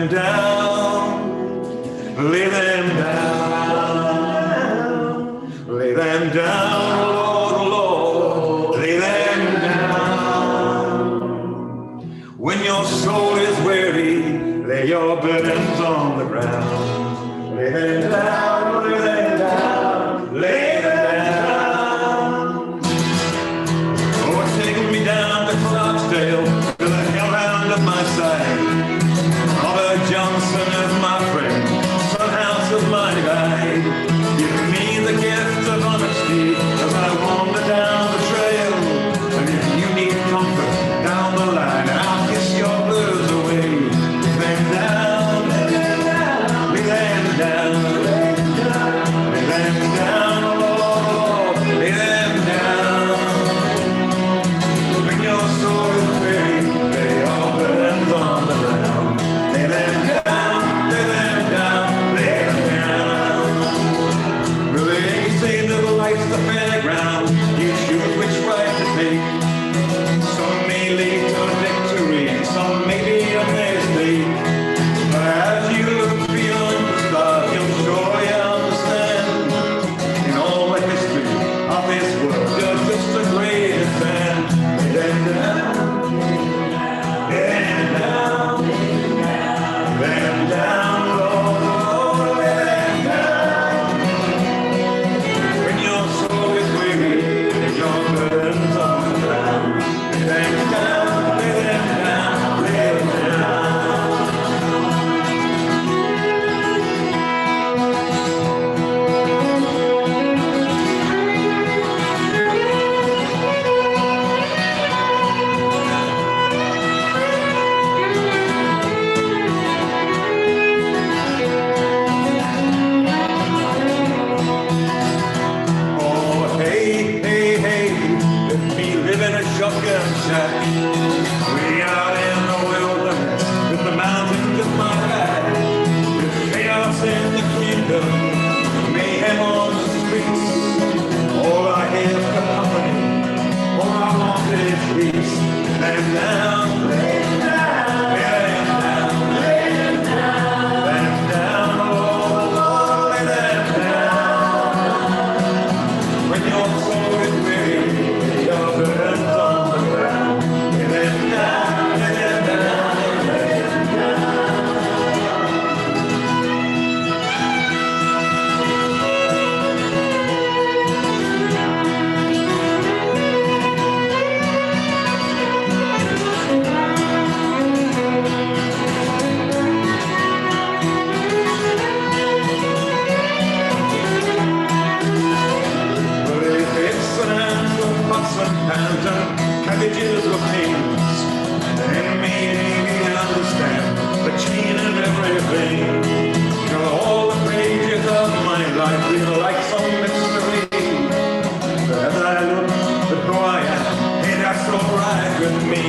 them down, lay them down, lay them down, Lord, Lord, lay them down. When your soul is weary, lay your burdens on the ground, lay them down, lay them down, lay them down. Oh, take me down to Clarksdale, to the hellhound of my side. Robert Johnson is my friend, son house of my guide. Give me the gift of honesty as I wander down the trail. And if you need comfort down the line, I'll kiss your blues away. Lay them down, lay them down, lay them down, lay them down, Lord, lay them down. When your soul is weary, lay your burdens on the ground. Lay them down, lay them down, lay them down. Really, say that life's the fairground, you choose which ride to take. Some may lead to victory, some may be a mistake. But as you look beyond the stars, you'll surely understand. In all the history of this world, you're just the greatest man. Lay them down, lay them down, lay them down, Lord, Lord, lay them down. When your soul is weary, lay your burdens on the ground. Lay them down, lay them down, lay them down. Oh, hey, hey, hey, let me live in a shotgun shack. Way out in the wilderness, with the mountains at my back. With chaos in the kingdom, mayhem on the streets. All I hear is company, all I want is peace. Lay them down, lay them down, lay them down, lay them down, lay them down, Lord, Lord, lay them down. When your soul is weary, lay your burdens on the ground. Lay them down, lay them down, lay them down. Well, if it's an ant or pots and pans and cabbages or beans, then maybe understand the chain of everything. You know, all the pages of my life feel like some mystery. But as I look at who I am, hey, that's all right with me.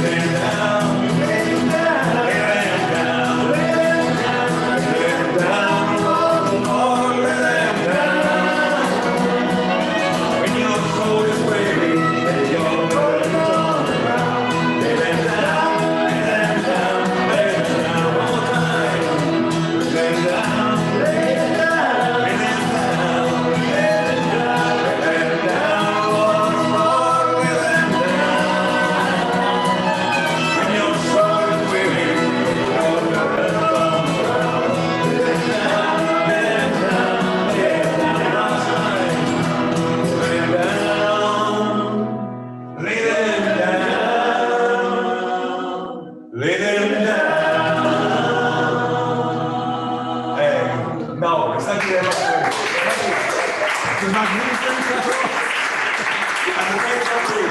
Lay them down, lay them down, lay them down, lay them down, lay them down, Lord, Lord, lay them down. When your soul is weary, lay your burdens on the ground. Lay them down, lay them down, lay them down, one more time. Lay them down, lay them down, lay them down, lay them down, lay them down, Lord, Lord, lay them down. When your soul is weary, lay your burdens on the ground. Lay them down, lay them down, lay them down, one time. Lay them down, lay them down, lay them down. Hey, Maude, thank you very much. Thank you. It's magnificent. And the great thank you.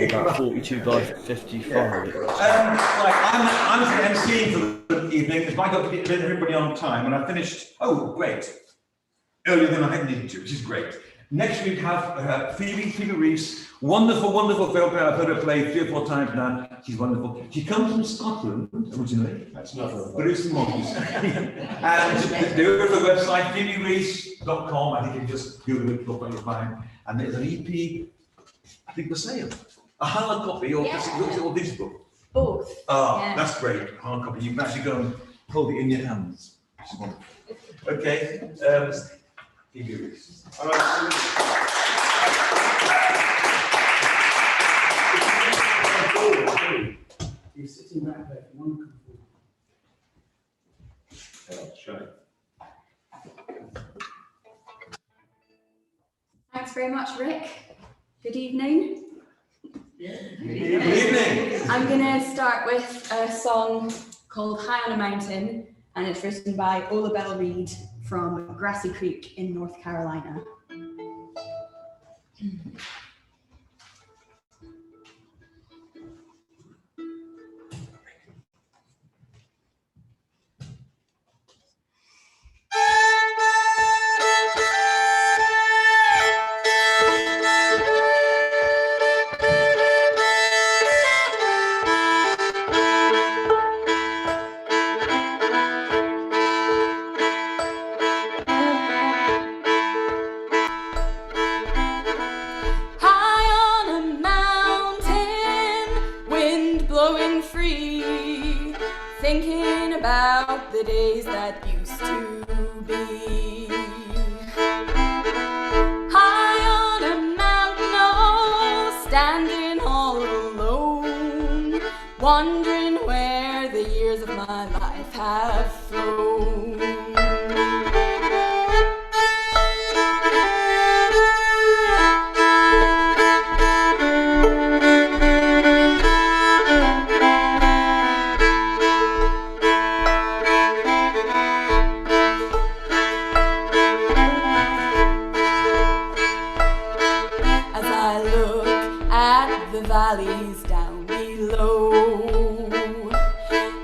About 42 by 55. Right, I'm emceeing for the evening because I got to get everybody on time, and I finished. Oh, great! Earlier than I had needed to, which is great. Next week we have Phoebe Rees, wonderful, wonderful film player. I've heard her play 3 or 4 times now. She's wonderful. She comes from Scotland originally. That's not her. But it's the monkeys. And they go to the website phoeberees.com. I think you can just Google it, look what you'll find. And there's an EP, I think, for sale. A hard copy or Yeah. just or digital? Both. Ah, Yeah. that's great. Hard copy. You can actually go and hold it in your hands. Which is wonderful. Okay. Phoebe Rees. All right. You're sitting back there. If you want to come forward. Show. Thanks very much, Rick. Good evening. Good evening. I'm going to start with a song called High on a Mountain, and it's written by Reid from Grassy Creek in North Carolina. Thinking about the days that used to be. High on a mountain, oh, standing all alone, wondering where the years of my life have flown. Valleys down below,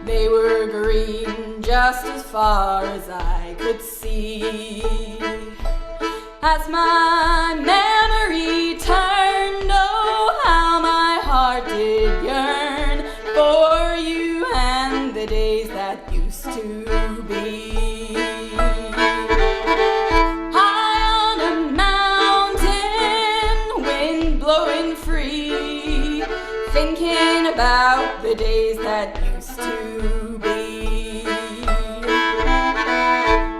they were green just as far as I could see. As my memory turned, oh, how my heart did yearn for you and the days that used to be. Thinking about the days that used to be.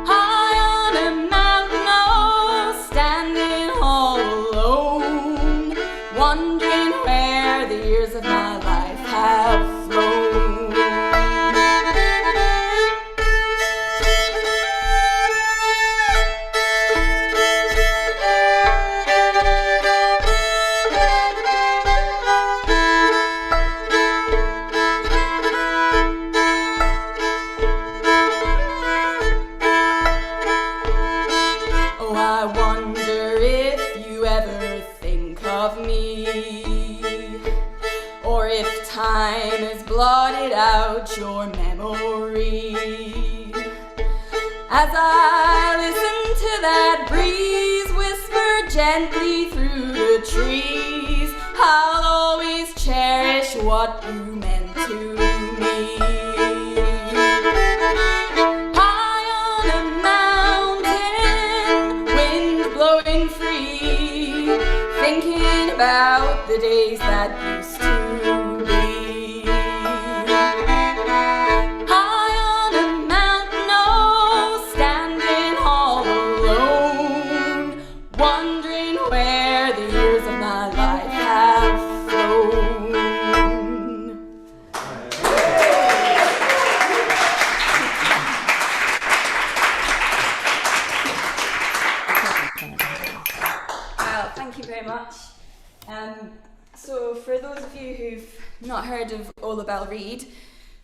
High on a mountain, oh, standing all alone, wondering where the years of my life have flown. Time has blotted out your memory. As I listen to that breeze whisper gently through the trees, I'll always cherish what you meant to me. High on a mountain, wind blowing free, thinking about the days that used to So for those of you who've not heard of Reid,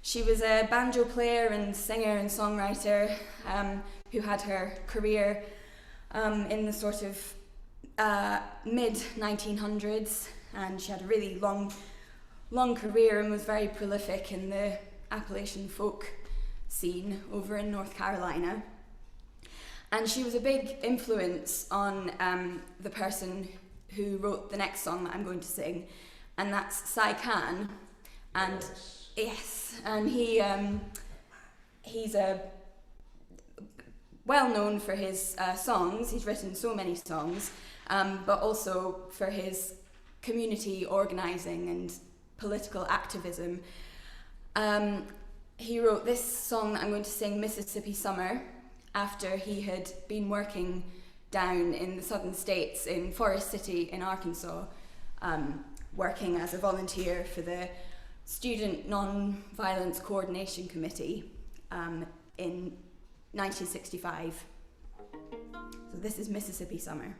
she was a banjo player and singer and songwriter who had her career in the sort of mid-1900s, and she had a really long career and was very prolific in the Appalachian folk scene over in North Carolina. And she was a big influence on the person who wrote the next song that I'm going to sing, and that's Cy Khan. And yes, and he's well known for his songs. He's written so many songs, but also for his community organising and political activism. He wrote this song that I'm going to sing, Mississippi Summer, after he had been working down in the southern states in Forest City in Arkansas, working as a volunteer for the Student Non-Violence Coordination Committee in 1965. So this is Mississippi Summer.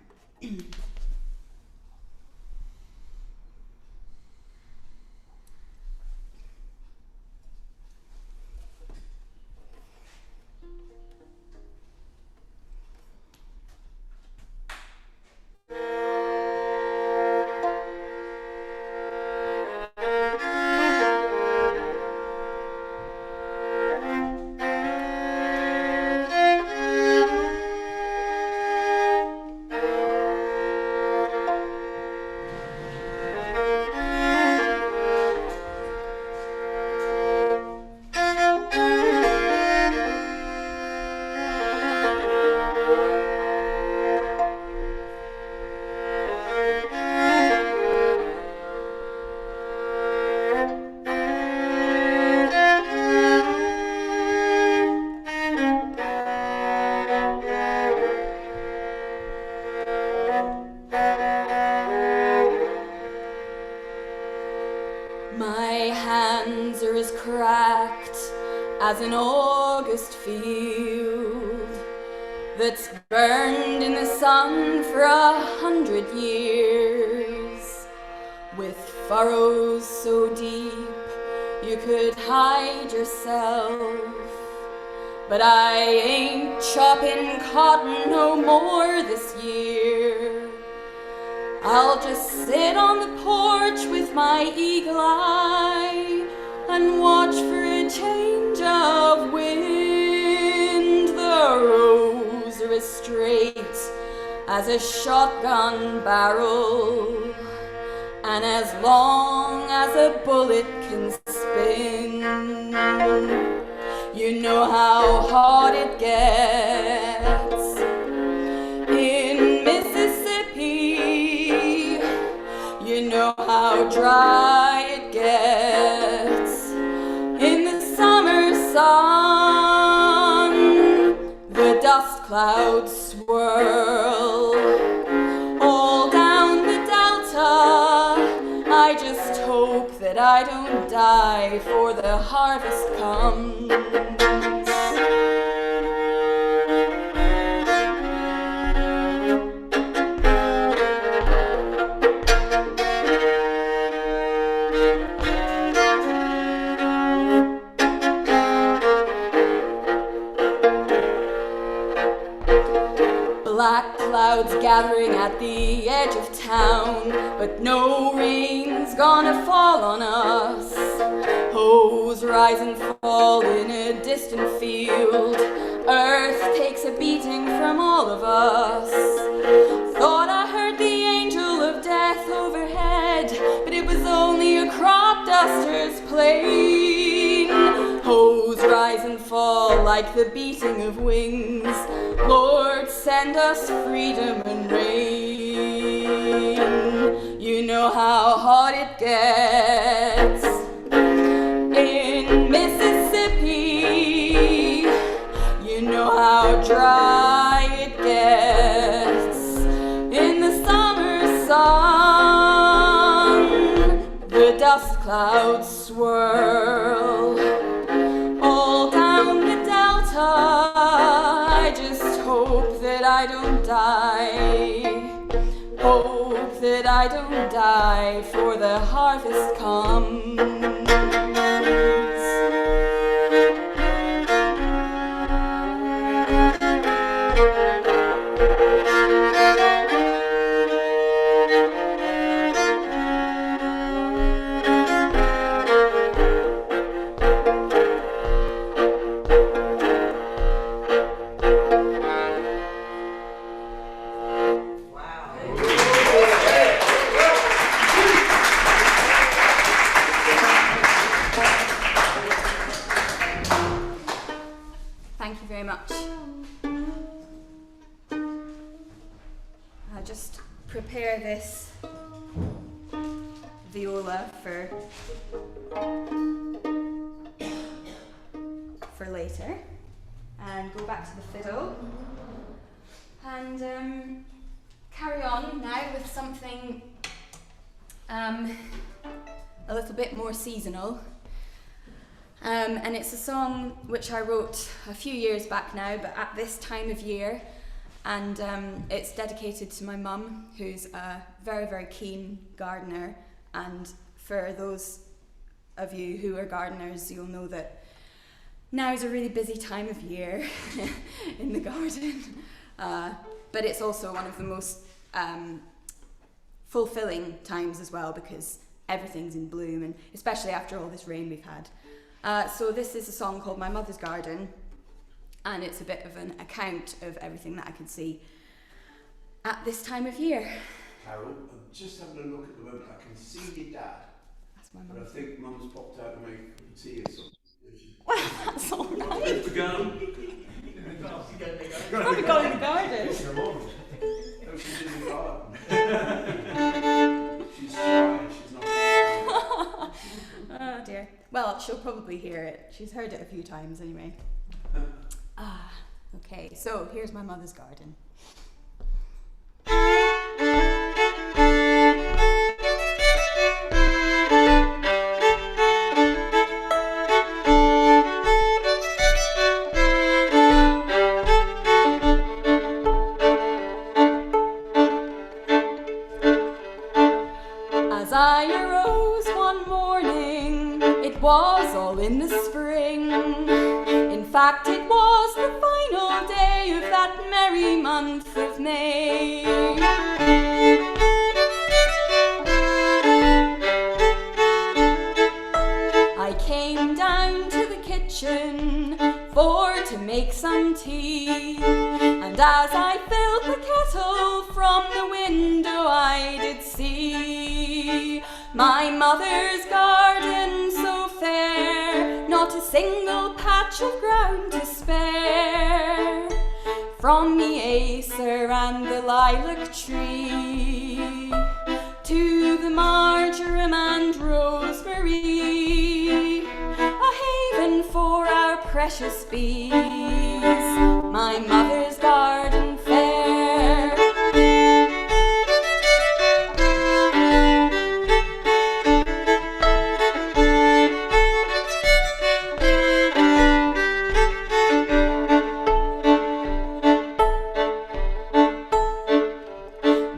As an August field that's burned in the sun for 100 years, with furrows so deep you could hide yourself. But I ain't chopping cotton no more this year. I'll just sit on the porch with my eagle eye and watch for a change of wind. The rows are as straight as a shotgun barrel, and as long as a bullet can spin. You know how hard it gets in Mississippi. You know how dry it gets in the summer sun. The dust clouds swirl all down the delta. I just hope that I don't die before the harvest comes. Black clouds gathering at the edge of town, but no rain's gonna fall on us. Hoes rise and fall in a distant field. Earth takes a beating from all of us. Thought I heard the angel of death overhead, but it was only a crop duster's plane. Hoes rise and fall like the beating of wings. Lord, send us freedom and rain. You know how hot it gets in Mississippi. You know how dry it gets in the summer sun. The dust clouds swirl all down the delta. I just hope that I don't die. Hope that I don't die for the harvest comes. Prepare this for later, and go back to the fiddle, and carry on now with something a little bit more seasonal. And it's a song which I wrote a few years back now, but at this time of year, and it's dedicated to my mum, who's a very, very keen gardener. And for those of you who are gardeners, you'll know that now is a really busy time of year in the garden, but it's also one of the most fulfilling times as well, because everything's in bloom, and especially after all this rain we've had. So this is a song called My Mother's Garden, and it's a bit of an account of everything that I can see at this time of year. Carol, I'm just having a look at the moment. I can see your dad. That's my But mum. I think Mum's popped out to make a cup of tea or something. Well, that's all right. The garden. Probably gone in the garden. Oh, she's in the garden. She's shy, she's not. Oh dear. Well, she'll probably hear it. She's heard it a few times anyway. Okay, so here's My Mother's Garden. As I arose one morning, it was all in the spring. In fact, it was the final day of that merry month of May. I came down to the kitchen for to make some tea, and as I filled the kettle from the window I did see my mother's garden so fair, not a single patch of ground to spare. From the acer and the lilac tree to the marjoram and rosemary, a haven for our precious bees, my mother's garden fair.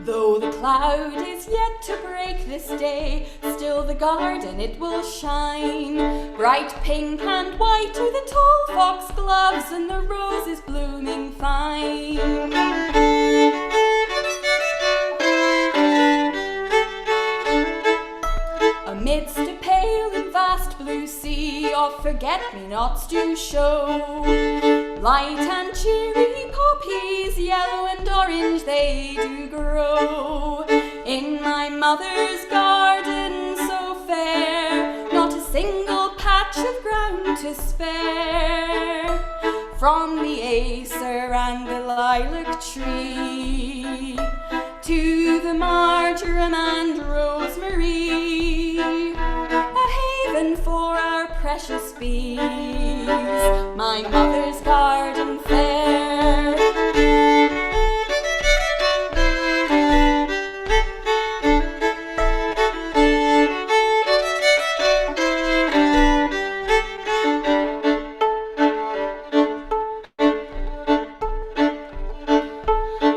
Though the cloud is yet to break this day, still the garden it will shine. Bright pink and white are the tall foxgloves, and the roses blooming fine. Amidst a pale and vast blue sea of forget-me-nots do show light and cheery poppies, yellow and orange they do grow. In my mother's garden so fair, not a single patch of ground to spare. From the acer and the lilac tree to the marjoram and rosemary, a haven for our precious bees, my mother's garden fair.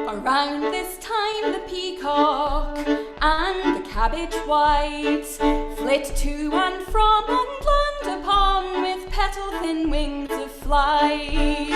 Around this time the peacock and the cabbage white flit to and from and land upon with petal-thin wings of flight.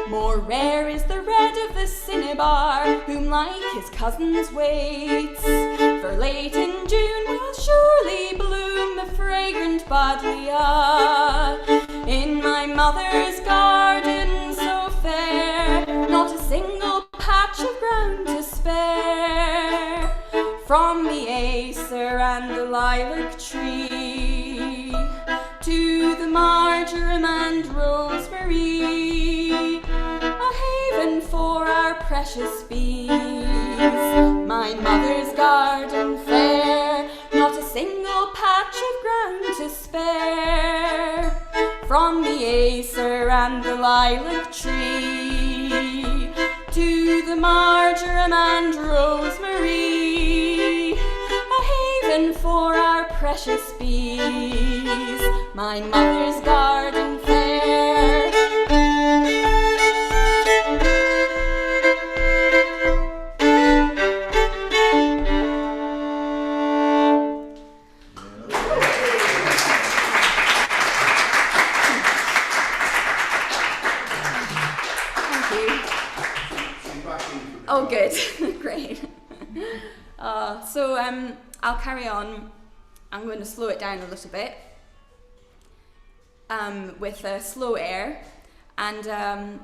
More rare is the red of the cinnabar, whom like his cousins waits, for late in June will surely bloom the fragrant buddleia. In my mother's garden so fair, not a single patch of ground to spare. From the acer and the lilac tree to the marjoram and rosemary, a haven for our precious bees. My mother's garden fair, not a single patch of ground to spare. From the acer and the lilac tree to the marjoram and rosemary, a haven for our precious bees. My mother's garden fair. Oh, good. Great. So I'll carry on. I'm going to slow it down a little bit with a slow air. And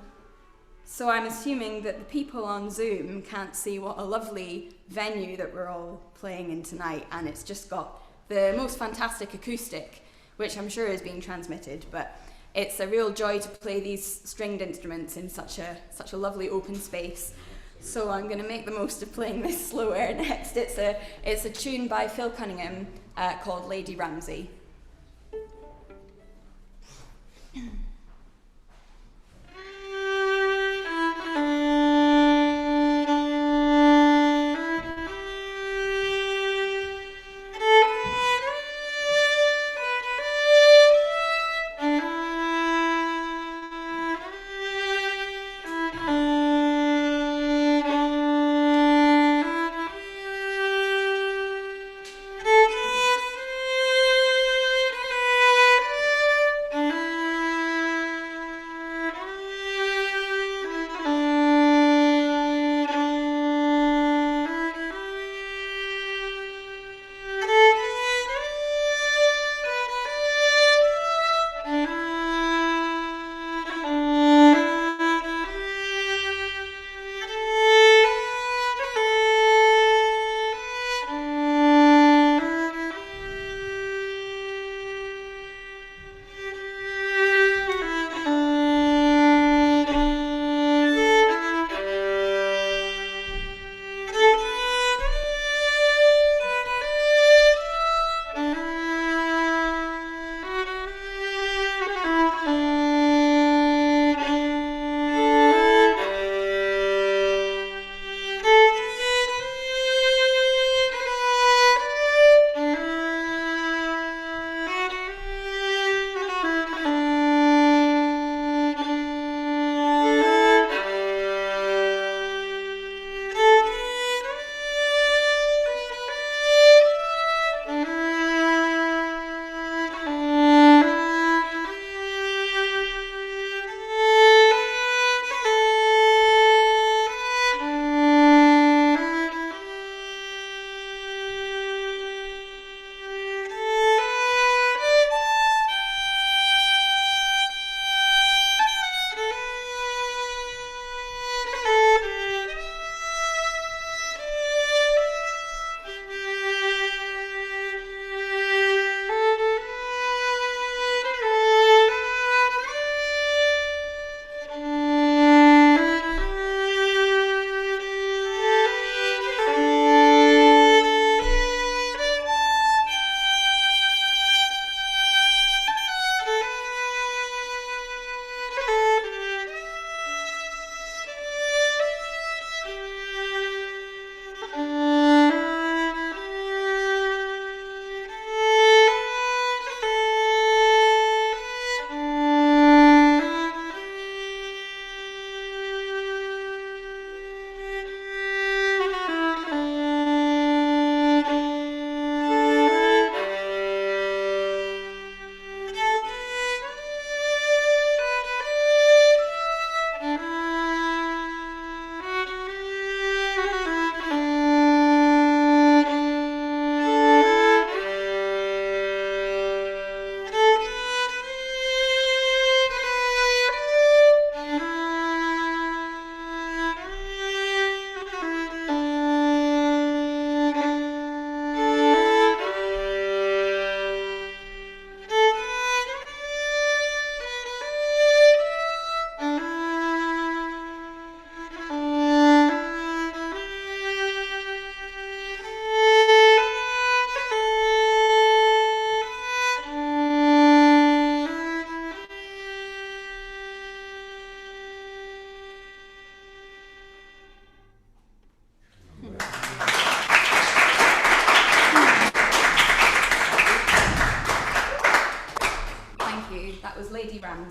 so I'm assuming that the people on Zoom can't see what a lovely venue that we're all playing in tonight. And it's just got the most fantastic acoustic, which I'm sure is being transmitted. But it's a real joy to play these stringed instruments in such a lovely open space. So I'm going to make the most of playing this slow air next. It's a tune by Phil Cunningham called Lady Ramsay.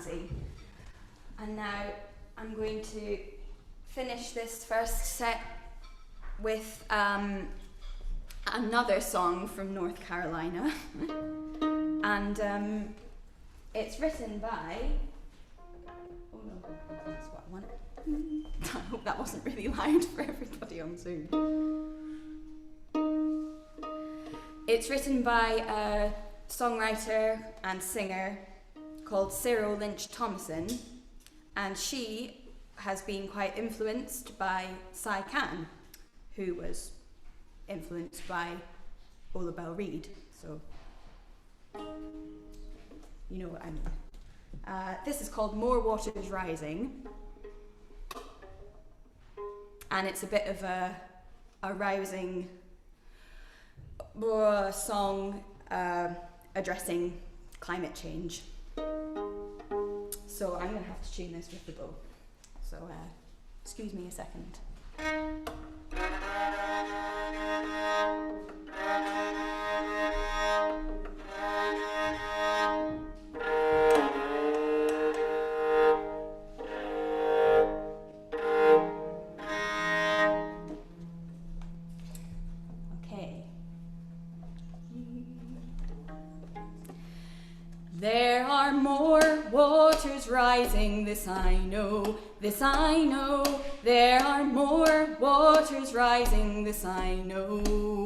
fancy. And now I'm going to finish this first set with another song from North Carolina. And it's written by... Oh no, that's what I want. I hope that wasn't really loud for everybody on Zoom. It's written by a songwriter and singer called Cyril Lynch Thompson, and she has been quite influenced by Cy Can, who was influenced by Ola Bell Reid, so you know what I mean. This is called More Waters Rising, and it's a bit of a rousing song addressing climate change. So I'm going to have to tune this with the bow. So excuse me a second. There are more waters rising, this I know, this I know. There are more waters rising, this I know.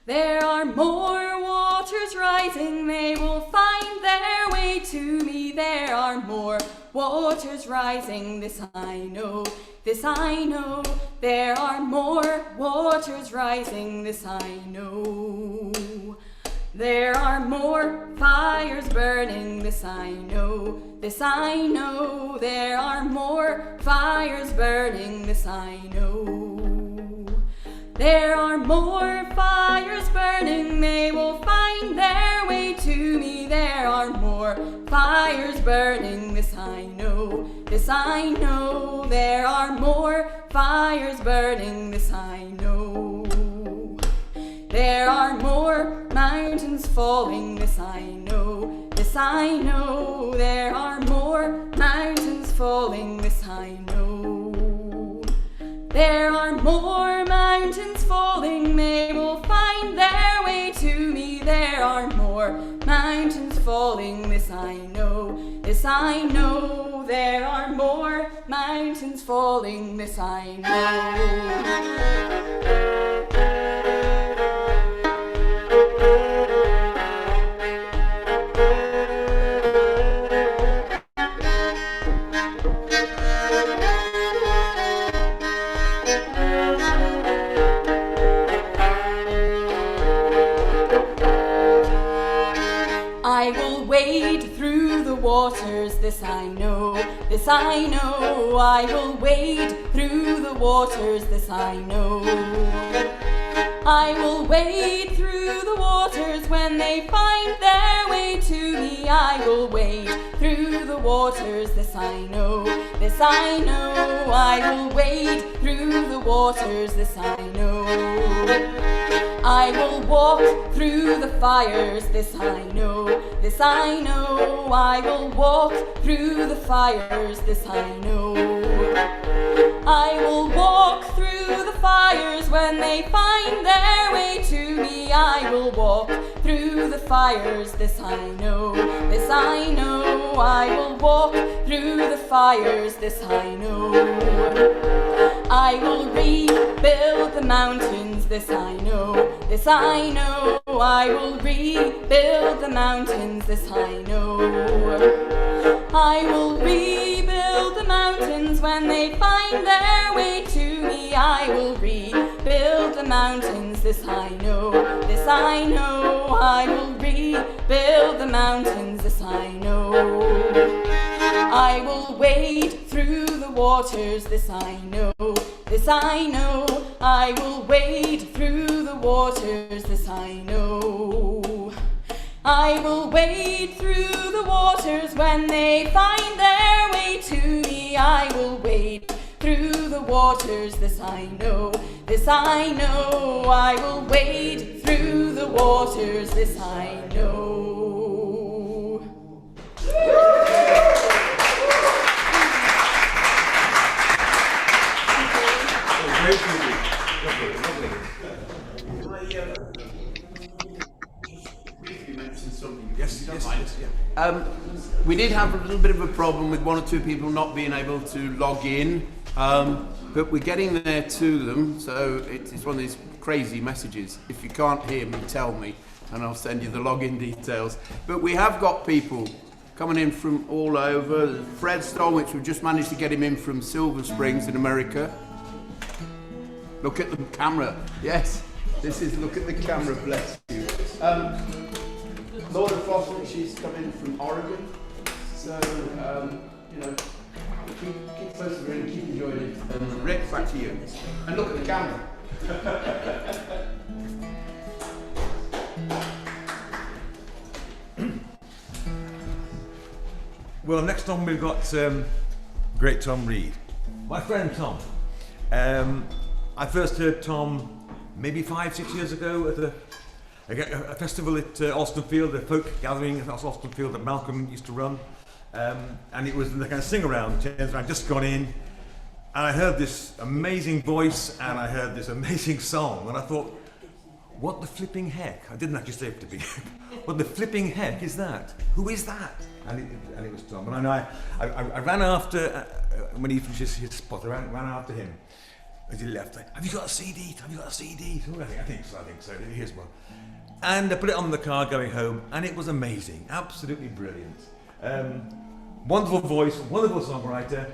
There are more waters rising, they will find their way to me. There are more waters rising, this I know, this I know. There are more waters rising, this I know. There are more fires burning, this I know, this I know. There are more fires burning, this I know. There are more fires burning, they will find their way to me. There are more fires burning, this I know, this I know. There are more fires burning, this I know. There are more mountains falling, this I know, this I know. There are more mountains falling, this I know. There are more mountains falling, they will find their way to me. There are more mountains falling, this I know, this I know. There are more mountains falling, this I know. I will wade through the waters, this I know, this I know. I will wade through the waters, this I know. I will wade through the waters when they find their way to me. I will wade through the waters, this I know, this I know. I will wade through the waters, this I know. I will walk through the fires, this I know, this I know. I will walk through the fires, this I know. I will walk through the fires when they find their way to me. I will walk through the fires, this I know, this I know. I will walk through the fires, this I know. I will rebuild the mountains, this I know, this I know. I will rebuild the mountains, this I know. I will rebuild the mountains when they find their way to me. I will rebuild the mountains, this I know, this I know. I will rebuild the mountains, this I know. I will wade through the waters, this I know, this I know. I will wade through the waters, this I know. I will wade through the waters when they find their way to me. I will wade through the waters, this I know, this I know. I will wade through the waters, this I know. We did have a little bit of a problem with one or two people not being able to log in, but we're getting there to them, so it's one of these crazy messages. If you can't hear me, tell me, and I'll send you the login details. But we have got people coming in from all over. Fred Stolwich, we've just managed to get him in from Silver Springs in America. Look at the camera. Yes, this is, look at the camera, bless you. Laura Foster, she's coming from Oregon. So, you know, keep close to her and keep enjoying it. And Rick, back to you. And look at the camera. Well, next on we've got great Tom Reid. My friend Tom. I first heard Tom maybe 5-6 years ago at a festival at Alstonfield, a folk gathering at Alstonfield that Malcolm used to run. And it was the kind of sing-around, turns around, just gone in. And I heard this amazing voice and I heard this amazing song. And I thought, what the flipping heck? I didn't actually say it to be. What the flipping heck is that? Who is that? And it was Tom. And I ran after, when he finished his spot, I ran after him. As he left, have you got a CD? Have you got a CD? Oh, I think so. Here's one. And I put it on the car going home, and it was amazing. Absolutely brilliant. Wonderful voice, wonderful songwriter,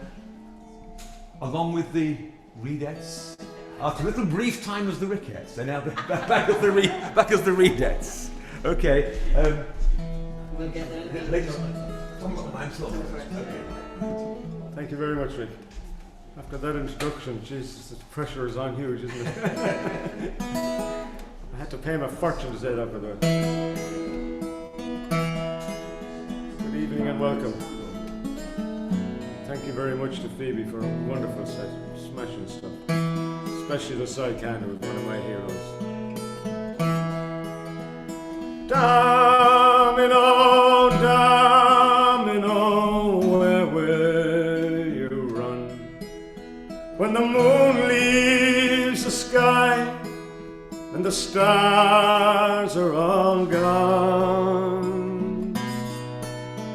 along with the Reidettes. After a little brief time as the Rickettes, they're now back as the Reidettes. Okay. We'll get there. Ladies, I'm slow. Okay. Thank you very much, Rick. After that introduction, Jesus, the pressure is on huge, isn't it? I had to pay him a fortune to say that, by the way. Good evening and welcome. Thank you very much to Phoebe for a wonderful set, smashing stuff. Especially the sidecan, who was one of my heroes. Domino, domino, where will you run? When the moon leaves the sky and the stars are all gone,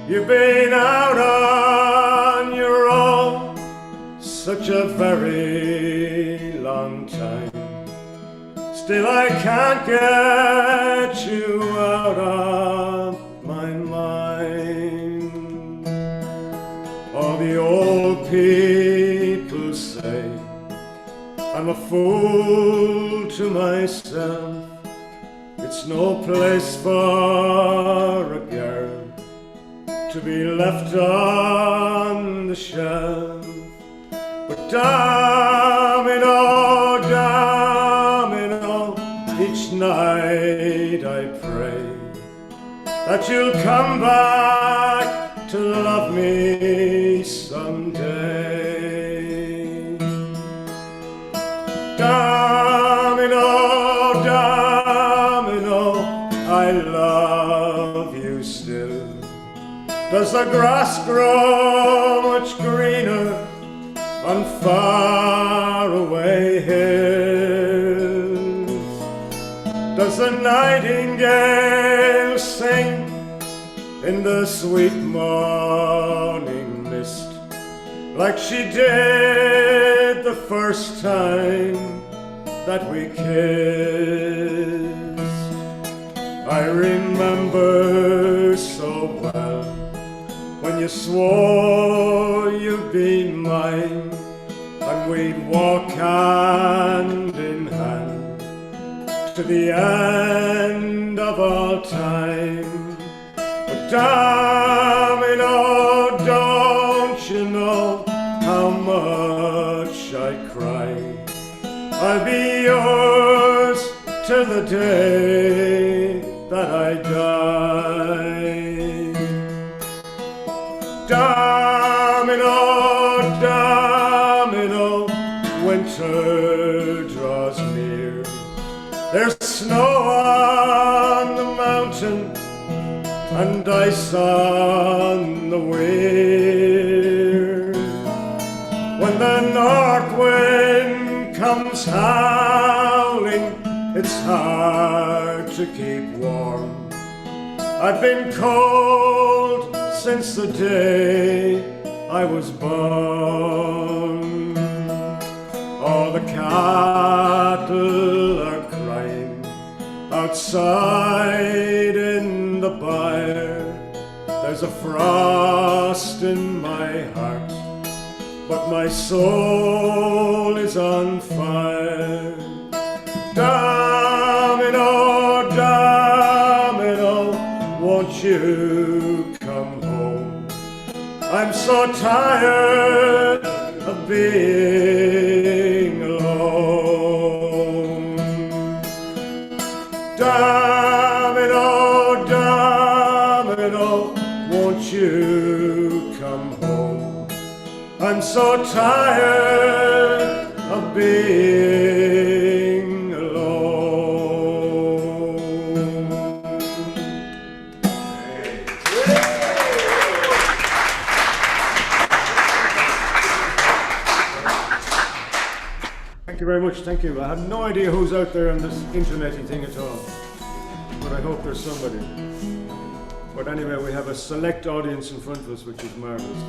you've been out on your own such a very long time. Still I can't get you out of my mind. All the old people say I'm a fool to myself. It's no place for a girl to be left on the shelf. But domino, domino, each night I pray that you'll come back to love me someday. Domino, domino, I love you still. Does the grass grow much greener on faraway hills? Does the nightingale sing in the sweet morning mist like she did the first time that we kissed? I remember so well when you swore you'd be mine, and we'd walk hand in hand to the end of all time. But domino, don't you know how much I cry? I'll be yours till the day that I die. Domino, domino, winter draws near. There's snow on the mountain and ice on the weir. When the north wind comes howling, it's hard to keep warm. I've been cold since the day I was born. All the cattle are crying outside in the byre. There's a frost in my heart, but my soul is on fire. Domino, domino, won't you come home? I'm so tired of being alone. Domino, domino, won't you come home? I'm so tired of being alone. Thank you very much, thank you. I have no idea who's out there on this internet-y thing at all, but I hope there's somebody. But anyway, we have a select audience in front of us, which is marvellous,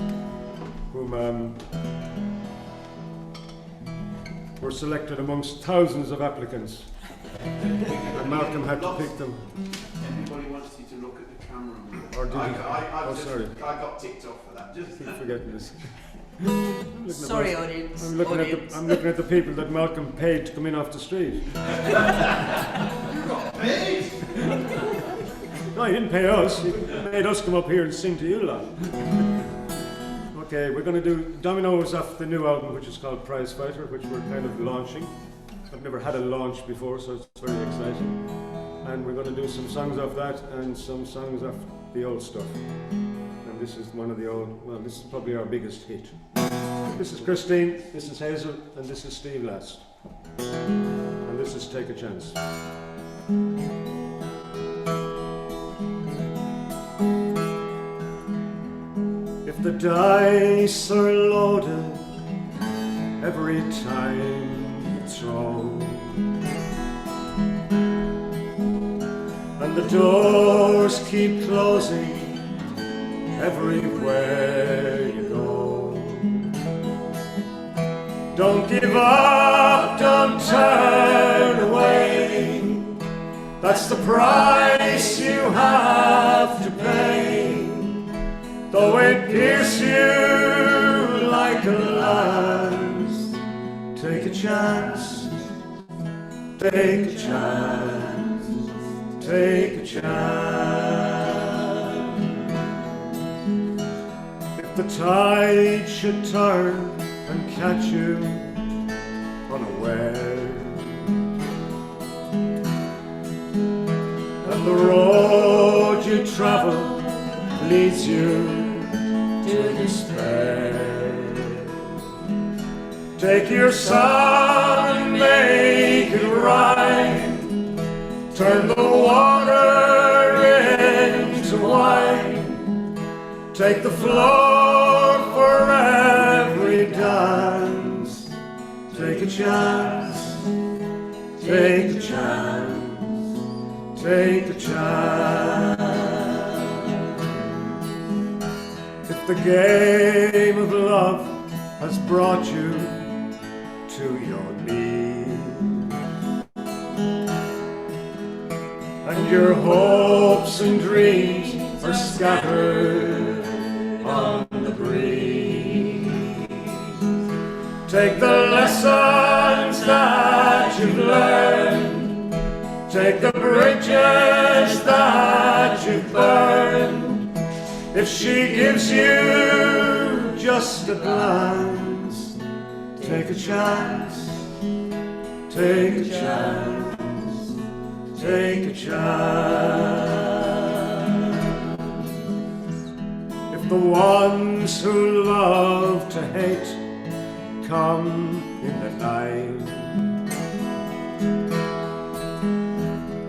whom were selected amongst thousands of applicants, and Malcolm had to pick them. Everybody wants you to look at the camera. Or did he? Oh, sorry. I got ticked off for that. Just Keep forgetting this. Sorry, audience. I'm looking at the people that Malcolm paid to come in off the street. Paid? No, he didn't pay us. He made us come up here and sing to you lot. Okay, we're going to do Dominoes off the new album, which is called Prizefighter, which we're kind of launching. I've never had a launch before, so it's very exciting. And we're going to do some songs off that and some songs off the old stuff. And this is one of the old, well, this is probably our biggest hit. This is Christine, this is Hazel, and this is Steve Last. And this is Take a Chance. If the dice are loaded every time you throw, and the doors keep closing everywhere you go, don't give up, don't turn away. That's the price you have to pay. Though it pierce you like a lance, take a chance, take a chance, take a chance. If the tide should turn and catch you unaware, and the road you travel leads you to despair, take your song and make it rhyme, turn the water into wine, take the floor for every dance, take a chance, take a chance, take a chance. If the game of love has brought you to your knees, and your hopes and dreams are scattered on the breeze, take the lessons that you've learned, take the bridges that you've burned. If she gives you just a glance, take a chance, take a chance, take a chance. If the ones who love to hate come in the night,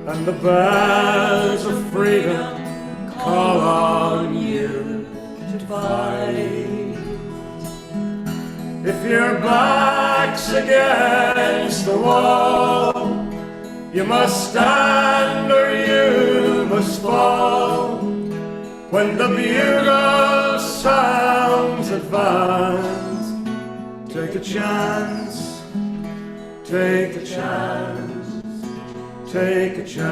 and the bells of freedom call on you to fight, if your back's against the wall, you must stand or you must fall. When the bugle sounds advance, take a chance, take a chance, take a chance.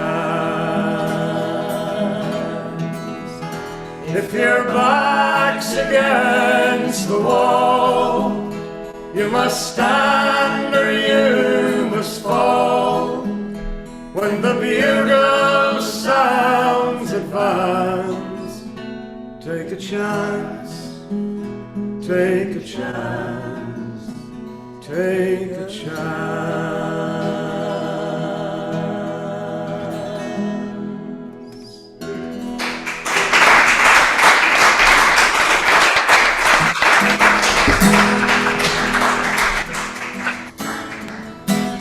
If your back's against the wall, you must stand or you must fall. When the bugle sounds advance, take a chance, take a chance, take a chance.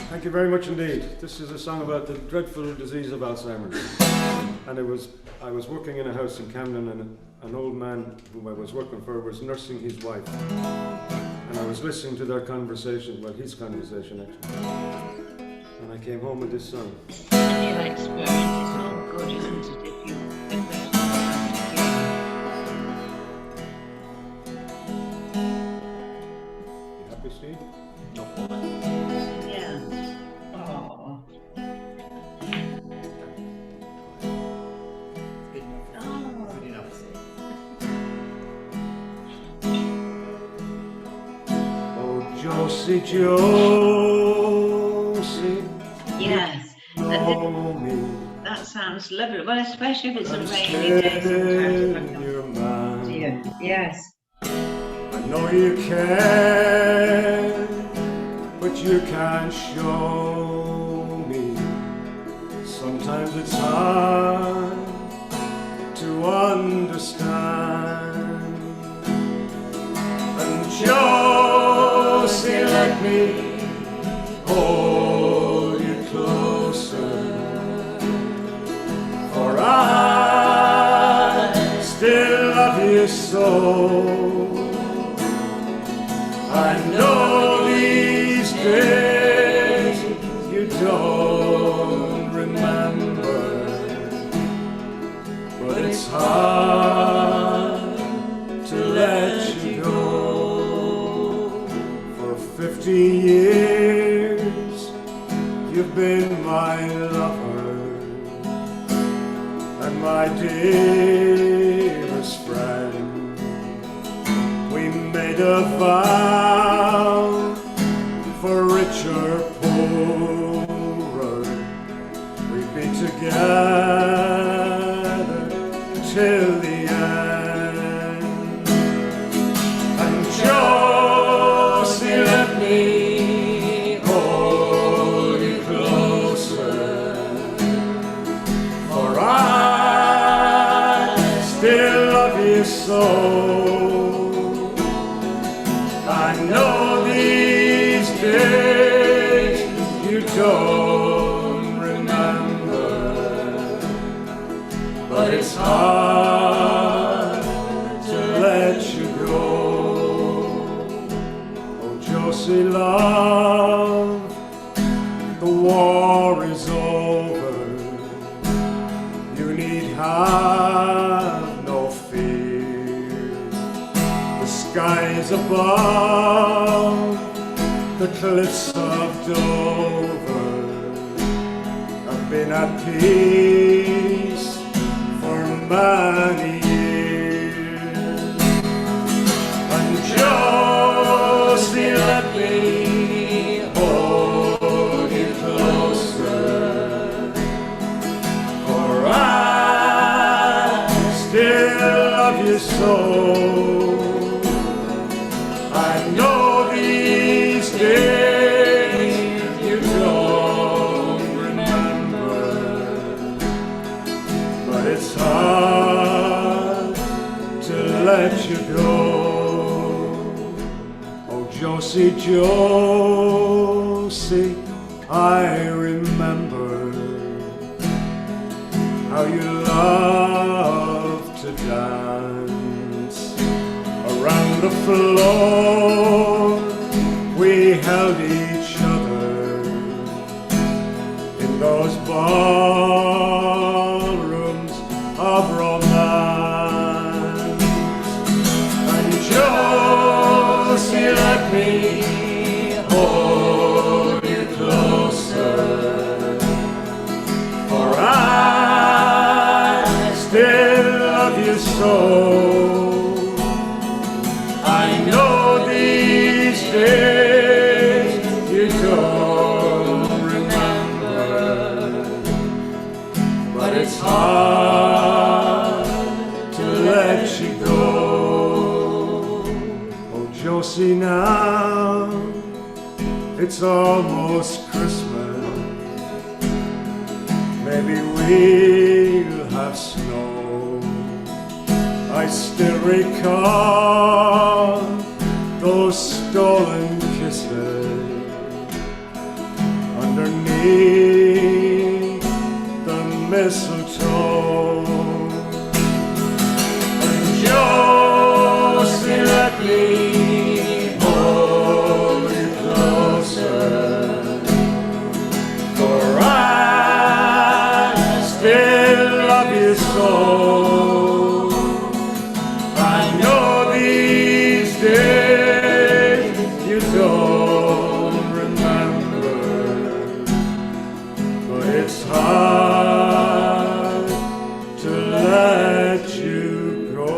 Thank you very much indeed. This is a song about the dreadful disease of Alzheimer's. And I was working in a house in Camden, and an old man whom I was working for was nursing his wife. And I was listening to their conversation, well, his conversation actually. And I came home with this song. A new experience, it's all good, isn't it, if you Happy, Steve? yeah. Oh. Oh, Josie, Josie, Yes, know me. that sounds lovely. Well, especially if it's a I'm rainy day still sometimes. your man. Yeah. Yes. I know you can, but you can't show me. Sometimes it's hard to understand. And Josie, let me hold you closer, for I still love you so. I know these days you don't remember, but it's hard to let you go. For 50 years you've been my lover and my dearest friend. We made a vow for richer, poorer, we'd be together till the end. And Josie, let me hold you closer, for I still love you so. I know these days you don't remember, but it's hard to let you go. Oh, Josie, love, the war is over. You need have no fear. The skies above, the cliffs of Dover have been at peace for many years. And Josie, let me hold you closer, for I still love you so. I know these days you don't remember, but it's hard to let you go. Oh, Josie, Josie, I remember how you loved to dance around the floor. We held each other in those ballrooms you so. I know these days you don't remember, but it's hard to let you go. Oh, Josie, now it's almost Christmas. Maybe we'll have snow. I still recall those stolen kisses underneath the mistletoe. And Josie, let me hold you closer, for I still love you so. I know these days you don't remember, but it's hard to let you go.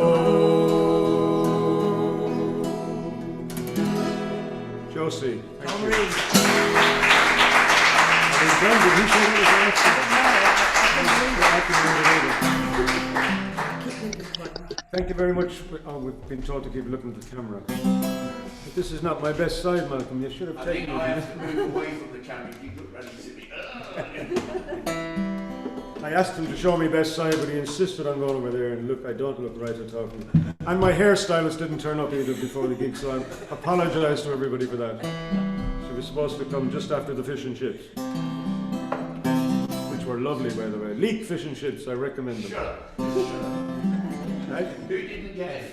Josie, thank you. Thank you very much. Oh, we've been told to keep looking at the camera. But this is not my best side, Malcolm. You should have taken it. I have to move away from the camera if you look ready to me. I asked him to show me best side, but he insisted on going over there, and look, I don't look right at all. And my hairstylist didn't turn up either before the gig, so I apologise to everybody for that. She was supposed to come just after the fish and chips, which were lovely, by the way. Leek fish and chips, I recommend them. Shut up. Right? Who didn't get it?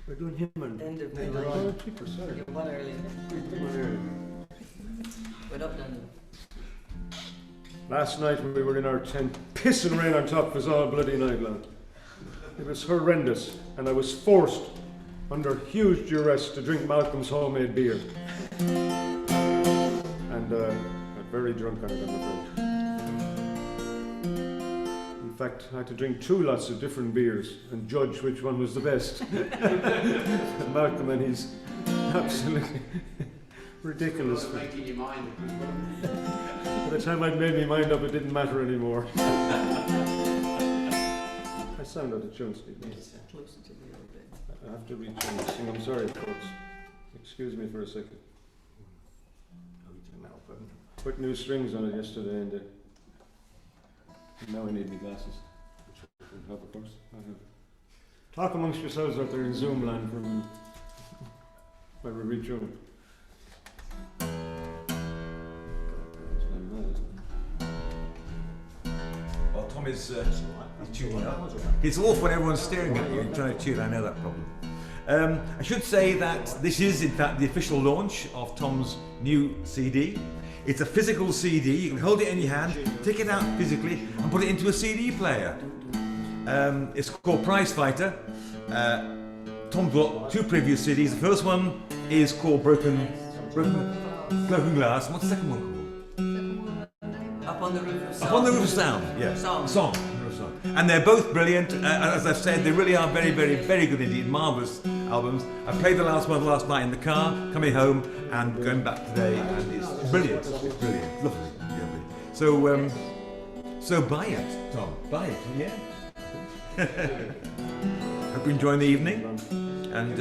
We're doing him and End of the we're line. on cheaper, sorry. You're one early. We're up then. Last night when we were in our tent, piss and rain on top of us all bloody night long. It was horrendous, and I was forced, under huge duress, to drink Malcolm's homemade beer. And got very drunk on it, I'm afraid. In fact, I had to drink 2 lots of different beers and judge which one was the best. Malcolm and his absolutely ridiculous. You making your mind up as well. By the time I'd made my mind up, it didn't matter anymore. I sound out of tune, Steve. Closer to the old bit. I have to reach and sing. I'm sorry, folks. Excuse me for a second. Put new strings on it yesterday, and now I need my glasses. Which will help, of course. Talk amongst yourselves out there in Zoom land from where we reach on. Well, Tom is tuning up. It's awful when everyone's staring at you and trying to tune. I know that problem. I should say that this is, in fact, the official launch of Tom's new CD. It's a physical CD. You can hold it in your hand, take it out physically, and put it into a CD player. It's called Prizefighter. Tom's got 2 previous CDs. The first one is called Broken Glass. What's the second one called? Up on the Roof of Sound. Up on the Roof of Sound, yeah. Song. And they're both brilliant. As I've said, they really are very, very, very good indeed. Marvellous albums. I played the last one last night in the car, coming home and going back today, and it's brilliant. It's brilliant. Lovely. So buy it, Tom. Buy it, yeah? Hope you enjoy the evening. And I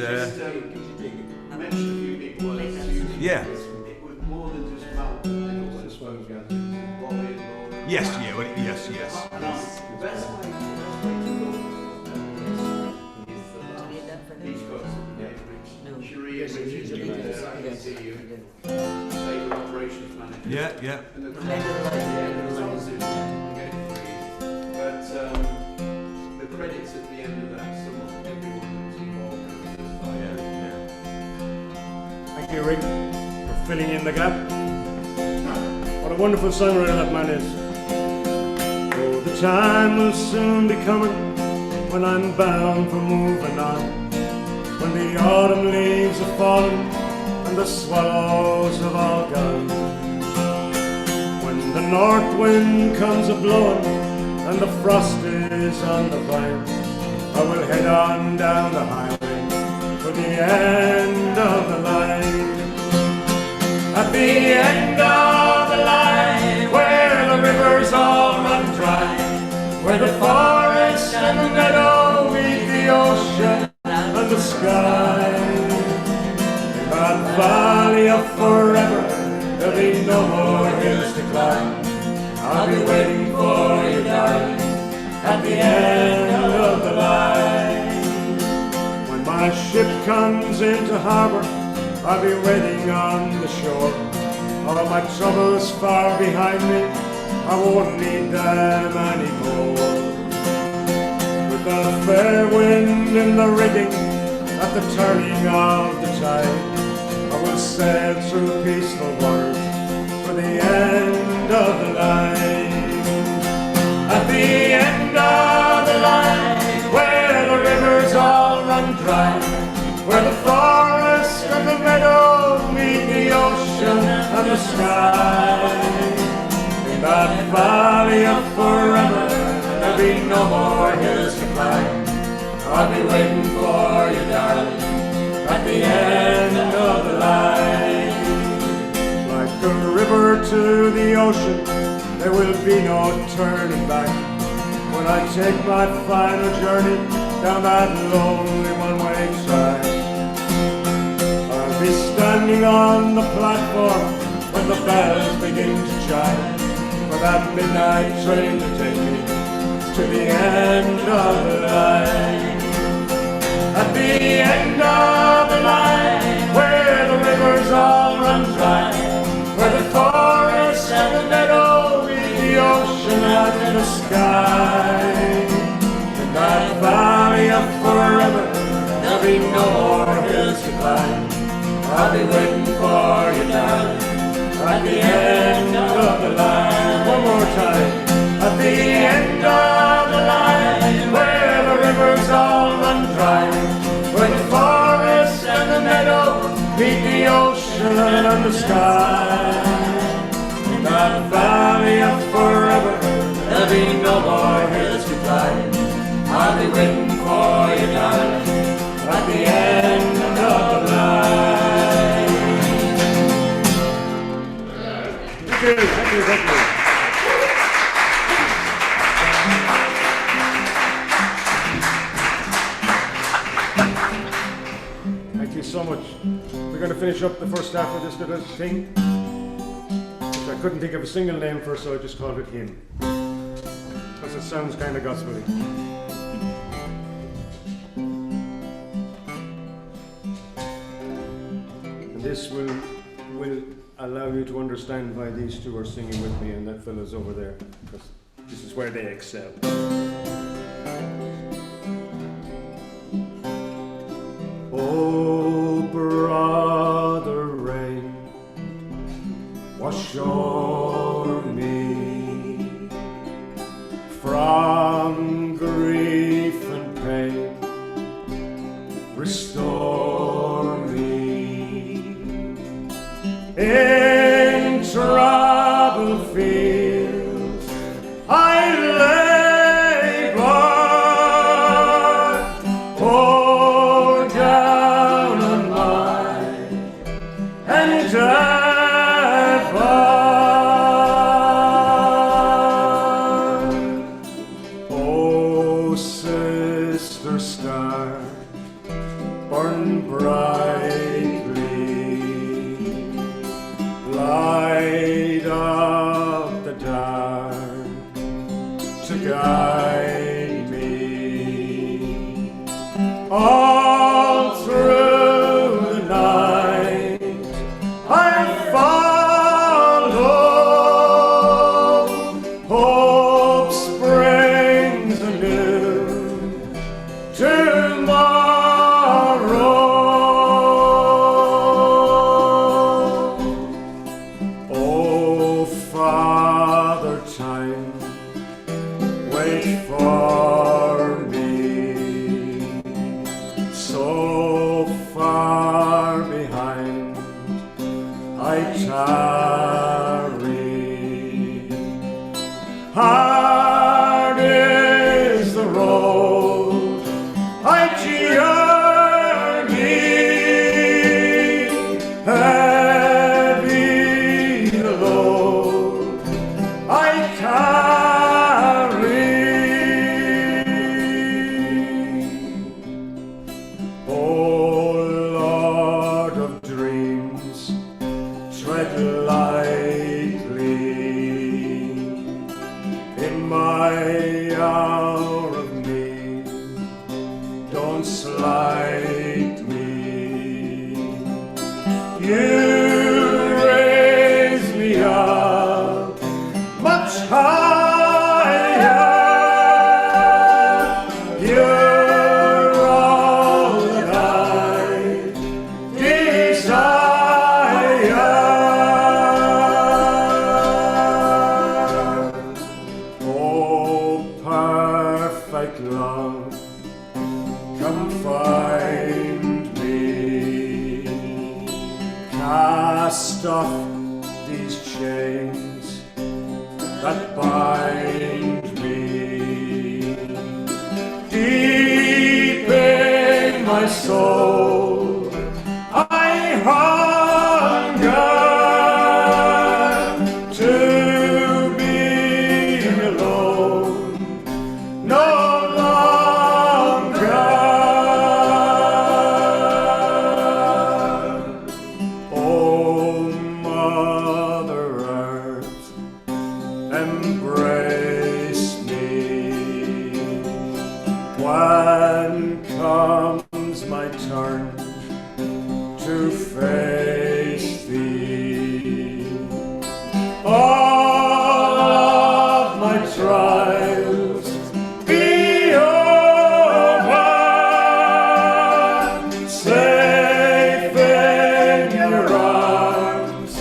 mentioned a few big words. yeah. It was more than just Maude. It also spoke about Bobby and Laura. Yes, yeah, well, yes. And the best way to look is the he's got some Sharia, which is Stable Operations Manager. Yeah. And the but the credits at the end of that, everyone was involved. Thank you, Reid, for filling in the gap. What a wonderful songwriter that man is. Oh, the time will soon be coming when I'm bound for moving on. When the autumn leaves are falling and the swallows have all gone. When the north wind comes a-blowing and the frost is on the vine, I will head on down the highway to the end of the line. At the end of the line, where the rivers all run dry, where the forest and the meadow meet the ocean and the sky, in that valley of forever, there'll be no more hills to climb. I'll be waiting for you, darling, at the end of the line. When my ship comes into harbour, I'll be waiting on the shore. All my troubles far behind me, I won't need them anymore. With the fair wind in the rigging, at the turning of the tide, I will sail through peaceful waters for the end of the line. At the end of the line, where the rivers all run dry, where the forest and the meadow meet the ocean and the sky, in that valley of forever, there'll be no more hills to climb. I'll be waiting for you, darling, at the end of the line. Like a river to the ocean, there will be no turning back when I take my final journey down that lonely one-way track. I'll be standing on the platform when the bells begin to chime, for that midnight train to take me to the end of the line. At the end of the line, where the rivers all run dry, where the forest and the meadow meet the ocean and the sky, in that valley of forever, there'll be no more hills to climb. I'll be waiting for you, darling, at the end of the line. One more time. At the end of the line, where the rivers all run dry, where the forest and the meadow meet the ocean and the sky, in that valley of forever, there'll be no more hills to climb. I'll be waiting for you, darling, at the end of the line. Thank you, thank you, thank you. Thank you so much. We're going to finish up the first half of this little thing, which I couldn't think of a single name for, so I just called it Hymn, because it sounds kind of gospel-y. And this will allow you to understand why these two are singing with me and that fellow's over there, because this is where they excel. Oh, brother rain, wash o'er me from grief and pain, restore me in troubled fields. I labor, oh, down on mine endeavor. Oh, sister star, burn brightly, light up the dark to guide me all through the night. I follow, hope springs anew tomorrow. Oh, Father Time, wait for me, so far behind I tarry. Hard lightly in my hour of need. Don't slight me. You raise me up much higher. You're all that I desire. Oh, perfect love, come find me. Cast off these chains that bind me. Deep in my soul, I hunger to be alone no longer. Oh, Mother Earth, embrace me when comes my turn to face thee. All of my trials be over, safe in your arms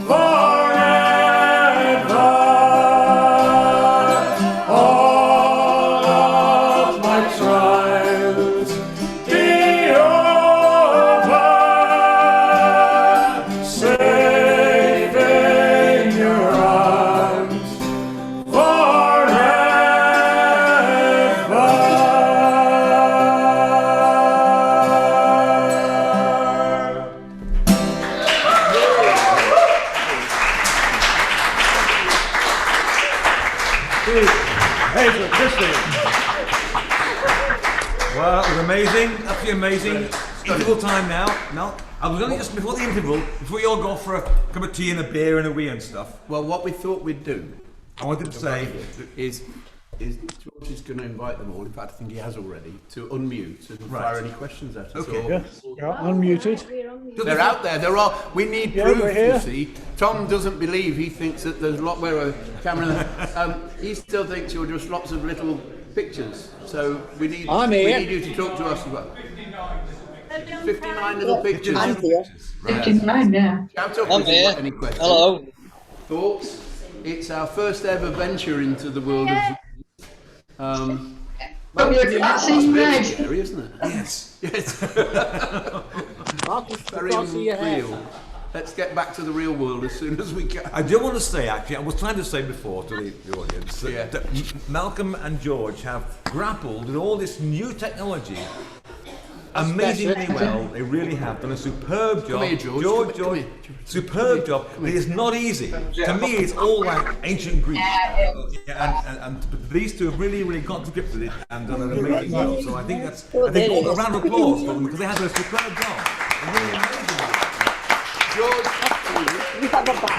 forever. All of my trials be over, safe in your arms forever. Hazel, Christine. Well, that was amazing, absolutely amazing. Interval time now. No, I was only just before the interval, before you all go for a cup of tea and a beer and a wee and stuff. Well, what we thought we'd do I wanted to say, is George is going to invite them all, in fact I think he has already, to unmute and fire any questions at us. Okay. Or- You're unmuted. They're out there, there are, we need Yeah, proof, we're here. you see. Tom doesn't believe, he thinks that there's a lot where a camera, he still thinks you're just lots of little pictures. So we need, I'm we here. need you to talk to us about 59 little pictures. I'm here. Right. 59 now. Shout up I'm if you've here. got any questions. Hello. Thoughts? It's our first ever venture into the world of Oh, you're passing red. scary, isn't it? yes. Yes. Marcus, Very can't see your hair. unreal. Let's get back to the real world as soon as we can. I do want to say, actually, I was trying to say before to the audience that, Yeah. that Malcolm and George have grappled with all this new technology amazingly well. They really have done a superb job. Come here, George. Come here. Superb job. It is not easy. To me, it's all like ancient Greek. And these two have really, really got to grips with it and done an amazing job. So I think that's a round of applause for them because they have done a superb job. A really amazing job.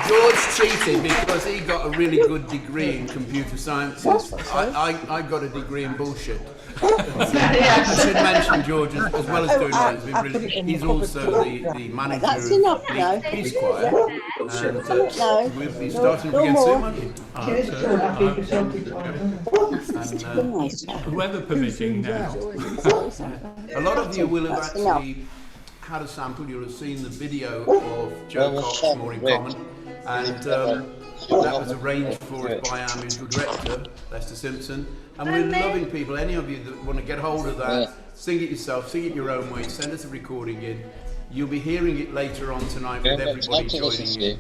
George cheated because he got a really good degree in computer sciences. I got a degree in bullshit. I should mention George, as well as doing that, has been really, he's also the manager That's of enough the now. Peace Choir. And No. we'll be starting No again more. soon, won't you? Nice. Weather permitting now. A lot of you will have That's enough. actually had a sample. You'll have seen the video of Jo Cox More in Common, and that was arranged for us by our musical director, Lester Simpson. And we're loving people. Any of you that want to get hold of that, sing it yourself, sing it your own way, send us a recording in. You'll be hearing it later on tonight with everybody joining in.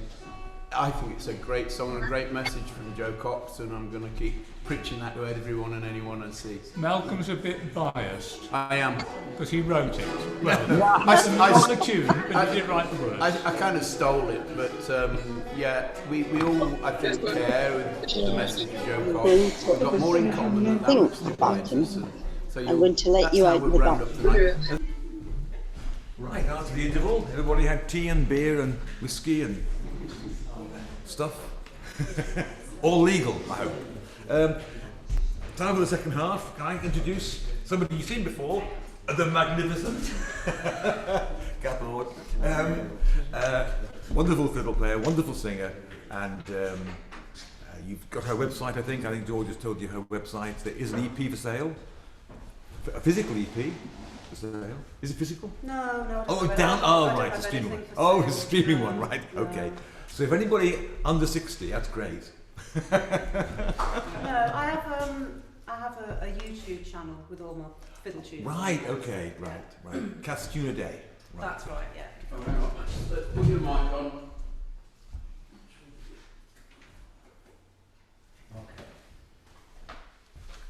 I think it's a great song and a great message from Jo Cox, and I'm going to keep preaching that to everyone and anyone I see. Malcolm's a bit biased I am. because he wrote it. Well, I not the tune, but he didn't write the words. I kind of stole it, but yeah, we all, I think, care with the message of Jo Cox. We've got more in common than that. Think which about divides us, them. and so I'm going to let that's you how out we'll the round back. up tonight. Right, after the interval, everybody had tea and beer and whiskey and stuff. All legal, I hope. Time for the second half. Can I introduce somebody you've seen before? The magnificent Kath Ord. Wonderful fiddle player, wonderful singer, and you've got her website, I think. I think George has told you her website. There is an EP for sale. A physical EP for sale. Is it physical? No. Oh, down. Oh, right, the streaming one. Oh, it's a streaming one, right? Okay. So if anybody under 60, that's great. No, I have a YouTube channel with all my fiddle tunes. Right. Okay. Right. Kath's Tune a Day. Right. That's right. Yeah. Let's put your mic on.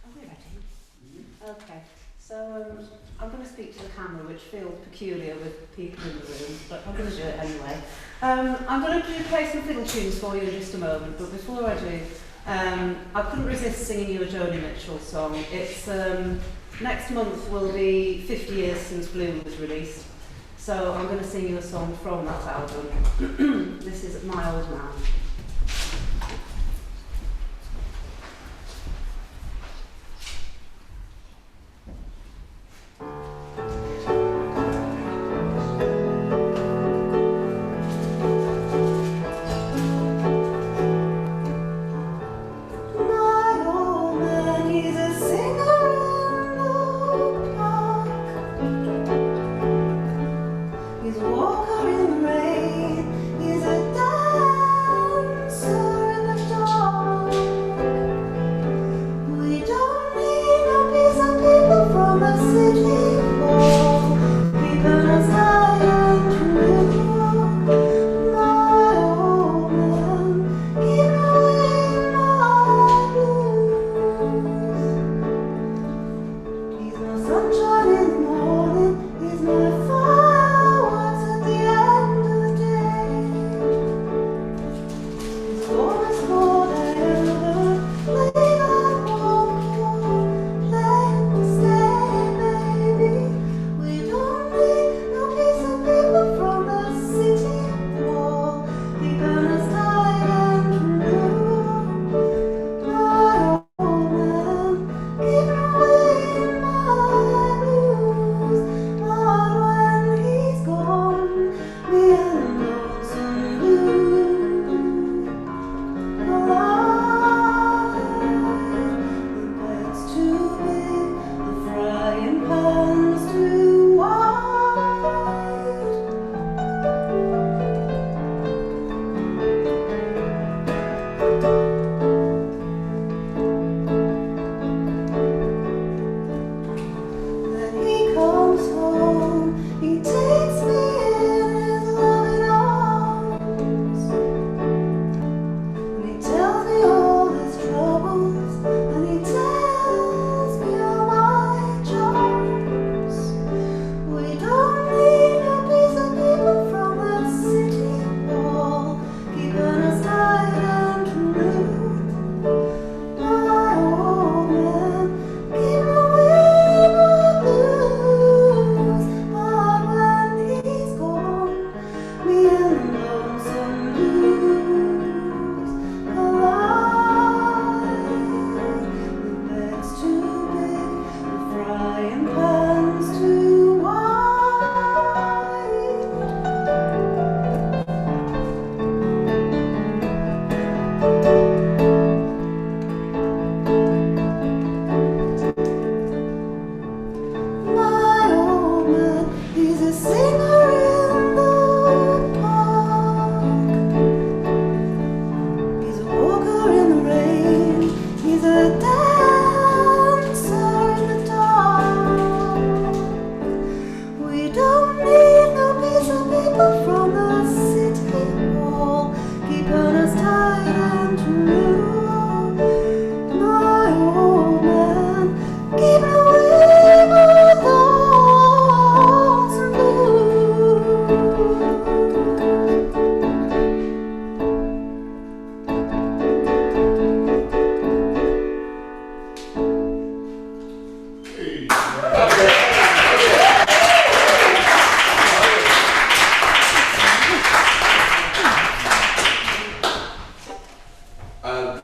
Are we ready? Okay. So I'm going to speak to the camera, which feels peculiar with people in the room, but I'm going to do it anyway. I'm going to play some fiddle tunes for you in just a moment, but before I do, I couldn't resist singing you a Joni Mitchell song. It's next month will be 50 years since Bloom was released, so I'm going to sing you a song from that album. This is My Old Man. He's a walker in the rain, he's a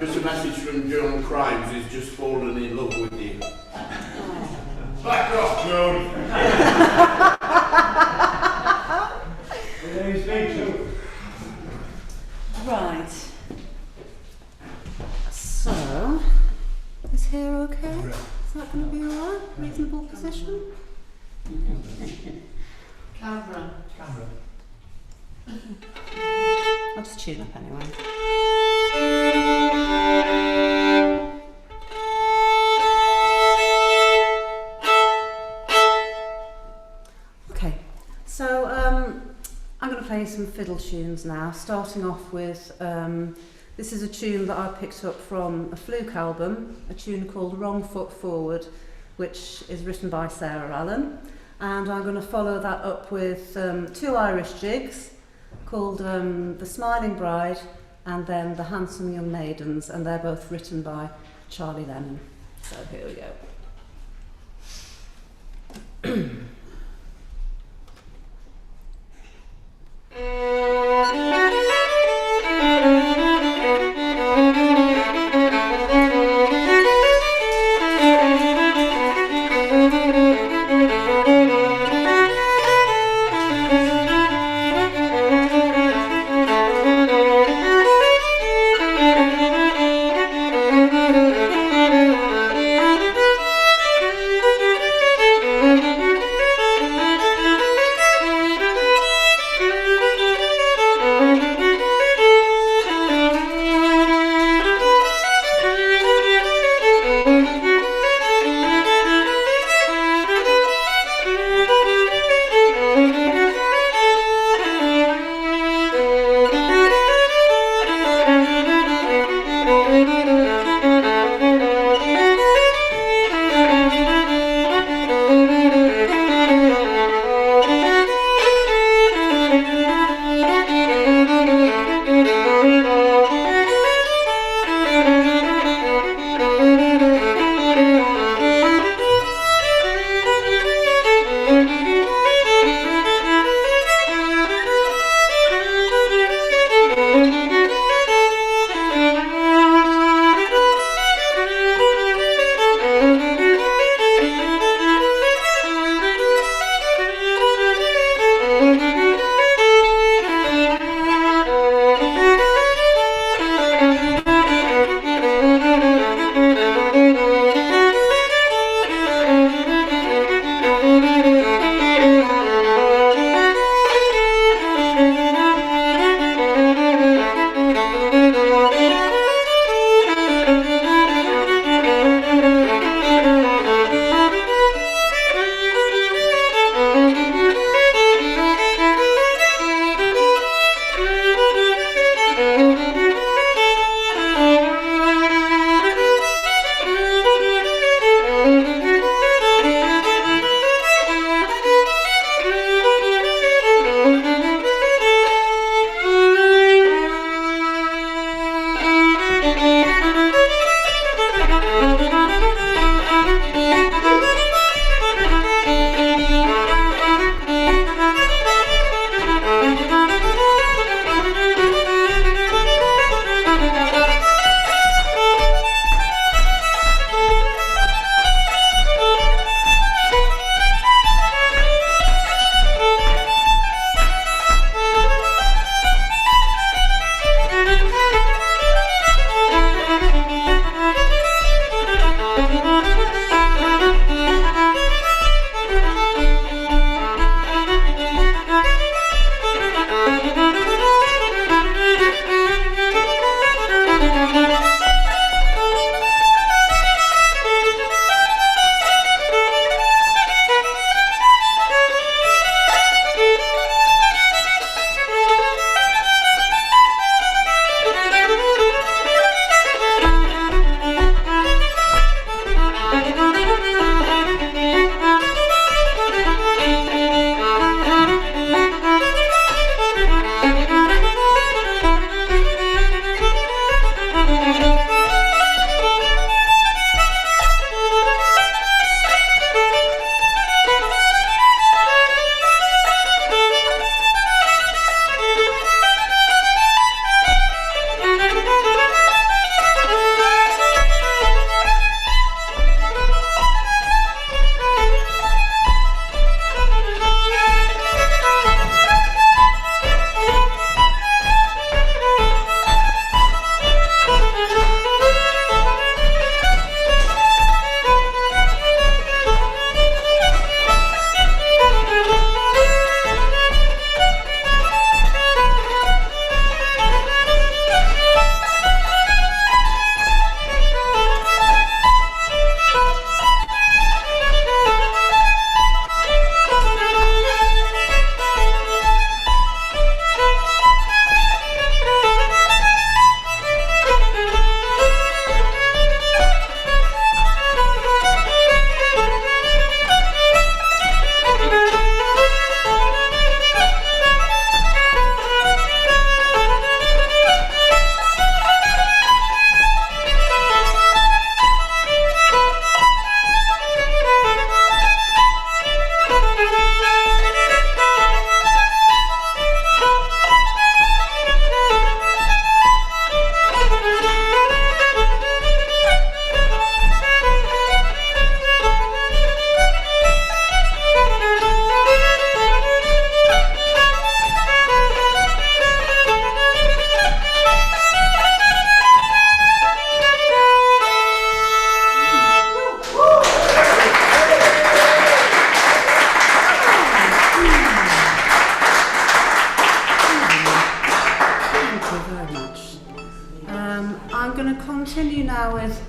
Just a message from John Crimes, who's just fallen in love with you. Back off, John! Right. So, is here okay? Is that going to be alright? Reasonable position? Camera. I'll just tune up anyway. Okay, so I'm going to play some fiddle tunes now, starting off with, this is a tune that I picked up from a Fluke album, a tune called Wrong Foot Forward, which is written by Sarah Allen. And I'm going to follow that up with two Irish jigs called The Smiling Bride and then The Handsome Young Maidens, and they're both written by Charlie Lennon. So here we go. I'm going to continue now with,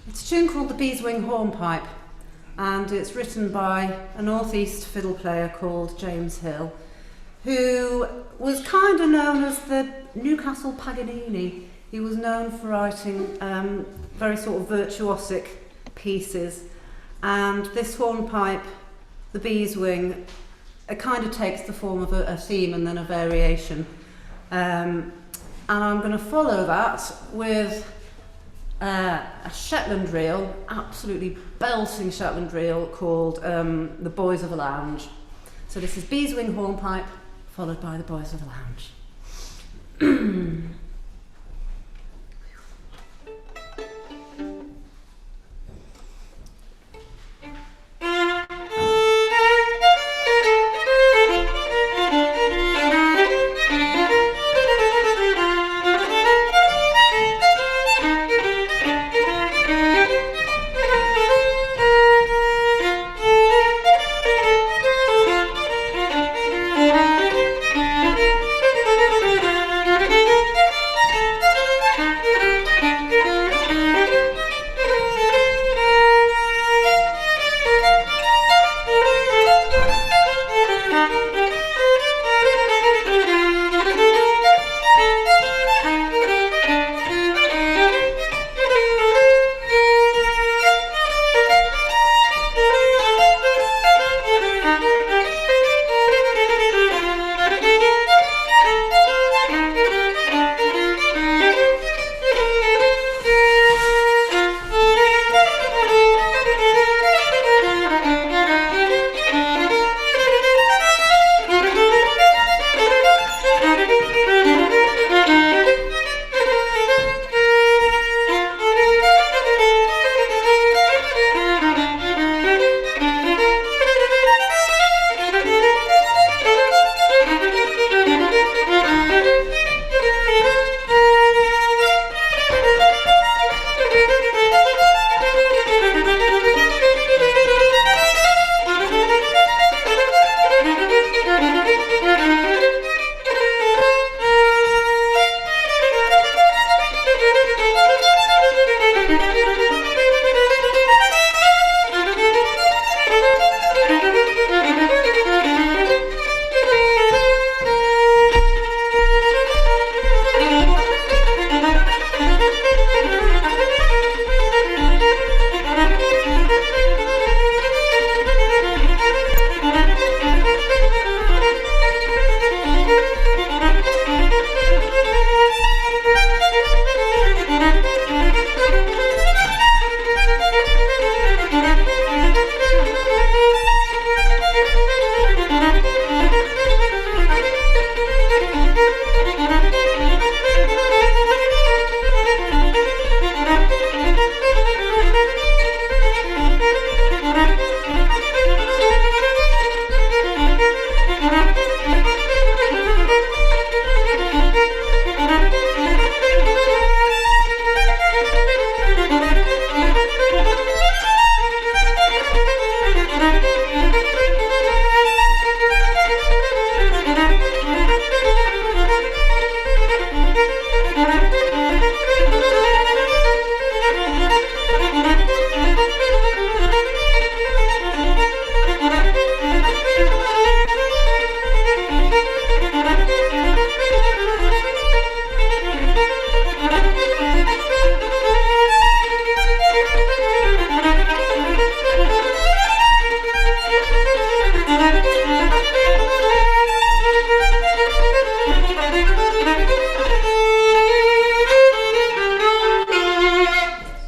it's a tune called the Beeswing Hornpipe, and it's written by a northeast fiddle player called James Hill, who was kind of known as the Newcastle Paganini. He was known for writing very sort of virtuosic pieces, and this hornpipe, the Beeswing, it kind of takes the form of a theme and then a variation. And I'm going to follow that with a Shetland reel, absolutely belting Shetland reel called The Boys of the Lounge. So this is Beeswing Hornpipe, followed by The Boys of the Lounge.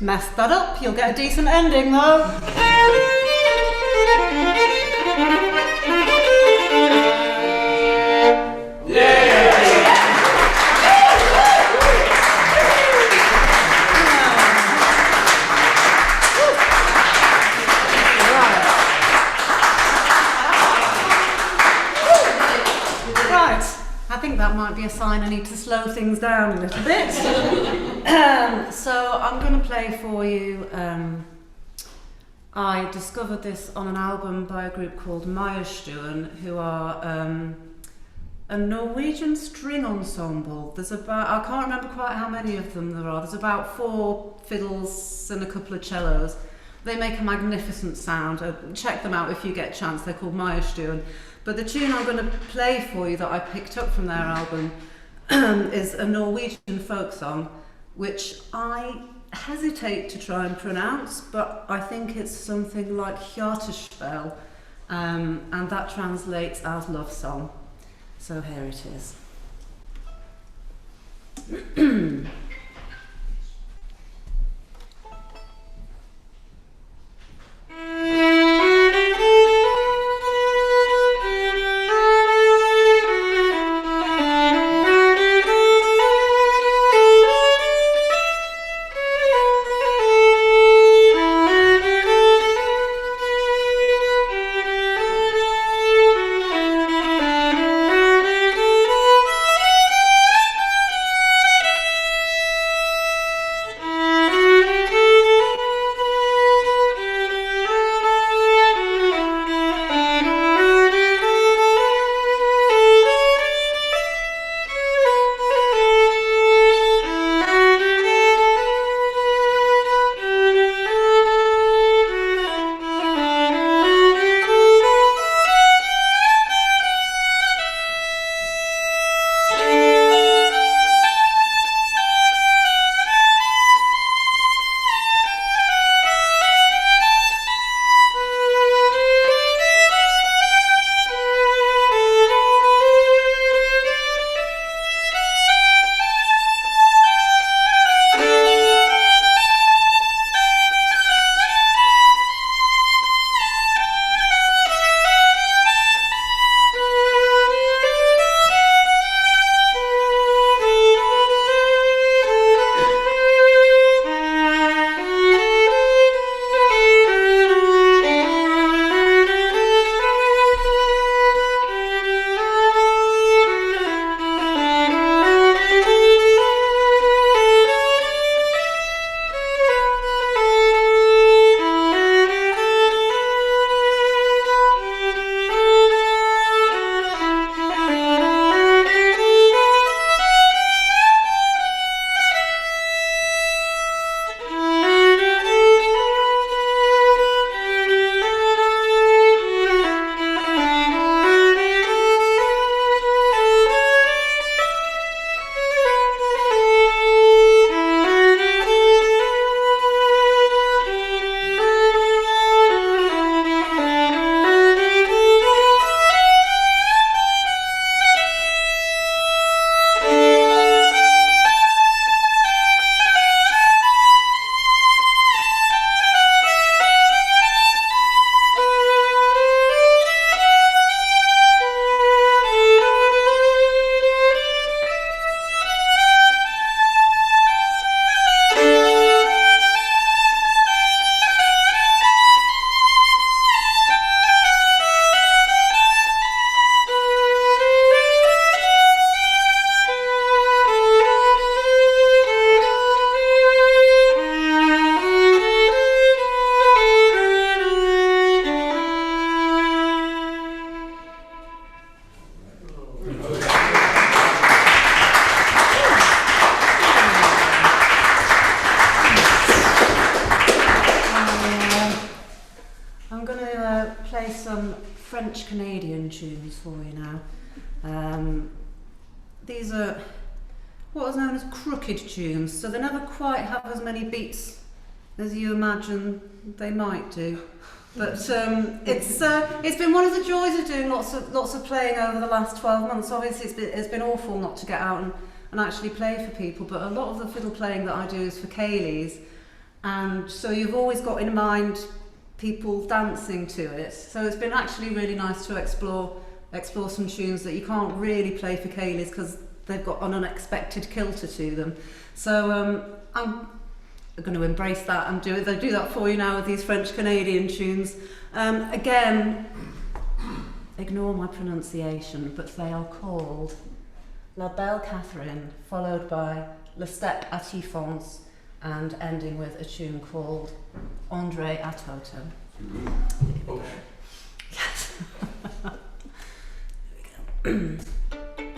Messed that up, you'll get a decent ending though. I think that might be a sign I need to slow things down a little bit. So I'm going to play for you. I discovered this on an album by a group called Meierstuhlen, who are a Norwegian string ensemble. There's about, I can't remember quite how many of them there are. There's about 4 fiddles and a couple of cellos. They make a magnificent sound. Check them out if you get a chance. They're called Maierstuen. But the tune I'm going to play for you that I picked up from their album is a Norwegian folk song, which I hesitate to try and pronounce, but I think it's something like Hjartespel, and that translates as love song. So here it is. French-Canadian tunes for you now. These are what is known as crooked tunes, so they never quite have as many beats as you imagine they might do. But it's been one of the joys of doing lots of playing over the last 12 months. Obviously it's been awful not to get out and actually play for people, but a lot of the fiddle playing that I do is for ceilidhs, and so you've always got in mind people dancing to it. So it's been actually really nice to explore some tunes that you can't really play for ceilidhs because they've got an unexpected kilter to them. So I'm going to embrace that and do that for you now with these French-Canadian tunes. Again, ignore my pronunciation, but they are called La Belle Catherine, followed by Le Step à Tifons, and ending with a tune called André à Toto. Here we go. Yes. Here we go.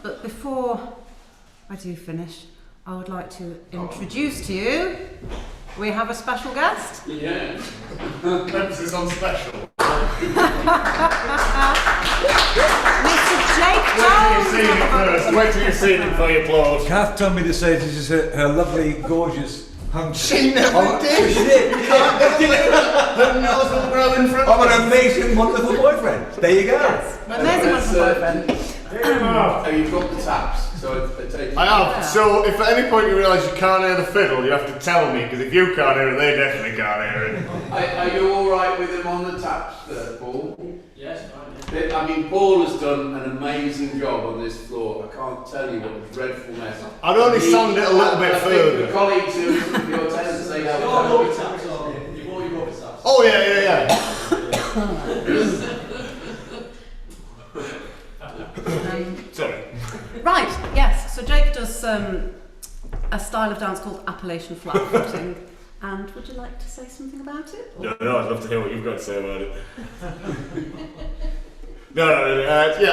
But before I do finish, I would like to introduce to you, we have a special guest. Yeah. Emphasis on special. Mr. Jake Jones. Wait till you've seen it before you applaud. Kath told me to say this is her lovely, gorgeous hunk. She never did. She did. You can't do it. Her nose will grow in front I'm of an amazing, wonderful boyfriend. There you go. Yes, amazing wonderful boyfriend. Oh, you've got the taps, so it takes. I have. So if at any point you realise you can't hear the fiddle, you have to tell me, because if you can't hear it, they definitely can't hear it. Are you all right with him on the taps, Paul? Yes, fine. I mean, Paul has done an amazing job on this floor. I can't tell you what a dreadful mess. I'd only sand it a little bit further. The colleagues who your tenants say that. You've already got the taps. Oh yeah. Sorry. Right, yes, so Jake does a style of dance called Appalachian flat footing. And would you like to say something about it? No, I'd love to hear what you've got to say about it. No.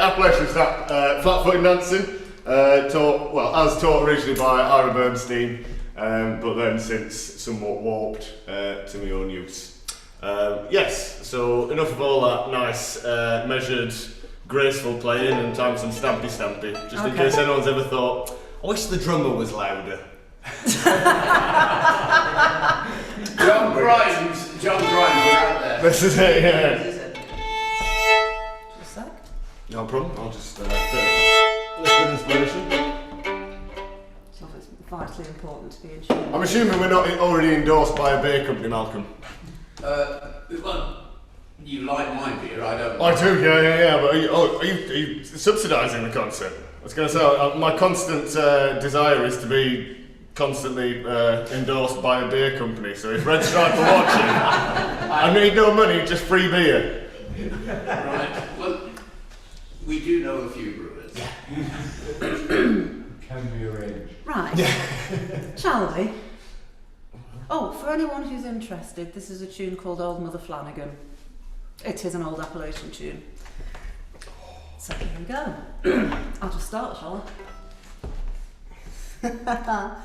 Appalachian flat footing dancing. As taught originally by Ira Bernstein, but then since somewhat warped to my own use. Yes, so enough of all that nice, measured, graceful playing and time some stampy, just in case anyone's ever thought, I wish the drummer was louder. John Grimes out there. This is it, yeah. Just a sec. No problem, I'll just a little inspiration. So it's vitally important to be in tune. I'm assuming we're not already endorsed by a beer company, Malcolm. Well, you like my beer, I don't. I do, yeah. But are you subsidising the concert? I was going to say, my constant desire is to be constantly endorsed by a beer company. So if Red Stripe are watching, I need no money, just free beer. Right. Well, we do know a few brewers. Can be arranged. Right, shall we? Oh, for anyone who's interested, this is a tune called Old Mother Flanagan. It is an old Appalachian tune. So here we go. I'll just start, shall I?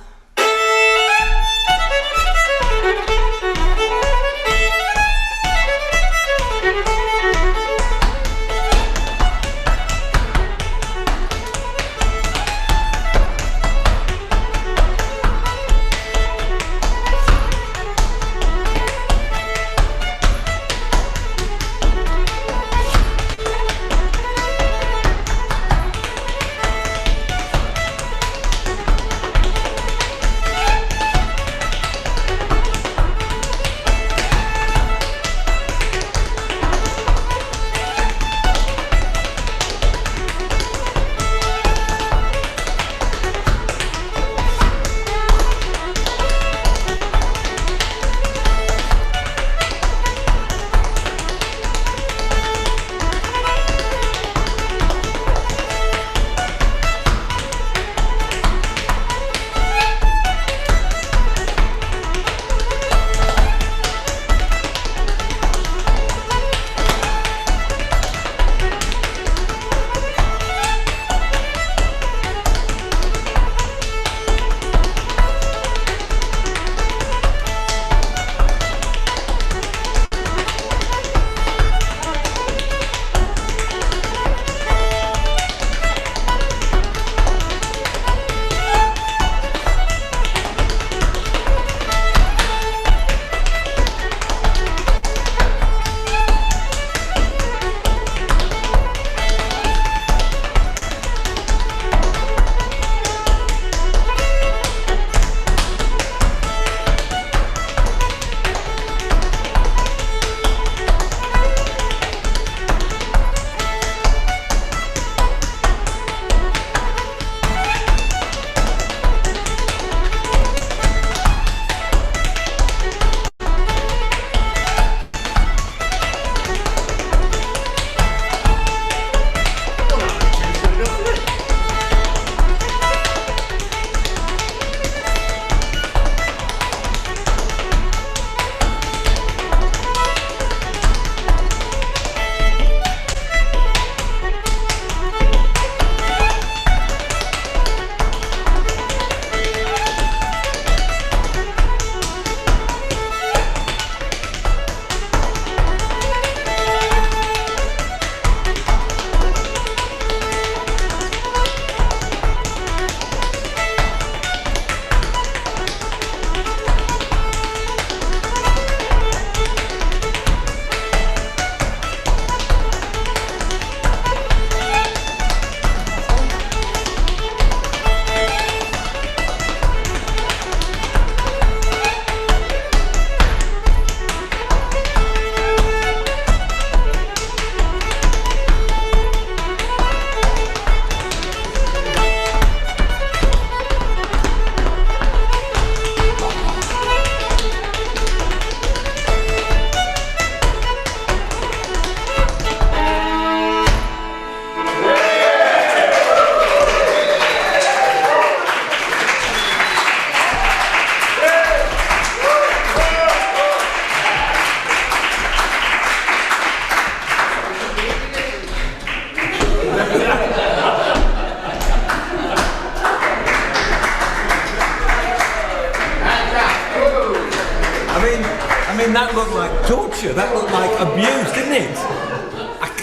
mean, that looked like torture. That looked like abuse, didn't it?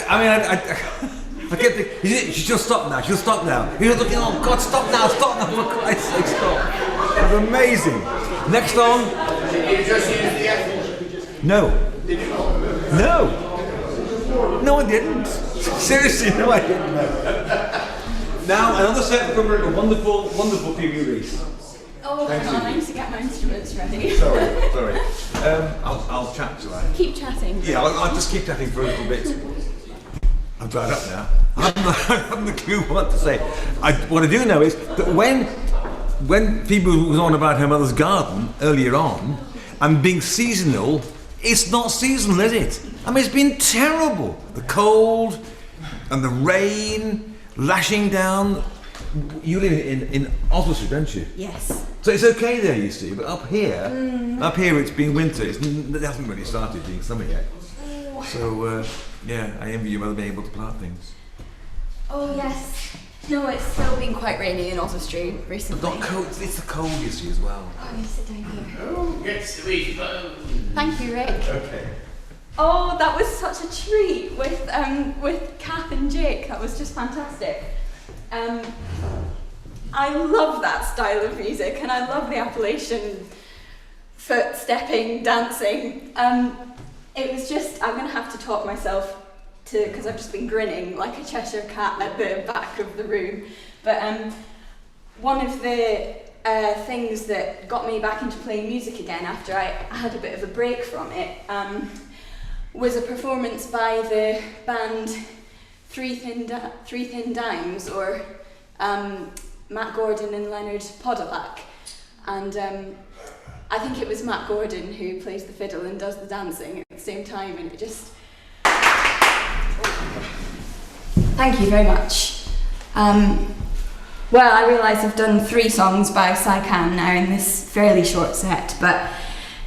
I kept thinking, she'll stop now, she'll stop now. He was looking, oh God, stop now, for Christ's sake, stop. It was amazing. Next on. Did you just use the F? No. Did you not? No. No, I didn't. Seriously, no, I didn't. No. Now, another set from a wonderful, wonderful Phoebe Rees. Oh, hang on, I need to get my instruments ready. Sorry. I'll chat to her. Keep chatting. Yeah, I'll just keep chatting for a little bit. I'm dried up now. I haven't a clue what to say. What I do know is that when Phoebe was on about her mother's garden earlier on, and being seasonal, it's not seasonal, is it? I mean, it's been terrible. The cold and the rain lashing down. You live in Staffordshire, don't you? Yes. So it's okay there, you see, but up here it's been winter. It hasn't really started being summer yet. So, yeah, I envy your mother being able to plant things. Oh, yes. No, it's still been quite rainy in Oswestry recently. But not cold, it's the cold, you see, as well. Oh, you sit down here. Oh, gets to be fun. Thank you, Rick. Okay. Oh, that was such a treat with Kath and Jake. That was just fantastic. I love that style of music, and I love the Appalachian foot stepping, dancing. It was just, I'm going to have to talk myself to, because I've just been grinning like a Cheshire cat at the back of the room. But one of the things that got me back into playing music again after I had a bit of a break from it was a performance by the band Three Thin Dimes, or Matt Gordon and Leonard Podolak. And I think it was Matt Gordon who plays the fiddle and does the dancing at the same time, and it just... Thank you very much. Well, I realise I've done 3 songs by Saikan now in this fairly short set, but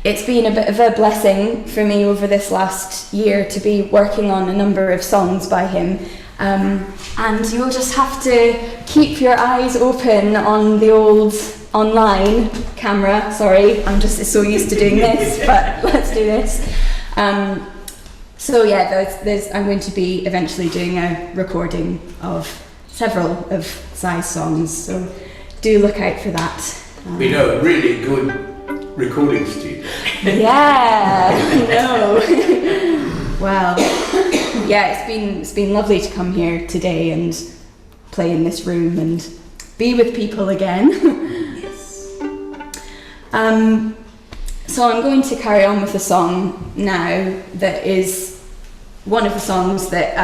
it's been a bit of a blessing for me over this last year to be working on a number of songs by him. And you'll just have to keep your eyes open on the old online camera. Sorry, I'm just so used to doing this, but let's do this. So yeah, I'm going to be eventually doing a recording of several of Sai's songs, so do look out for that. We know a really good recording studio. Yeah, I know. Well, yeah, it's been lovely to come here today and play in this room and be with people again. Yes. So I'm going to carry on with a song now that is one of the songs that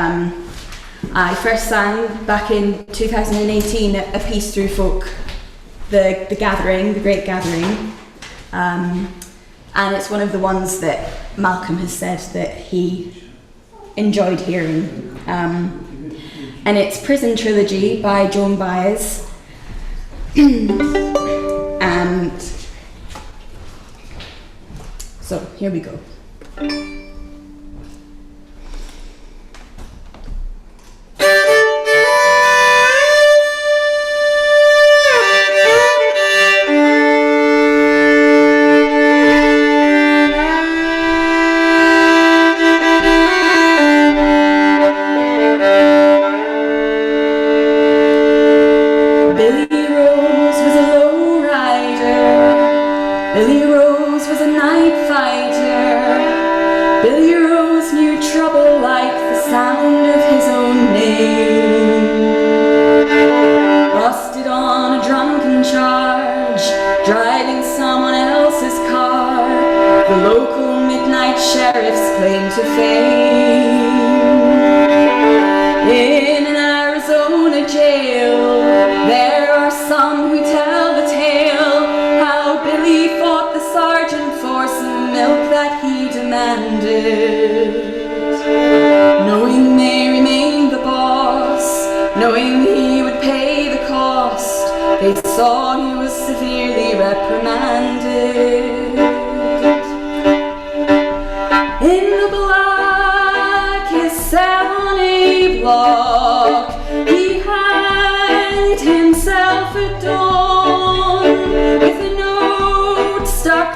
I first sang back in 2018 at A Piece Through Folk, the Great Gathering. And it's one of the ones that Malcolm has said that he enjoyed hearing. And it's Prison Trilogy by Joan Baez. And so here we go.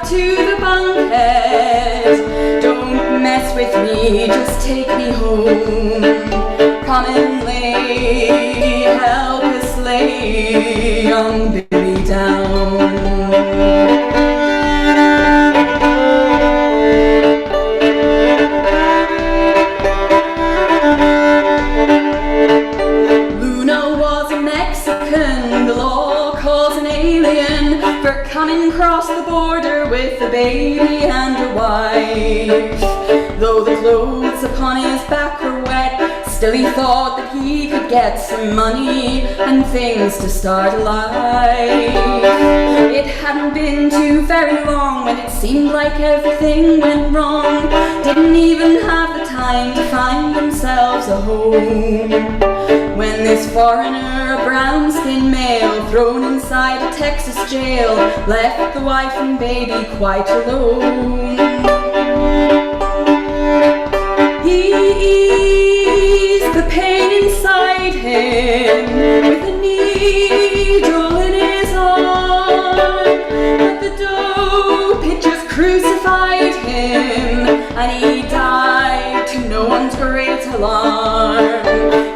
To the bunkhead just take me home. Come and lay, help us lay young Billy down. For coming across the border with a baby and a wife. Though the clothes upon his back were wet, still he thought that he could get some money and things to start a life. It hadn't been too very long when it seemed like everything went wrong. Didn't even have the time to find themselves a home. When this foreigner, a brown-skinned male, thrown inside a Texas jail, left the wife and baby quite alone. He eased the pain inside him with a needle in his arm, but the dope it just crucified him, and he died to no one's great alarm.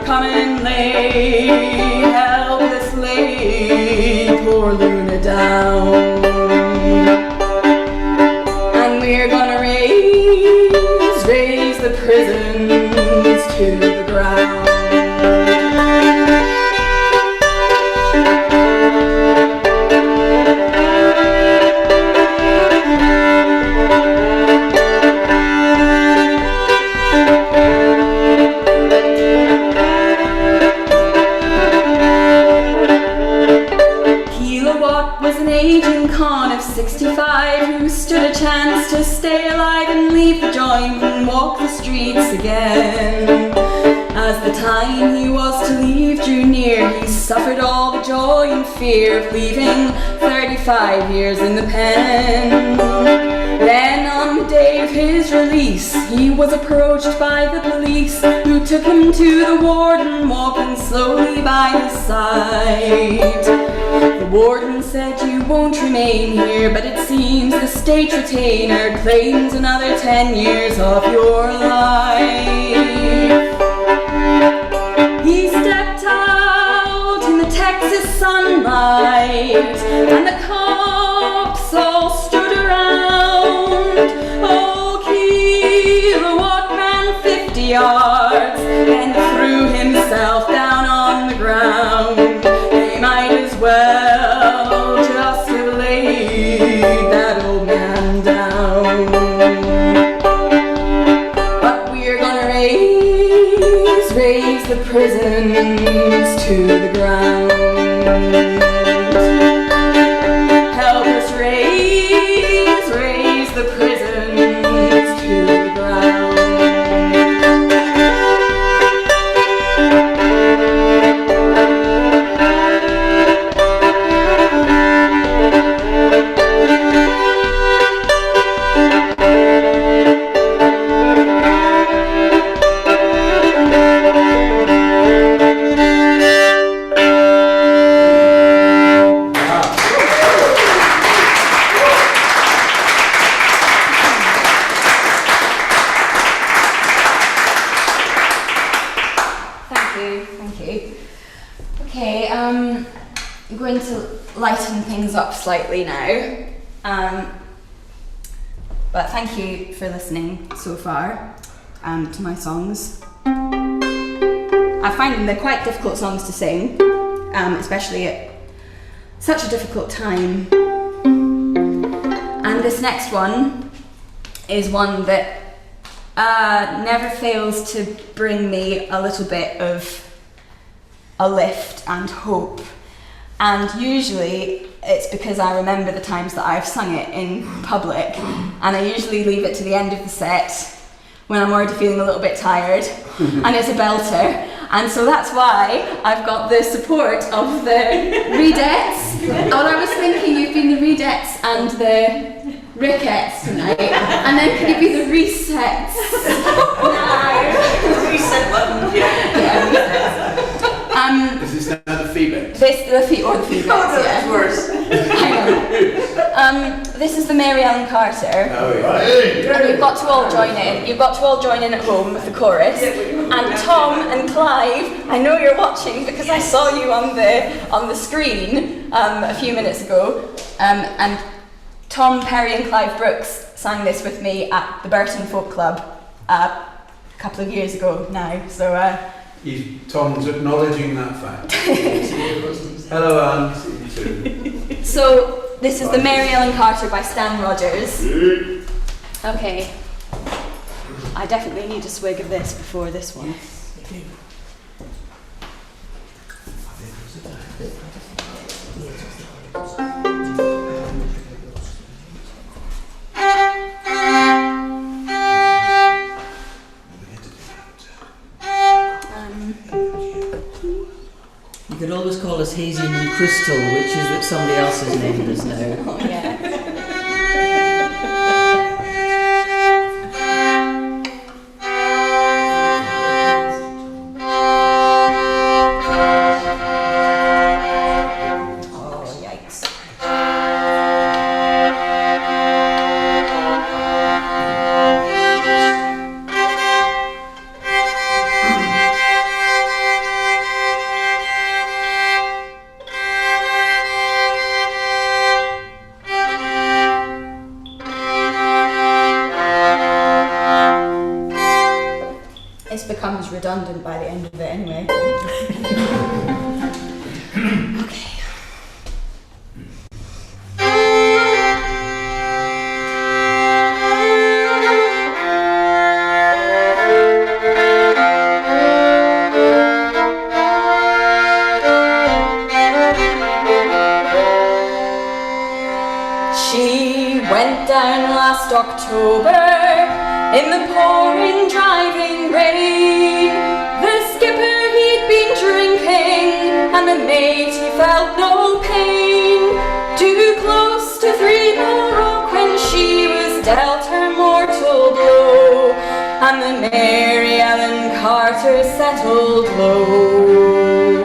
Come and lay, help us lay poor Luna down. And we're gonna raise the prisons to the ground. Aging con of 65 who stood a chance to stay alive and leave the joint and walk the streets again. As the time he was to leave drew near, he suffered all the joy and fear of leaving 35 years in the pen. Then on the day of his release, he was approached by the police, who took him to the warden, walking slowly by his side. The warden said, "You won't remain here, but it seems the state retainer claims another 10 years of your life." He stepped out in the Texas sunlight, and the cops all stood around. Oh, Kilowatt ran 50 yards and threw himself down on the ground. They might as well just have laid that old man down. But we're gonna raise the prisons to the ground. Help us raise the prisons to the ground. Lighten things up slightly now, but thank you for listening so far to my songs. I find them, they're quite difficult songs to sing, especially at such a difficult time. And this next one is one that never fails to bring me a little bit of a lift and hope. And usually it's because I remember the times that I've sung it in public, and I usually leave it to the end of the set when I'm already feeling a little bit tired, and it's a belter. And so that's why I've got the support of the Reidettes. And I was thinking you've been the Reidettes and the Rickets tonight, and then can you be the Resets? No. Reset button, yeah. Is this now the Phoebe? The Phoebe, or the Phoebe. Oh, no, that's worse. I this is the Mary Ellen Carter. And you've got to all join in. You've got to all join in at home with the chorus. And Tom and Clive, I know you're watching because I saw you on the screen a few minutes ago. And Tom, Perry and Clive Brooks sang this with me at the Burton Folk Club a couple of years ago now. So Tom's acknowledging that fact. Hello, Anne. See you too. So this is the Mary Ellen Carter by Stan Rogers. Okay. I definitely need a swig of this before this one. You could always call us Hazel and Crystal, which is what somebody else has named us now. Oh, yeah. Redundant by the end of it anyway. Okay. She went down last October in the pouring, driving rain. The skipper, he'd been drinking, and the mate, he felt no pain. Too close to 3 Mile Rock when she was dealt her mortal blow, and the Mary Ellen Carter settled low.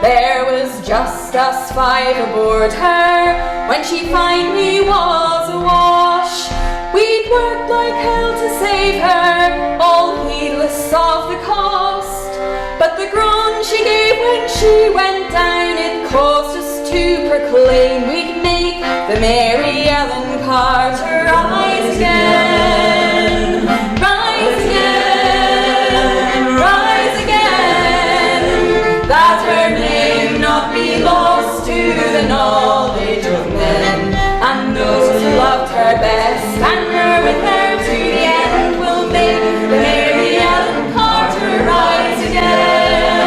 There was just us 5 aboard her when she finally was awash. We'd worked like hell to save her, all heedless of the cost. But the groan she gave when she went down, it caused us to proclaim we'd make the Mary Ellen Carter rise again. Rise again, rise again. That her name not be lost to the knowledge of men, and those who loved her best and were with her to the end will make the Mary Ellen Carter rise again.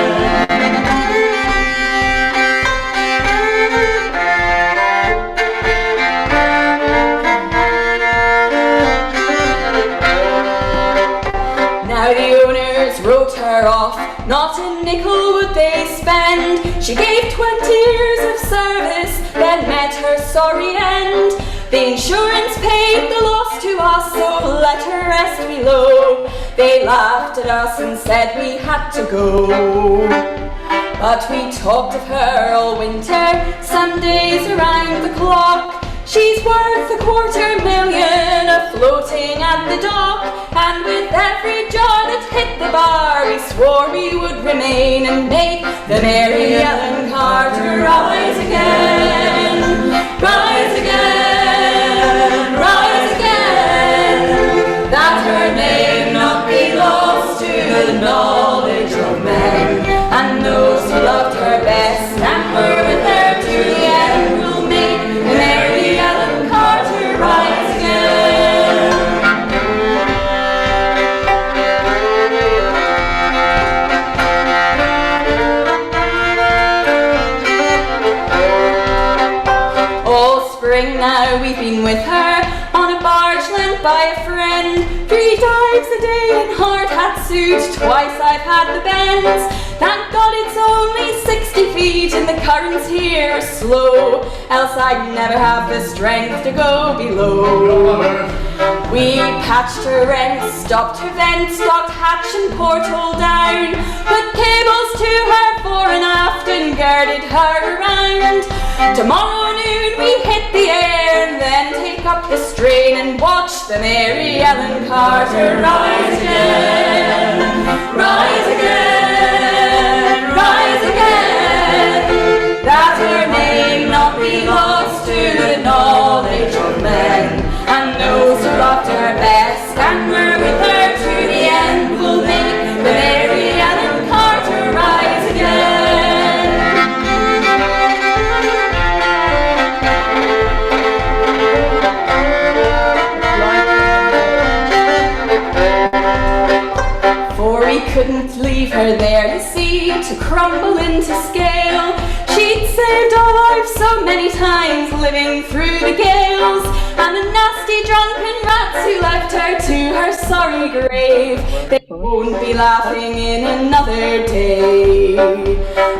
Now the owners wrote her off, not a nickel would they spend. She gave 20 years of service, then met her sorry end. The insurance paid the loss to us, so let her rest below. They laughed at us and said we had to go. But we talked of her all winter, some days around the clock. She's worth $250,000 afloating at the dock, and with every jaw that hit the bar, we swore we would remain and make the Mary Ellen Carter rise again. Rise again, rise again. That her name not be lost to the knowledge of men, and those who loved her best and were with her to the end will make the Mary Ellen Carter rise again. All spring now we've been with her on a barge lent by a friend. 3 dives a day in hard hat suit, twice I've had the bends. Thank God it's only 60 feet and the currents here are slow, else I'd never have the strength to go below. We patched her rents, stopped her vents, stocked hatch and porthole down, put cables to her fore and aft and girded her around. Tomorrow noon we hit the air strain and watch the Mary Ellen Carter rise again, rise again, rise again, that her name not be lost to the knowledge of men, and those who loved her best and were with her to the end will make the Mary Ellen Carter rise again. For we couldn't leave her there, you see, to crumble into scale. She'd saved our lives so many times, living through the gales, and the nasty drunken rats who left her to her sorry grave, they won't be laughing in another day.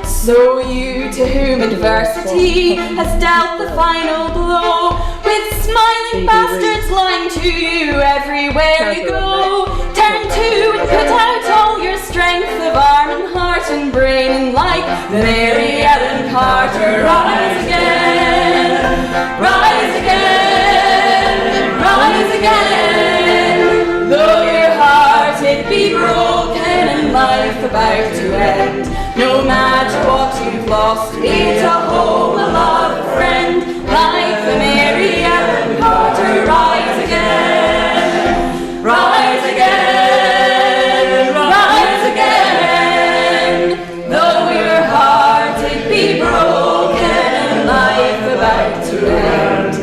So you, to whom adversity has dealt the final blow, with smiling bastards lying to you everywhere you go, turn to and put out all your strength of arm and heart and brain, and like the Mary Ellen Carter rise again, rise again, rise again, though your heart it be broken and life about to end, no matter what you've lost, be it a home, a love, a friend, like the Mary Ellen Carter rise again, rise again, rise again, though your heart it be broken and life about to end,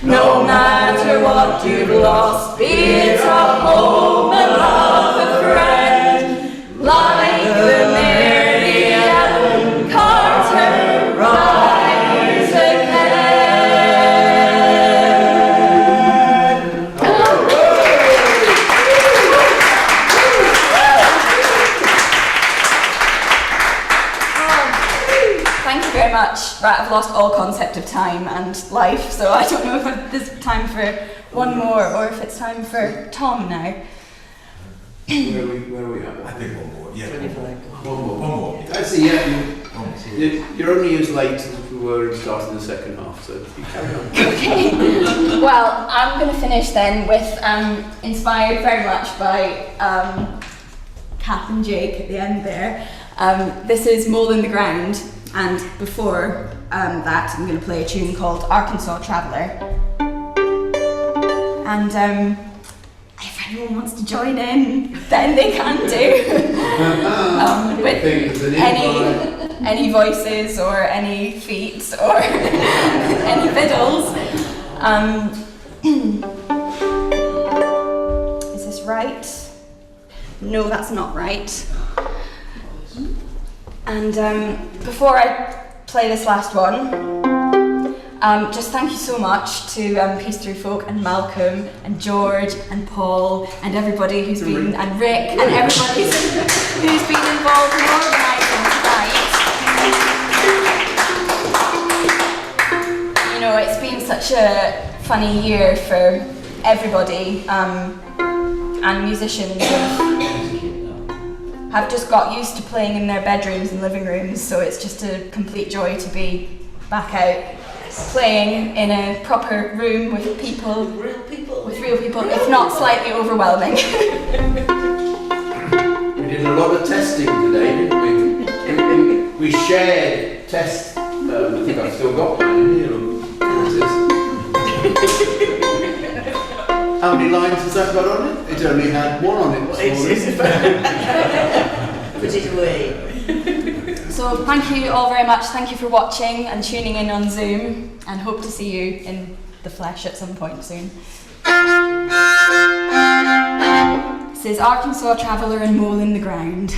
no matter what you've lost, be it a home, a love, a friend, like the Mary Ellen Carter rise again. Thank you very much. Right, I've lost all concept of time and life, so I don't know if there's time for one more or if it's time for Tom now. Where are we at? I think one more. Yeah. One more. One more. Actually, yeah, you're only as late as we were in starting the second half, so you carry on. Okay. Well, I'm going to finish then with, inspired very much by Kath and Jake at the end there. This is Mole in the Ground, and before that I'm going to play a tune called Arkansas Traveller. And if anyone wants to join in, then they can do. With any voices or any feet or any fiddles. Is this right? No, that's not right. And before I play this last one, just thank you so much to Peace Through Folk and Malcolm and George and Paul and everybody who's been, and Rick and everybody who's been involved in organising tonight. You know, it's been such a funny year for everybody, and musicians have just got used to playing in their bedrooms and living rooms, so it's just a complete joy to be back out playing in a proper room with people, with real people, if not slightly overwhelming. We did a lot of testing today, didn't we? We shared test. I think I've still got one in here. How many lines has that got on it? It only had one on it. Put it away. So thank you all very much. Thank you for watching and tuning in on Zoom, and hope to see you in the flesh at some point soon. This is Arkansas Traveller and Mole in the Ground.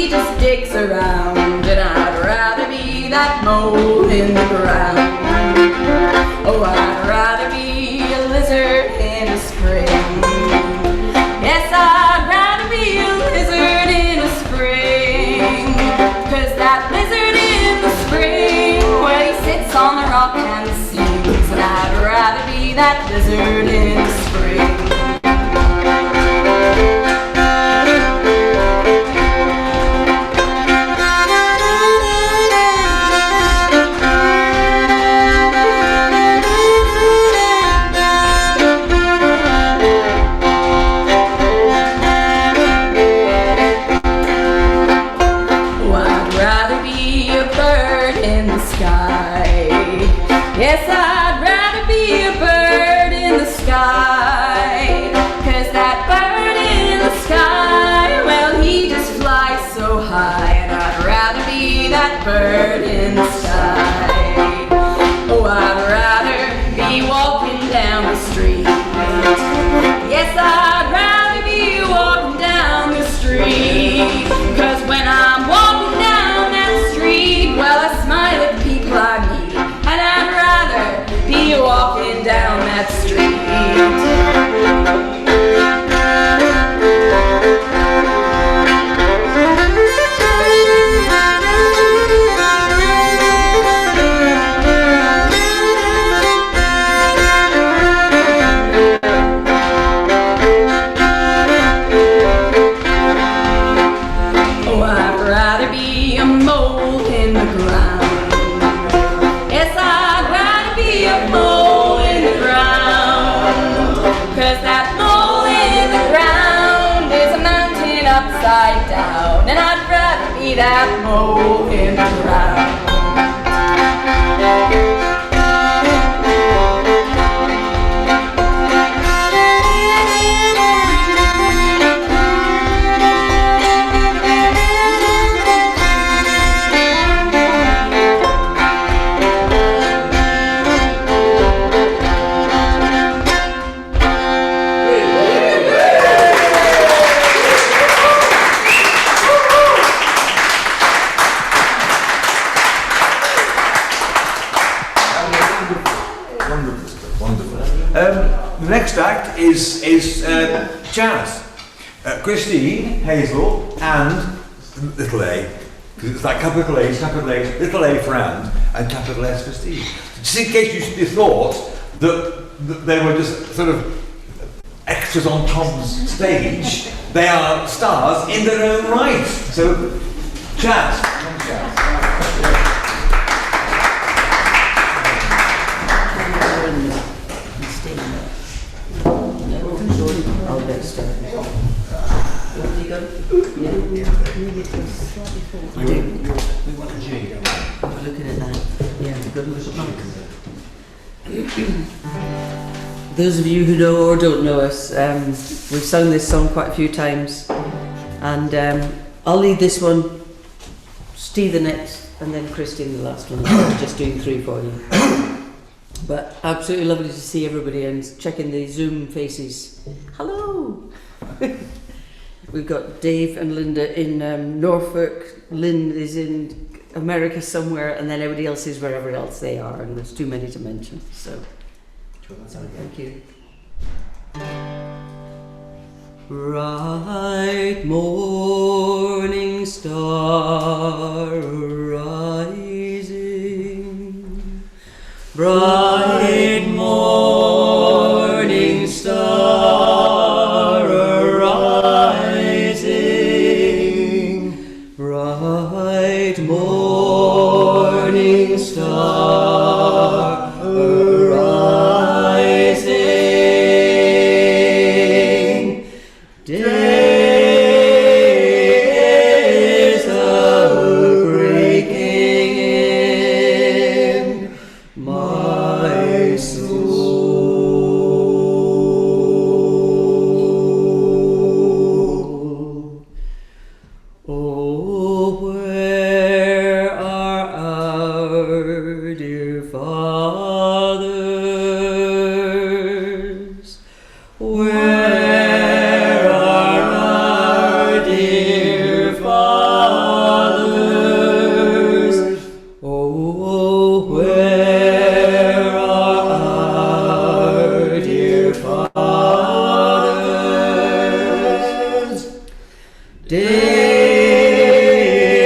he just digs around, and I'd rather be that mole in the ground. Oh, I'd rather be a lizard in the spring. Yes, I'd rather be a lizard in the spring. 'Cause that lizard in the spring, well, he sits on the rock and sings, and I'd rather be that lizard in the spring. Yes, I'd rather be a bird in the sky. 'Cause that bird in the sky, well, he just flies so high, and I'd rather be that bird in the sky. Oh, I'd rather be walking down the street. Yes, I'd rather be walking down the street. 'Cause when I'm walking down that street, well, I smile at people I meet, and I'd rather be walking down that street. Oh, I'd rather be a mole in the ground. Yes, I'd rather be a mole in the ground. 'Cause that mole in the ground is a mountain upside down, and I'd rather be that mole in the ground. The next act is jazz. Christine, Hazel, and little a, because it's like capital A, little a for and capital S for Steve. Just in case you thought that they were just sort of extras on Tom's stage, they are stars in their own right. So, jazz. I'll get started. Have you got it? Yeah. I do. We want a G. I'm looking at that. Yeah, good look. Those of you who know or don't know us, we've sung this song quite a few times, and I'll lead this one, Steve the next, and then Christine the last one. I'm just doing 3 for you. But absolutely lovely to see everybody and checking the Zoom faces. Hello! We've got Dave and Linda in Norfolk, Lynn is in America somewhere, and then everybody else is wherever else they are, and there's too many to mention. So, thank you. Bright morning star rising, bright morning star arising, bright morning star arising, day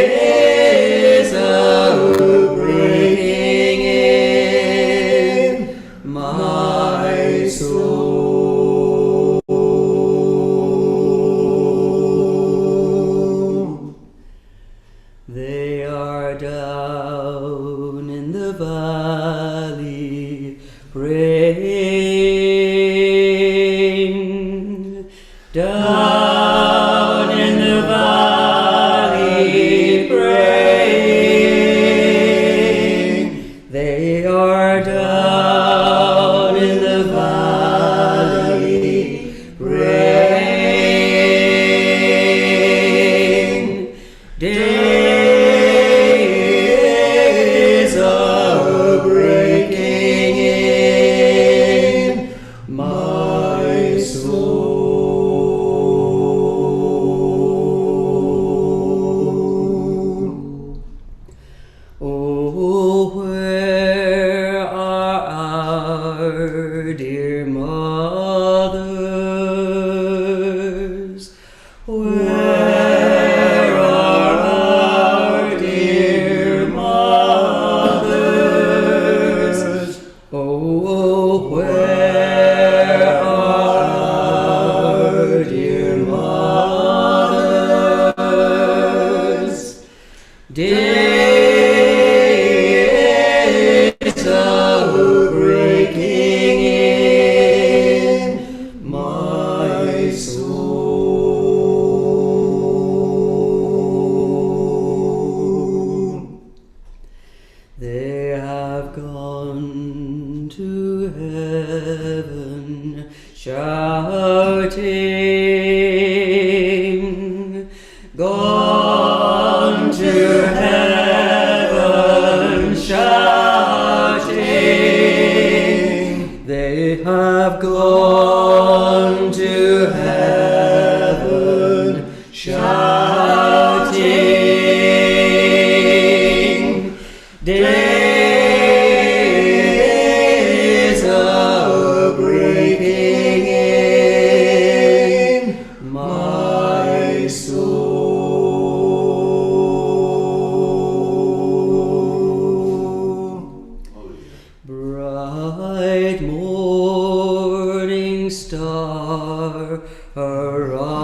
days are breaking in my soul. They are down in the valley praying, down in the valley praying. They are down in the valley praying. Days are breaking in my soul. Oh, where are our dear mothers? Where are our dear mothers? Oh, where are our dear mothers? Days are breaking in my soul. They have gone to heaven shouting, gone to heaven shouting. They have gone to heaven shouting. Days are breaking in my soul. Bright morning star arising,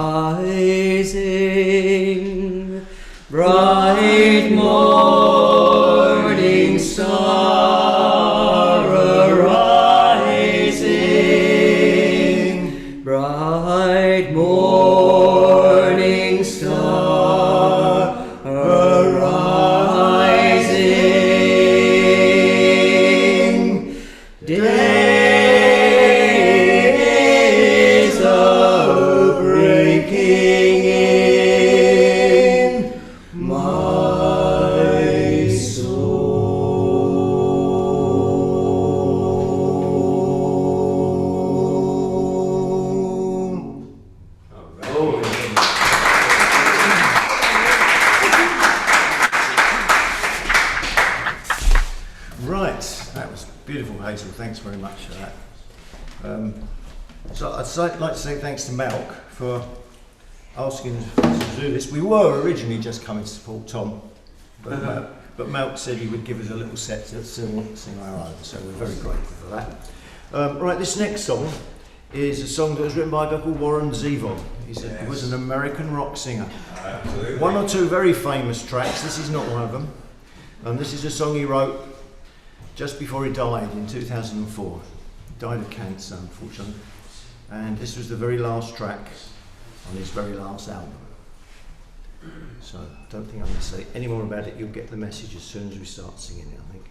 bright morning star arising, bright morning star arising. Days are breaking in my soul. Right, that was beautiful, Hazel. Thanks very much for that. So I'd like to say thanks to Malk for asking us to do this. We were originally just coming to support Tom, but Malk said he would give us a little set to sing our own, so we're very grateful for that. Right, this next song is a song that was written by a guy called Warren Zevon. He was an American rock singer. Absolutely. One or two very famous tracks. This is not one of them. This is a song he wrote just before he died in 2004. He died of cancer, unfortunately. And this was the very last track on his very last album. So I don't think I'm going to say any more about it. You'll get the message as soon as we start singing it, I think.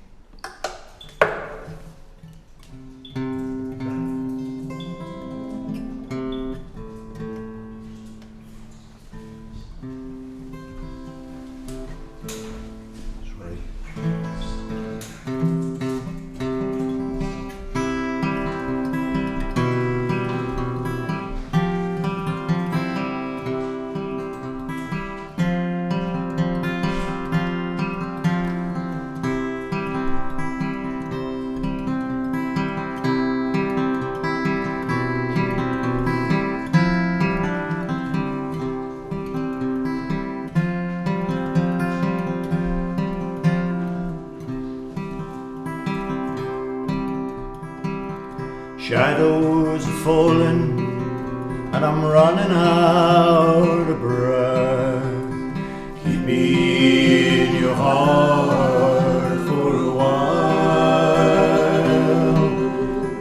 Shadows are falling and I'm running out of breath. Keep me in your heart for a while.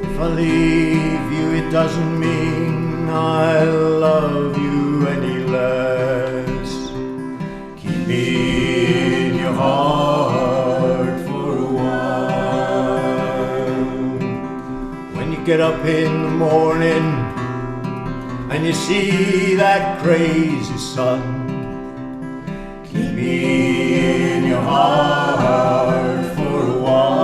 If I leave you, it doesn't mean I love you any less. Keep me in your heart for a while. When you get up in the morning and you see that crazy sun, keep me in your heart for a while.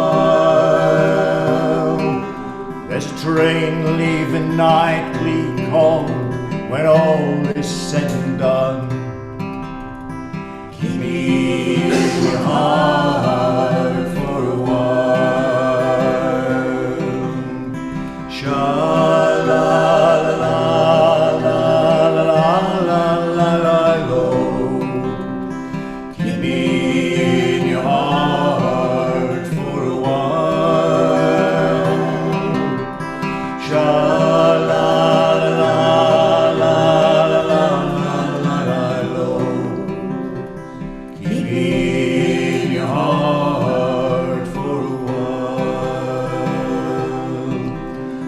There's a train leaving nightly calm when all is said and done. Keep me in your heart for a while. Sha-la-la-la.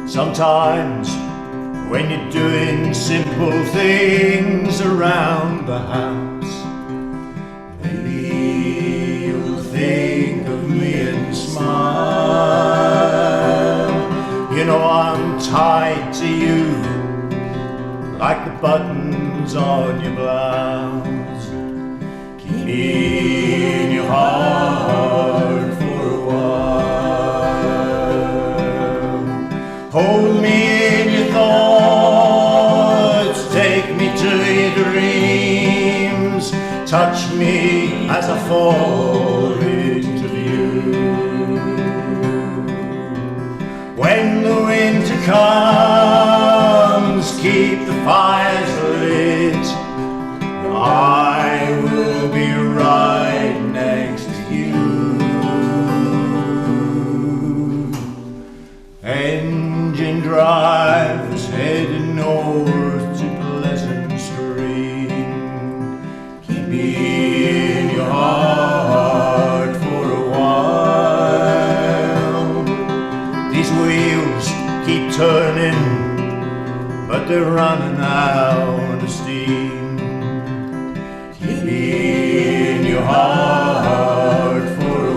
Sometimes when you're doing simple things around the house, maybe you'll think of me and smile. You know I'm tied to you like the buttons on your blouse. Keep me in your heart for a while. Hold me in your thoughts, take me to your dreams, touch me as I fall into view. When the winter comes, keep the fires lit, I will be right next to you. Engine drivers heading north to Pleasant Stream. Keep me in your heart for a while. These wheels keep turning, but they're running out of steam. Keep me in your heart for a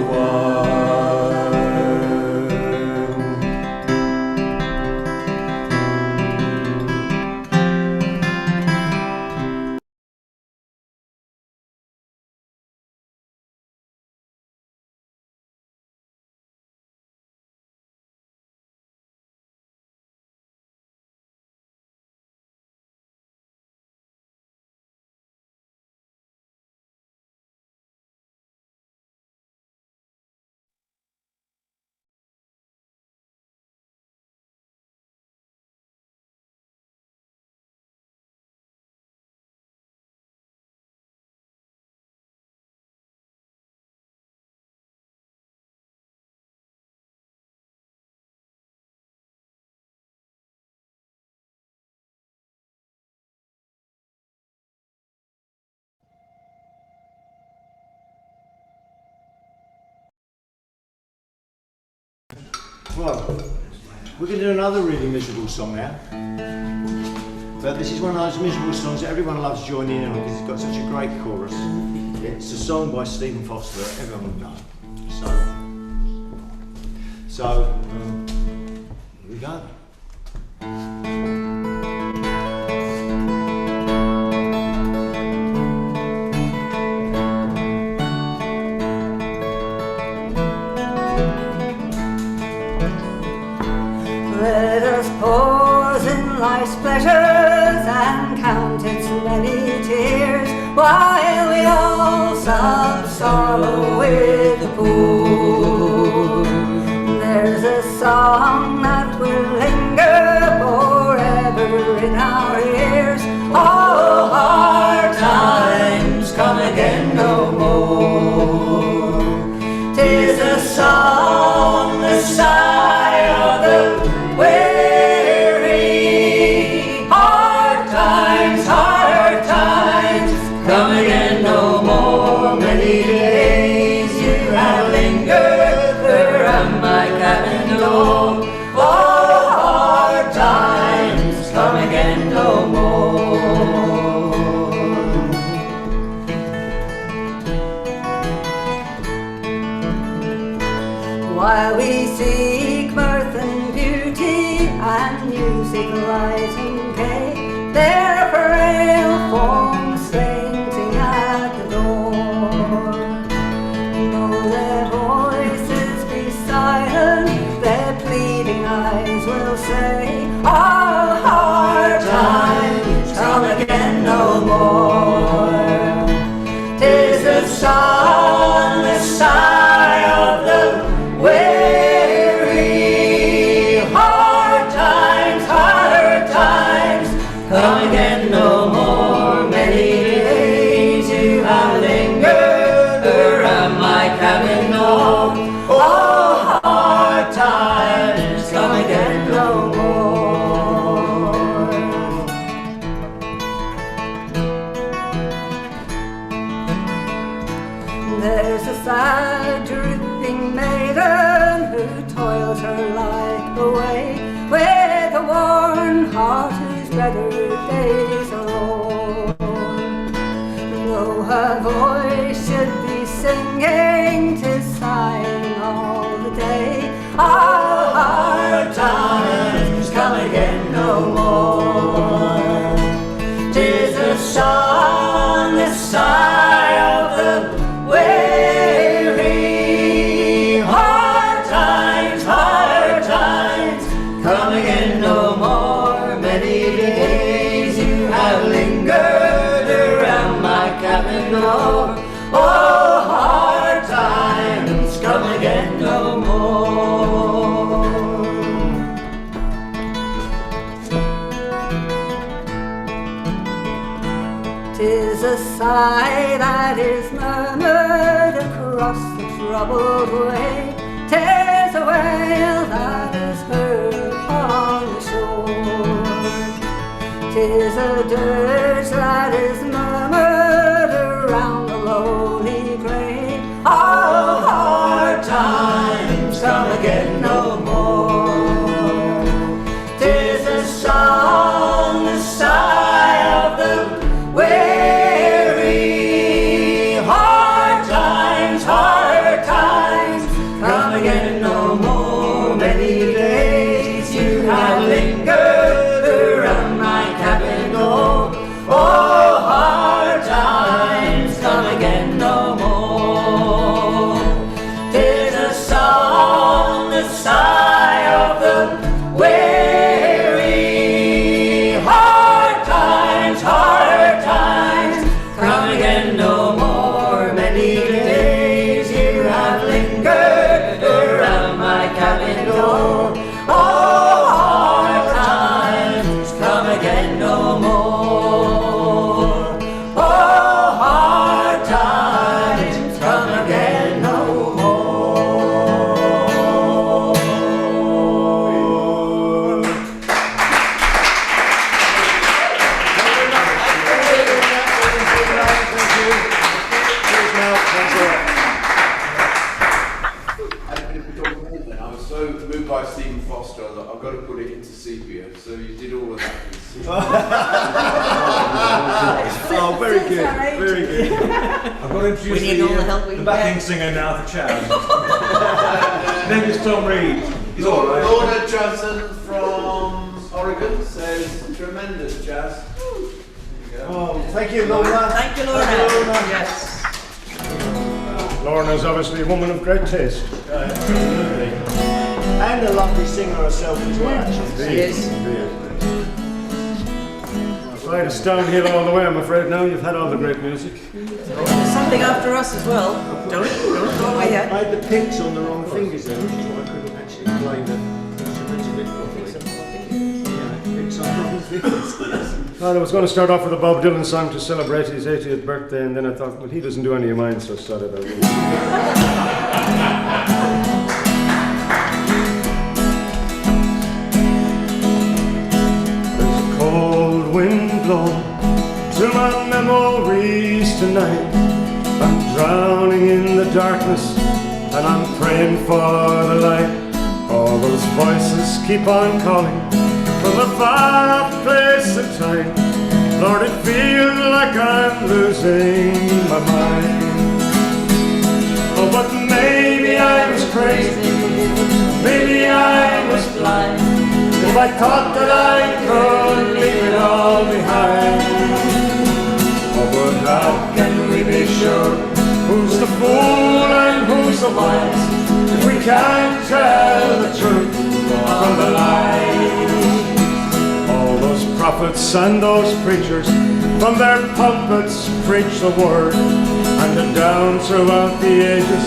Well, we're going to do another really miserable song now. But this is one of those miserable songs that everyone loves joining in on because it's got such a great chorus. It's a song by Stephen Foster that everyone would know. So here we go. Let us pause in life's pleasures and count its many tears, while we all sob sorrow with the poor. There's a song that will linger forever in our ears. All hard times come again no more. 'Tis a song, the sigh of the way come again no more. Many days you have lingered around my cabin door. Oh, hard times, come again no more. While we seek mirth and beauty and music, light and gay, there are frail forms fainting at the door. Though their voices be silent, their pleading eyes will say, our hard times come again no more. 'Tis the song, the sigh of the weary. Hard times, harder times, come again no more. Many days you have lingered around my cabin door. Oh, hard times, come again no more. There's a sad drooping maiden who toils her life away with a worn heart whose better days are o'er. Though her voice should be singing, 'tis sighing all the day. Our hard times come again no more. 'Tis a song, the sigh of the weary. Hard times, harder times, come again no more. Many days you have lingered around my cabin door. Oh, hard times, come again no more. Tis a sigh that is murmured across the troubled way. 'Tis a wail that is heard on the shore. 'Tis a dirge that is murmured around the lowly grave. Oh, hard times, come again no more. 'Tis a song, the sigh of the weary. Hard times, harder times, come again no more. Many days you have lingered around my cabin door. Oh, hard times, come again no more. 'Tis a song, the sigh of the weary. Hard times, harder times, come again no more. Many days you have lingered around my cabin door. Oh, hard times, come again no more. Oh, hard times, come again no more. I was so moved by Stephen Foster that I've got to put it into sepia. So you did all of that. Oh, very good, very good. I've got to introduce We need all the help we the can backing get. singer now for Chad. Name is Tom Reid. He's all right. Lorna Johnson from Oregon says tremendous jazz. Oh, thank you, Lorna. Thank you, Laura. Yes. Lorna's obviously a woman of great taste. And a lovely singer herself as well, actually. She is. Right, it's downhill all the way, I'm afraid now. You've had all the great music. There's something after us as well. Don't go away yet. I had the picks on the wrong fingers there, which is why I couldn't actually play the instrumental bit properly. Picks on the wrong fingers. Well, I was going to start off with a Bob Dylan song to celebrate his 80th birthday, and then I thought, well, he doesn't do any of mine, so sod it out. There's a cold wind blown to my memories tonight. I'm drowning in the darkness and I'm praying for the light. All those voices keep on calling from a far place of time. Lord, it feels like I'm losing my mind. Oh, but maybe I was crazy, maybe I was blind, if I thought that I could leave it all behind. Oh, but how can we be sure who's the fool and who's the wise, if we can't tell the truth from the lies? All those prophets and those preachers from their pulpits preach the word, and then down throughout the ages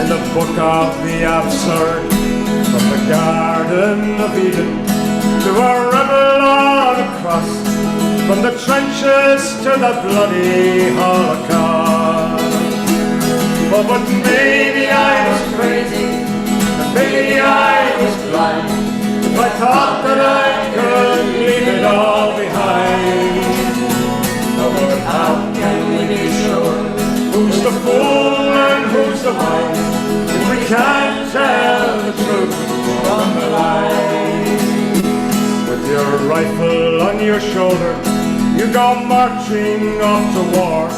in the book of the absurd, from the Garden of Eden to a rebel on a cross, from the trenches to the bloody Holocaust. Oh, but maybe I was crazy, maybe I was blind, if I thought that I could leave it all behind. Oh, but how can we be sure who's the fool and who's the wise, if we can't tell the truth from the lies? With your rifle on your shoulder, you go marching off to war,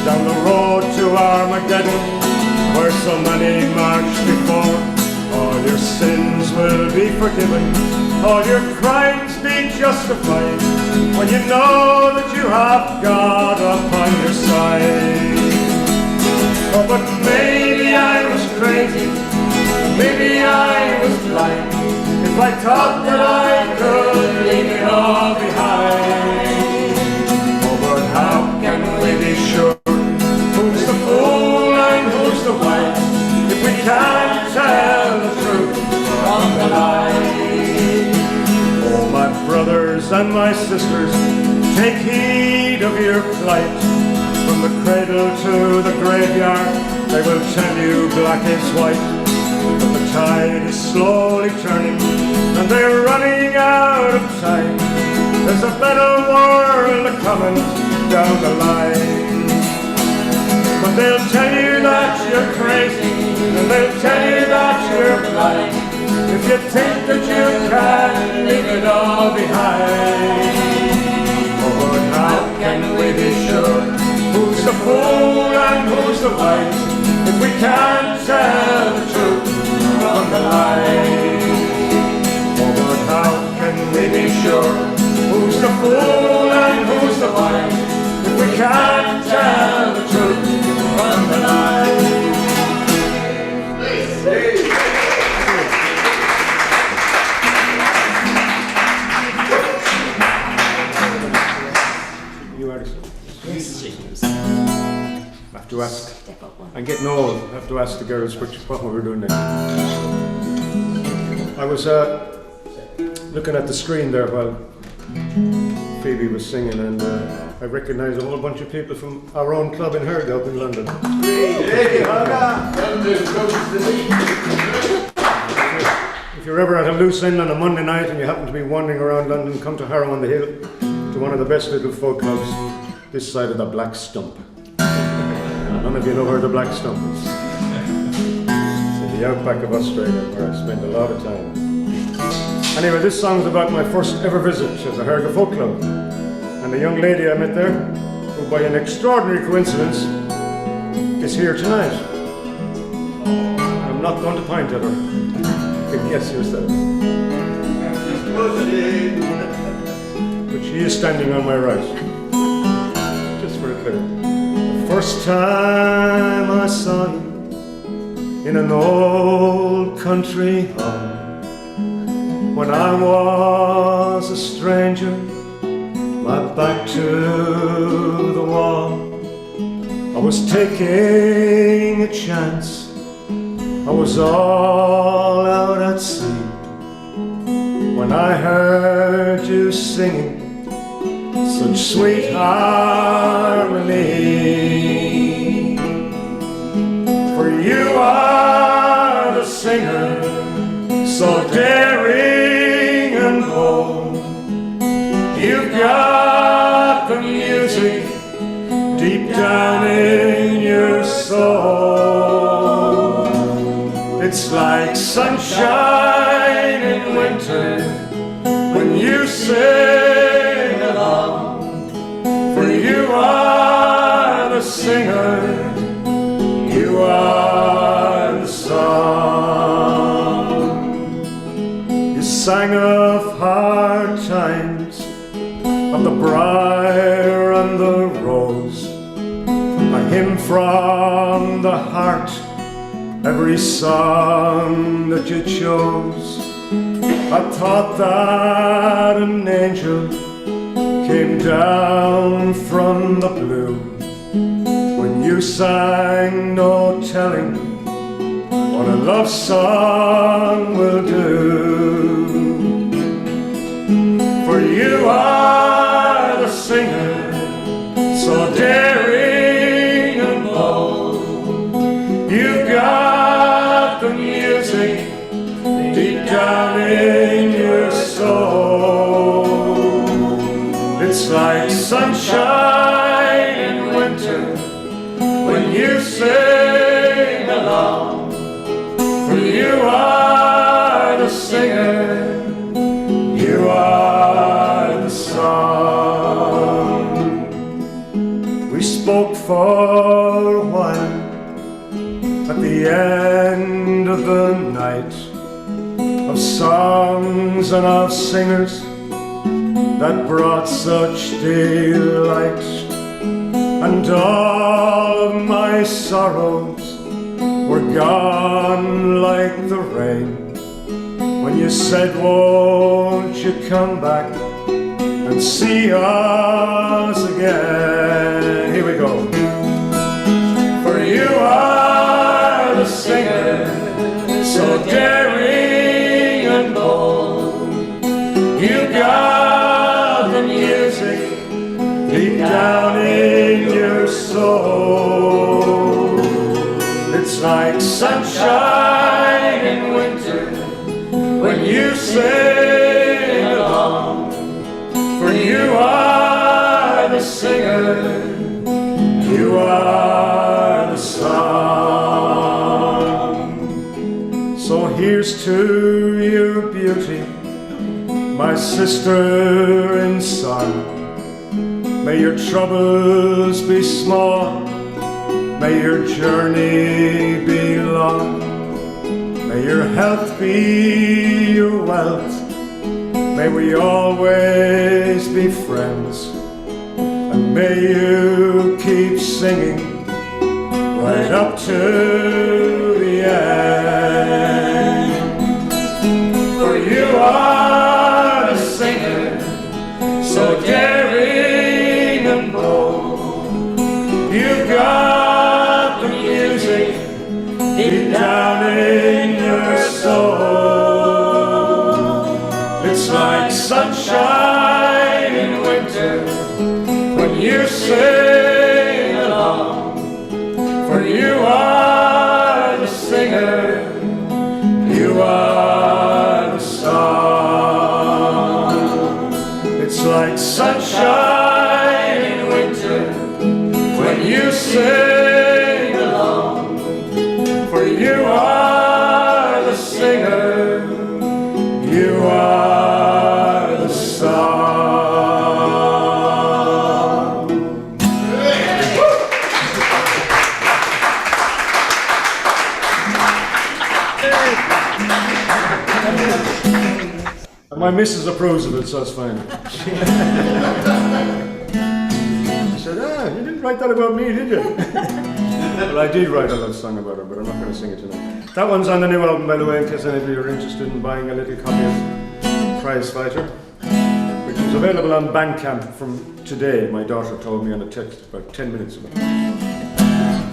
down the road to Armageddon, where so many marched before. All your sins will be forgiven, all your crimes be justified, when you know that you have God upon your side. Oh, but maybe I was crazy, maybe I was blind, if I thought that I could leave it all behind. Oh, but how can we be sure who's the fool and who's the wise, if we can't tell the truth from the lies? Oh, my brothers and my sisters, take heed of your plight. From the cradle to the graveyard, they will tell you black is white. But the tide is slowly turning, and they're running out of time. There's a better world a-coming down the line. But they'll tell you that you're crazy, and they'll tell you that you're blind, if you think that you can leave it all behind. Oh, but how can we be sure who's the fool and who's the wise, if we can't tell the truth from the lies? Oh, but how can we be sure who's the fool and who's the wise, if we can't tell the truth from the lies? You artist? I have to ask. I'm getting old. I have to ask the girls what we were doing there. I was looking at the screen there while Phoebe was singing, and I recognised a whole bunch of people from our own club in Herd up in London. If you're ever at a loose end on a Monday night and you happen to be wandering around London, come to Harrow on the Hill, to one of the best little folk clubs this side of the Black Stump. None of you know where the Black Stump is. It's in the outback of Australia, where I spent a lot of time. Anyway, this song's about my first ever visit to the Harrow Folk Club, and the young lady I met there, who by an extraordinary coincidence is here tonight. I'm not going to point at her. You can guess yourself. But she is standing on my right. Just for a clip. The first time I saw you in an old country home, when I was a stranger, my back to the wall, I was taking a chance, I was all out at sea, when I heard you singing such sweet harmony. For you are the singer, so daring and bold. You've got the music deep down in your soul. It's like sunshine in winter when you sing along, for you are the singer, you are the song. You sang of hard times, of the briar and the rose, a hymn from the heart, every song that you chose. I thought that an angel came down from the blue when you sang No Telling What a Love Song Will Do. For you are the singer, so daring and bold. You've got the music deep down in your soul. It's like sunshine in winter when you sing along, for you are the singer, you are the song. We spoke for a while at the end of the night, of songs and of singers that brought such delight. And all of my sorrows were gone like the rain when you said, won't you come back and see us again. Here we go. For you are the singer, so daring and bold. You got the music deep down in your soul. It's like sunshine in winter when you sing along, for you are the singer, you are the song. So here's to your beauty, my sister in song. May your troubles be small, may your journey be long, may your health be your wealth, may we always be friends, and may you keep singing right up to the end. For you are the singer, so daring and bold. You've got the music deep down in your soul. It's like sunshine in winter when you sing along, for you are the singer, you are the song. It's like sunshine in winter when you sing along, for you are the singer, you are the song. My missus approves of it, so it's fine. She said, you didn't write that about me, did you? Well, I did write a love song about her, but I'm not going to sing it tonight. That one's on the new album, by the way, in case any of you are interested in buying a little copy of Prizefighter, which is available on Bandcamp from today. My daughter told me on a text about 10 minutes ago.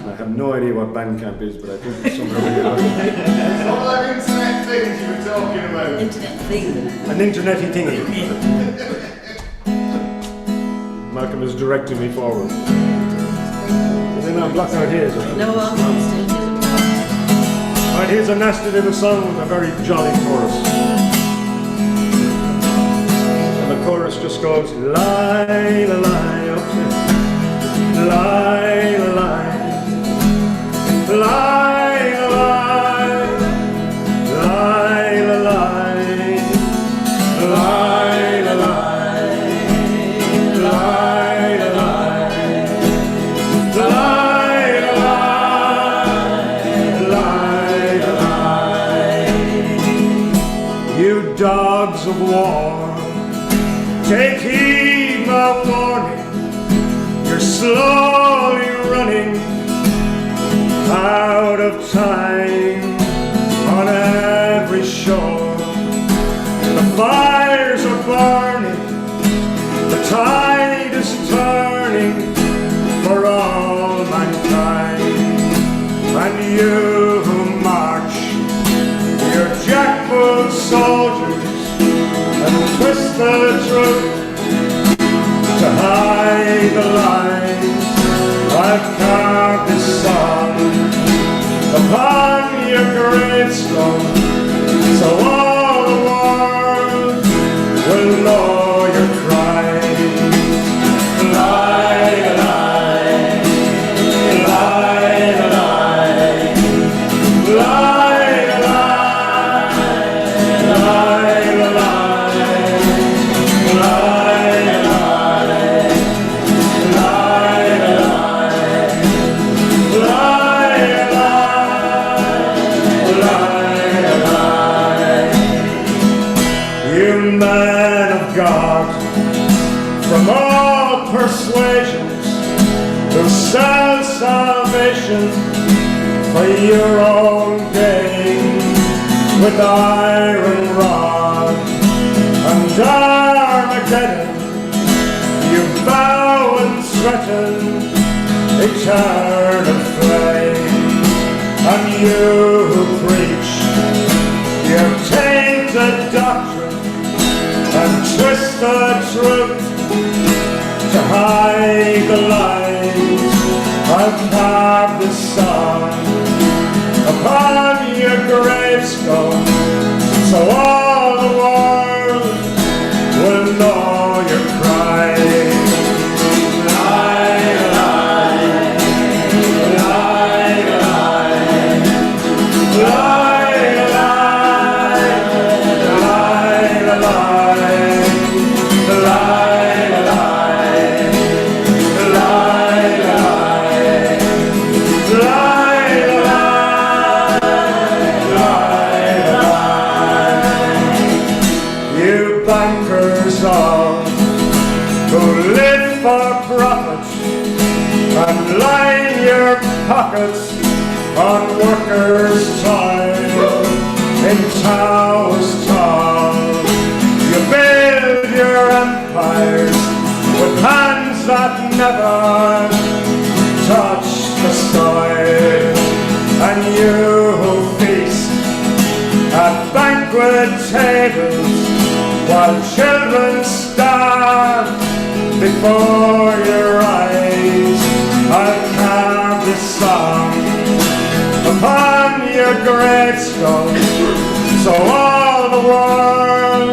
I have no idea what Bandcamp is, but I think it's somewhere really about it. It's all that internet things you were talking about. Internet thing. An internet-y thingy. Malcolm is directing me forward. Is it not blocking out here? No, I'm not still. Alright, here's a nasty little song with a very jolly chorus. And the chorus just goes, lie, la, lie, up to lie, lie, lie, lie, lie, lie, lie, you dogs of war, take heed my warning. You're slowly running out of time on every shore. The fires are burning, the tide is turning for all mankind. And you who march your jackboot soldiers and twist the truth to hide the lines, I've carved this song upon your gravestone, so all the world will know your cries. Lie, lie, lie, lie, lie, man of God, from all persuasions, who sell salvation for your own gain, with iron rod and Armageddon, you vow and threaten eternal flame. And you who preach your tainted doctrine and twist the truth to hide the lies, I've carved this song upon your gravestone, so all the world will know your crying. Lie, lie, lie, lie, lie, lie, lie, and line your pockets on workers' toil in towers tall. You build your empires with hands that never touch the soil, and you who feast at banquet tables while children starve before your eyes, I'll carve this song upon your gravestone, so all the world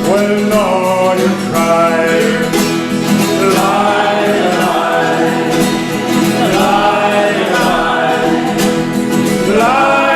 will know your cry. Lie, lie, lie, lie, lie,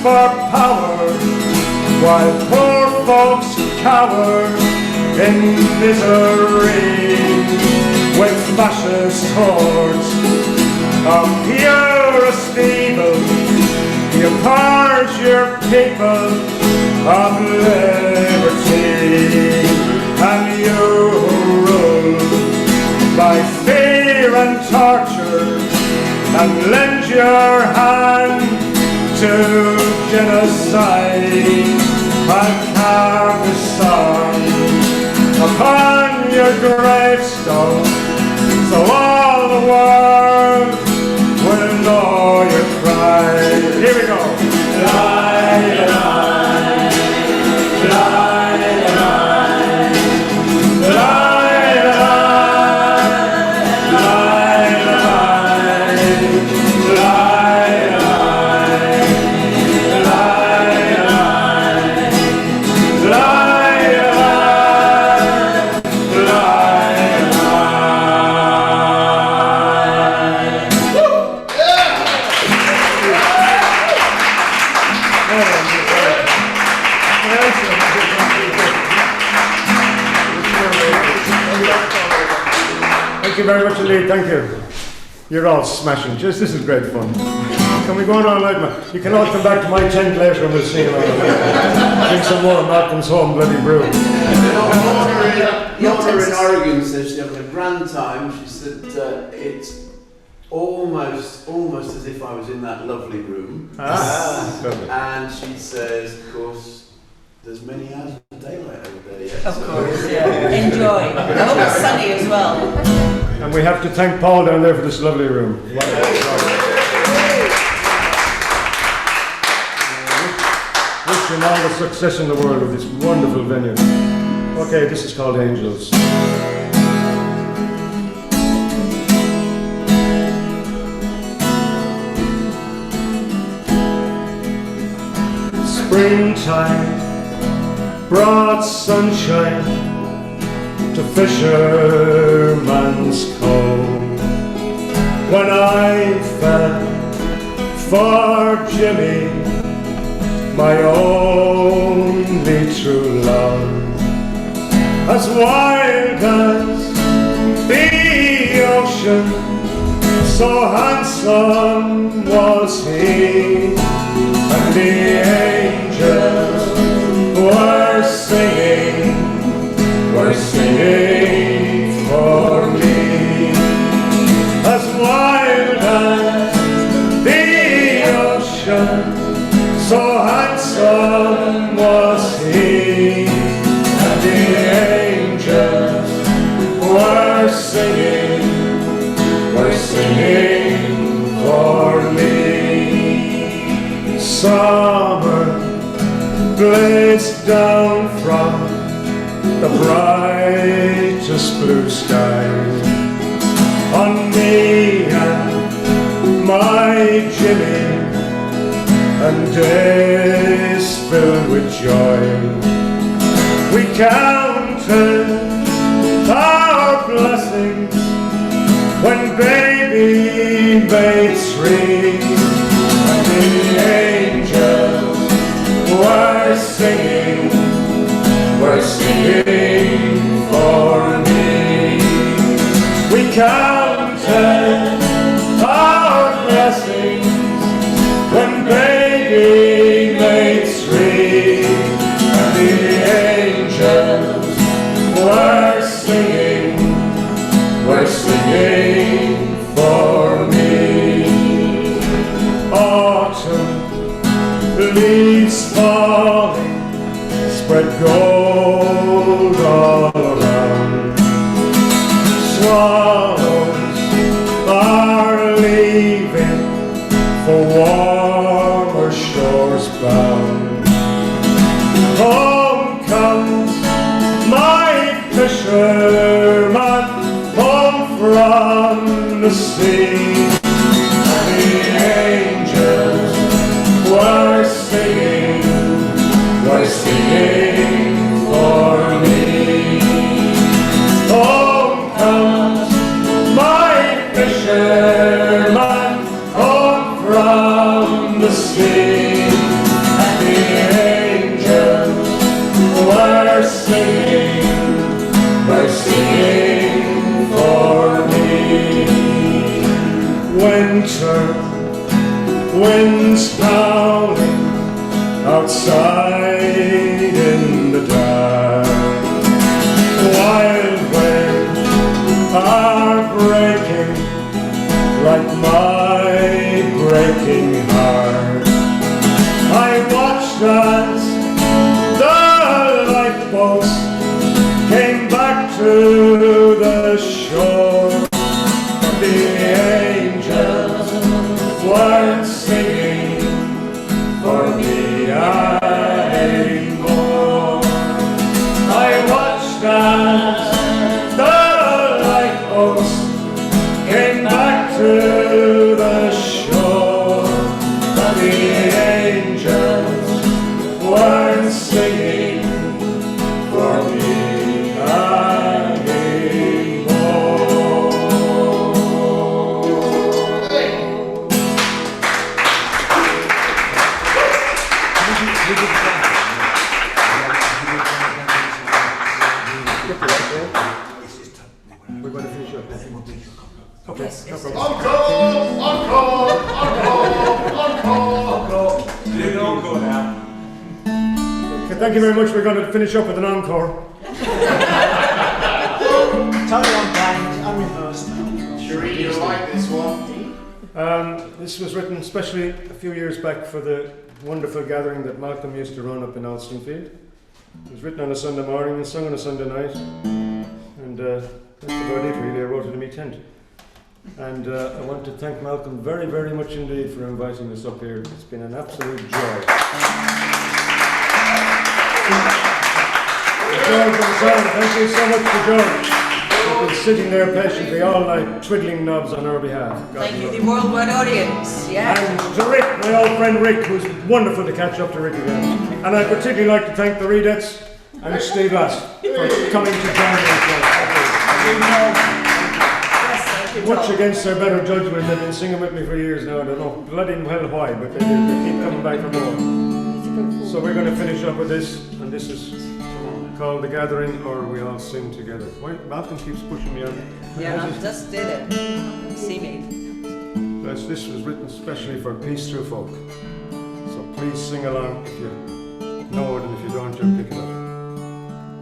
for power, while poor folks cower in misery with fascist hordes of purest evil. You purge your people of liberty, and you who rule by fear and torture and lend your hand to genocide, I'll carve a song upon your gravestone, so all the world will know your cry. Here we go. Lie, lie, lie. you very much indeed, thank you. You're all smashing, just this is great fun. Can we go on all night, man? You can all come back to my tent later and we'll see you all. Drink some more Malcolm's Home bloody brew. Laura in Oregon says she's having a grand time. She said it's almost as if I was in that lovely room. And she says, of course, there's many hours of daylight over there yet. Of course, yeah. Enjoy. I hope it's sunny as well. And we have to thank Paul down there for this lovely room. Wish him all the success in the world with this wonderful venue. Okay, this is called Angels. Springtime brought sunshine to Fisherman's Cove. When I fell for Jimmy, my only true love, as wild as the ocean, so handsome was he, and the angels were singing for me. As wild as the ocean, so handsome was he, and the angels were singing for me. Summer blazed down from the brightest blue sky on me and my Jimmy, and days filled with joy. We counted our blessings when baby made three, and the angels were singing for me. We counted our blessings when baby made three, and the angels were singing for me. Autumn leaves falling, spread gold all around. Swallows are leaving for warmer shores bound. Home comes my fisherman, home from the sea. And the angels were singing for me. Home comes my fisherman, home from the sea, and the angels were singing for me. Winter winds howling outside in the dark, wild winds are breaking like my breaking heart. I watched as the lifeboats came back to the shore, but the angels weren't singing for me anymore. I watched as the lifeboats came back to the shore, but the angels weren't singing for me We're going to finish up. Okay, Yes, no yes, problem. Encore. Do an encore now. Okay, thank you very much. We're going to finish up with an encore. Totally unplanned, unrehearsed. Sure, you like this one? This was written especially a few years back for the wonderful gathering that Malcolm used to run up in Alstonfield. It was written on a Sunday morning and sung on a Sunday night. And that's about it really. I wrote it in my tent. And I want to thank Malcolm very, very much indeed for inviting us up here. It's been an absolute joy. George and Sam, thank you so much for George. He's been sitting there patiently all night, twiddling knobs on our behalf. God Thank you, love the him. worldwide audience. Yeah. And to Rick, my old friend Rick, who's wonderful to catch up to Rick again. And I'd particularly like to thank the Reidettes and Steve Lass for coming to join us. Much against their better judgment, they've been singing with me for years now. I don't know bloody well why, but they keep coming back for more. So we're going to finish up with this, and this is called The Gathering, or We All Sing Together. Wait, Malcolm keeps pushing me on. Yeah, I just did it. See me. This was written especially for Peace Through Folk. So please sing along if you know it, and if you don't, you'll pick it up.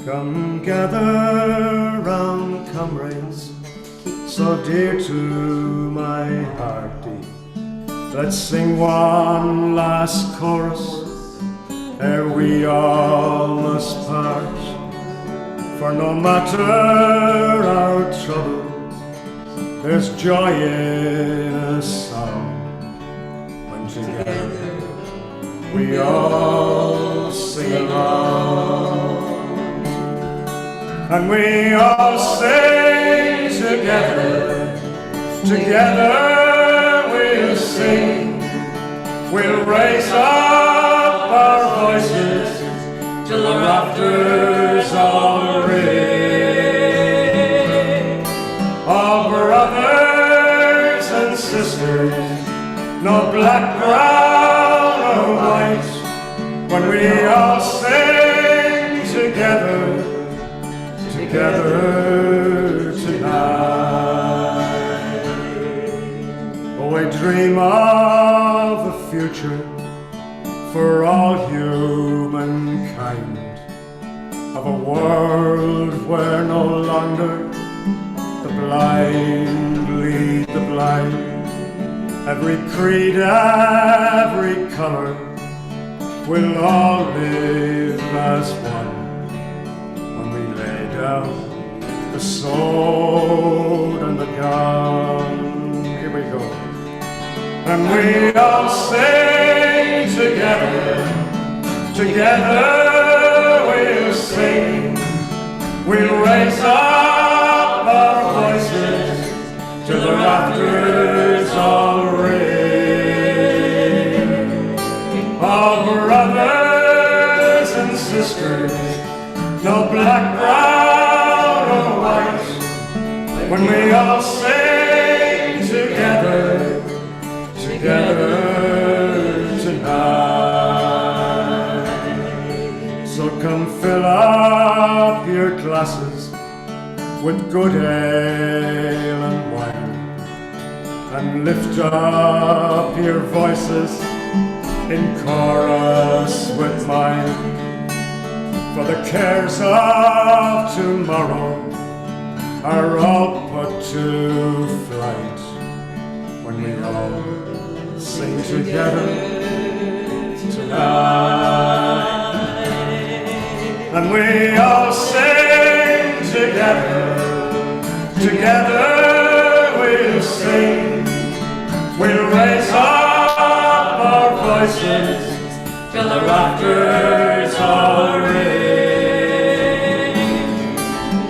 Come gather round, comrades, so dear to my hearty. Let's sing one last chorus ere we all must part. For no matter our troubles, there's joy in a song when together we all sing along. And we all sing together, together we'll sing. We'll raise up our voices till the rafters all ring. All brothers and sisters, no black, brown or white, when we all sing together, together tonight. Oh, I dream of a future for all humankind, of a world where no longer the blind lead the blind. Every creed, every color will all live as one when we lay down the sword and the gun. Here we go. And we all sing together, together we'll sing. We'll raise up our voices till the rafters all ring. All brothers and sisters, no black, brown or white, when we all sing together, together tonight. So come fill up your glasses with good ale and wine, and lift up your voices in chorus with mine. For the cares of tomorrow are all put to flight when we all sing together tonight. And we all sing together, together we'll sing. We'll raise up our voices till the rafters all ring.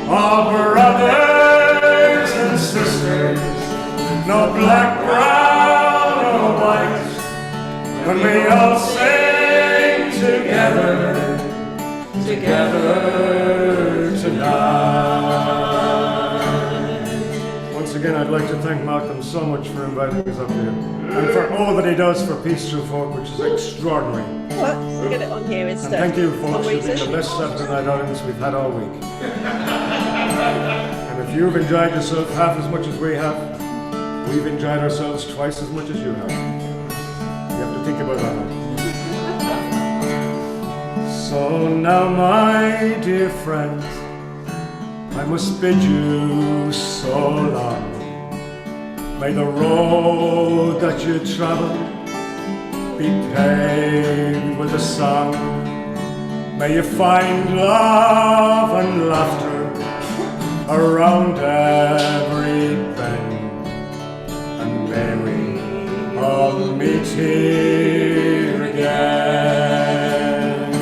All brothers and sisters, no black, brown or white, when we all sing together, together tonight. Once again, I'd like to thank Malcolm so much for inviting us up here, and for all that he does for Peace Through Folk, which is extraordinary. What? We'll get it on here instead. And thank you, folks, for being the best Saturday night audience we've had all week. And if you've enjoyed yourself half as much as we have, we've enjoyed ourselves twice as much as you have. You have to think about that. So now, my dear friends, I must bid you so long. May the road that you travel be paved with a song. May you find love and laughter around every bend, and may we all meet here again.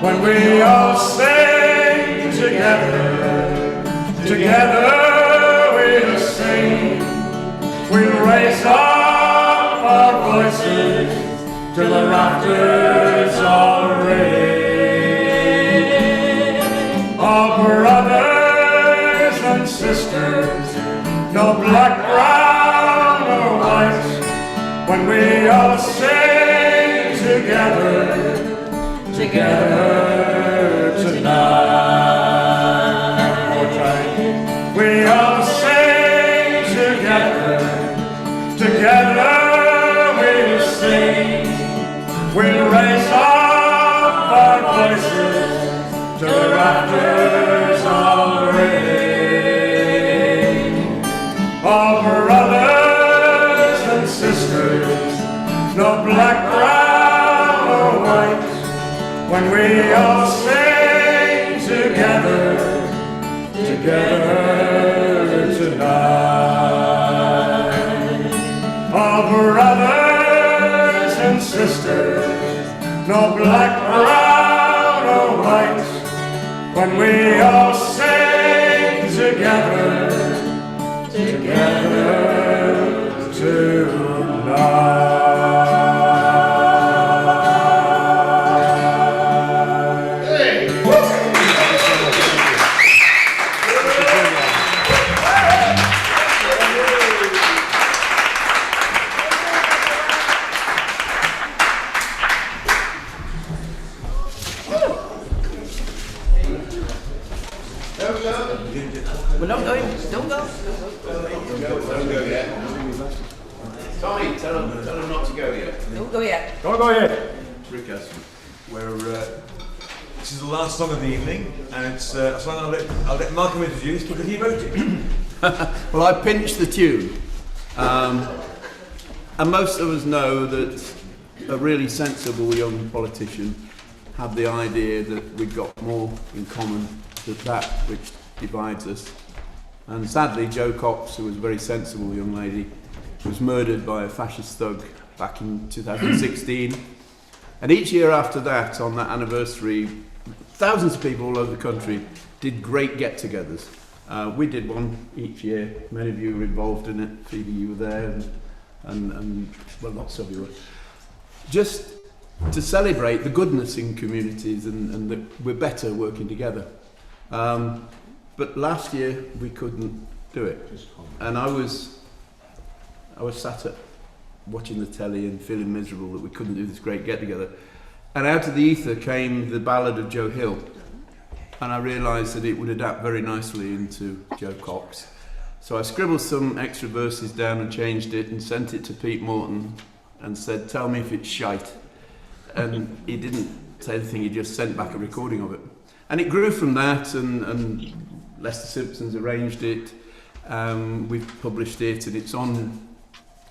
When we all sing together, together we'll sing, we'll raise up our voices till the rafters all ring. All brothers and sisters, no black, brown or white, when we all sing together, together tonight. More time. We all sing together, together we'll sing, we'll raise up our voices till the rafters all ring. All brothers and sisters, no black, brown or white, when we all sing together, together tonight. All brothers and sisters, no black, brown or white, when we all sing together, together tonight. We're not going, don't go. Don't go yet. Tommy, tell them not to go yet. Don't go yet. Don't go yet. Rickers. This is the last song of the evening, and it's a song I'll let Malcolm introduce because he wrote it. Well, I pinched the tune, and most of us know that a really sensible young politician had the idea that we've got more in common than that which divides us. And sadly, Jo Cox, who was a very sensible young lady, was murdered by a fascist thug back in 2016. And each year after that, on that anniversary, thousands of people all over the country did great get-togethers. We did one each year. Many of you were involved in it. Phoebe, you were there, and well, lots of you were. Just to celebrate the goodness in communities and that we're better working together. But last year we couldn't do it, and I was sat at watching the telly and feeling miserable that we couldn't do this great get-together. And out of the ether came the ballad of Joe Hill, and I realised that it would adapt very nicely into Jo Cox. So I scribbled some extra verses down and changed it and sent it to Pete Morton and said, "Tell me if it's shite." And he didn't say anything, he just sent back a recording of it. And it grew from that, and Lester Simpson's arranged it. We've published it, and it's on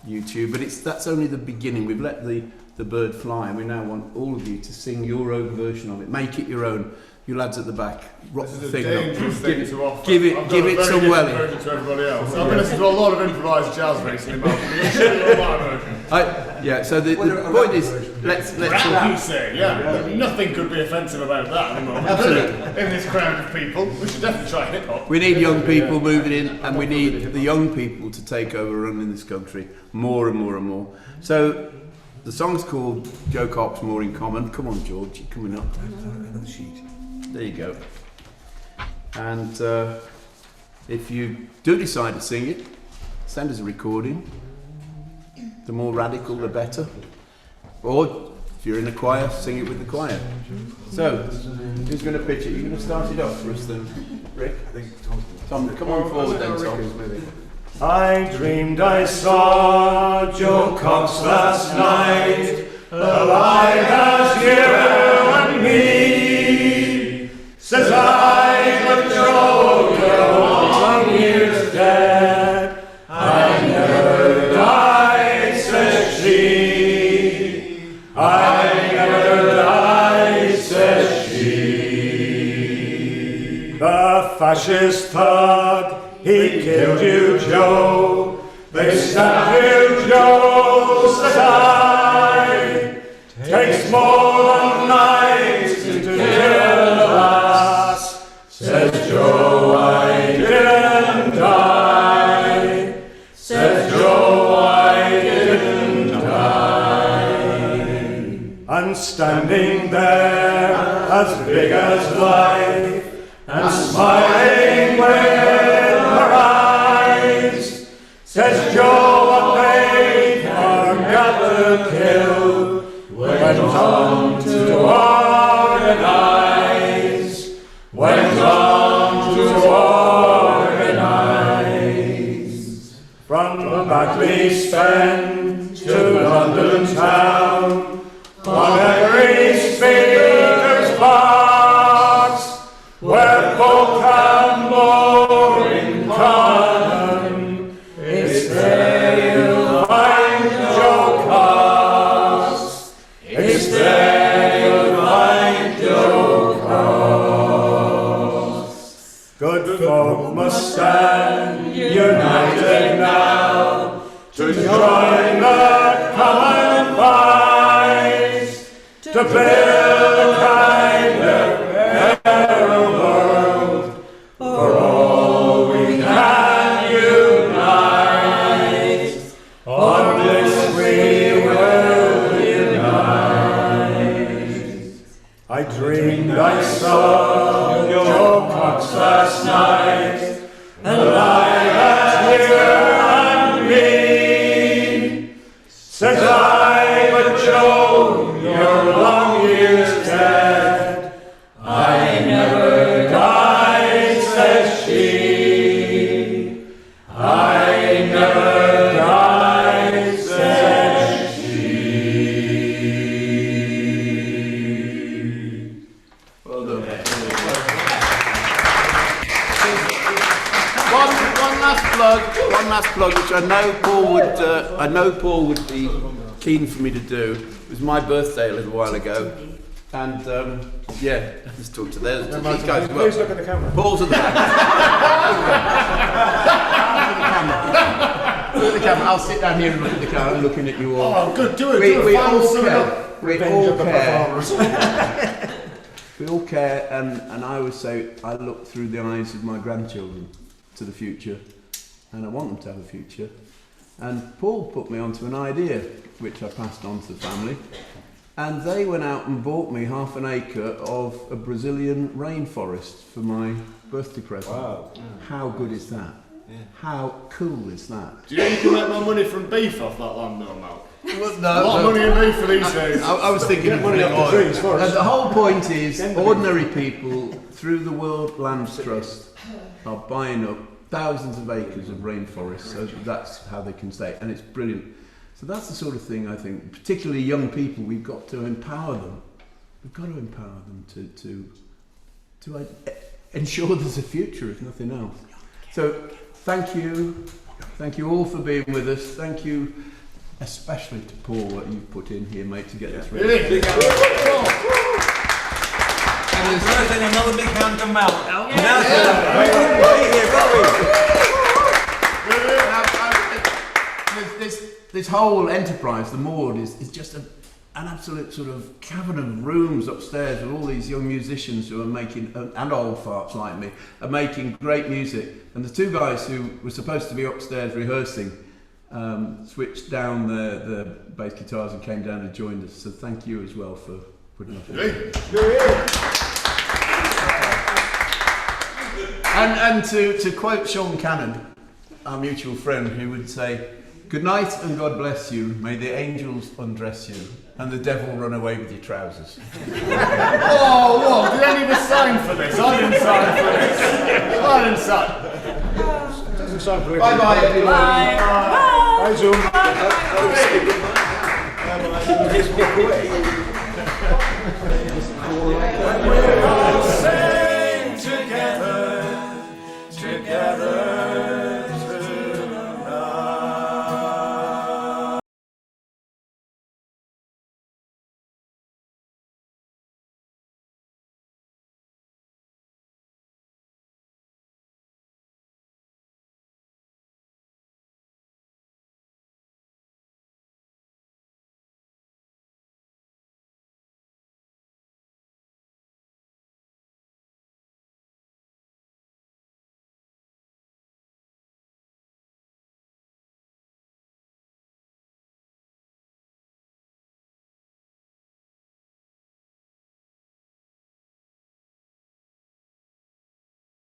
YouTube, but that's only the beginning. We've let the bird fly, and we now want all of you to sing your own version of it. Make it your own. You lads at the back, rock the thing up. Give it some welly. To everybody else. I've been listening to a lot of improvised jazz recently, but yeah. So the point is, let's you say, yeah. Nothing could be offensive about that at the moment. Absolutely. In this crowd of people, we should definitely try hip hop. We need young people moving in, and we need the young people to take over running this country more and more and more. So the song's called Jo Cox More in Common. Come on, George, you're coming up. There you go. And if you do decide to sing it, send us a recording. The more radical, the better. Or if you're in a choir, sing it with the choir. So, who's going to pitch it? You're going to start it off for us then, Rick? I think Tom, come on forward then, Tom. I dreamed I saw Jo Cox last night, alive as you and me. Says I, but Jo, you're long years dead. I never died, says she. I never died, says she. The fascist thug, he killed you, Jo. They stabbed you, Jo, says I. Takes more than knives to kill a lass, says Jo, I didn't die. Says Jo, I didn't die. And standing there, as big as life, and smiling with her eyes, says Jo, what they forgot to kill, went on to organize, went on to organize. From Batley Spend to London town, on every speaker's box, where folk have more in common, it's there you'll find Jo Cox. It's there you'll find Jo Cox. Good folk must stand united now to join the common fight, to build a kinder, fairer world, for all we can unite. On this we will unite. I dreamed I saw Jo Cox last night, alive as you and me. Says I, but Jo, you're long years dead. I never died, says she. I never died, says she. Well done. One last plug, which I know Paul would be keen for me to do. It was my birthday a little while ago, and yeah, let's talk to those guys. Please look at the camera. Paul's at the back. Look at the camera. I'll sit down here and look at the camera. I'm looking at you all. Oh, good. Do it. We all care. We Revenge all of the care. performers. We all care, and I always say I look through the eyes of my grandchildren to the future, and I want them to have a future. And Paul put me onto an idea, which I passed on to the family, and they went out and bought me half an acre of a Brazilian rainforest for my birthday present. Wow. How good is that? Yeah. How cool is that? Do you think you can make more money from beef off that land though, Mal? Well, A lot of money in beef for these days. I was thinking of money off the trees first. The whole point is ordinary people through the World Lands Trust are buying up thousands of acres of rainforest, so that's how they can stay, and it's brilliant. So that's the sort of thing I think, particularly young people, we've got to empower them. We've got to empower them to ensure there's a future, if nothing else. So thank you all for being with us. Thank you especially to Paul, what you've put in here, mate, to get this ready. And there's another big hand to Mal. This whole enterprise, the Maude, is just an absolute sort of cavern of rooms upstairs with all these young musicians who are making, and old farts like me, are making great music. And the two guys who were supposed to be upstairs rehearsing switched down the bass guitars and came down and joined us. So thank you as well for putting up with it. And to quote Sean Cannon, our mutual friend, who would say, "Good night and God bless you. May the angels undress you and the devil run away with your trousers." Oh, what? Did any of us sign for this? I didn't sign for this. I didn't sign. song. Bye bye, everyone. Bye. Bye, Zoom. Bye.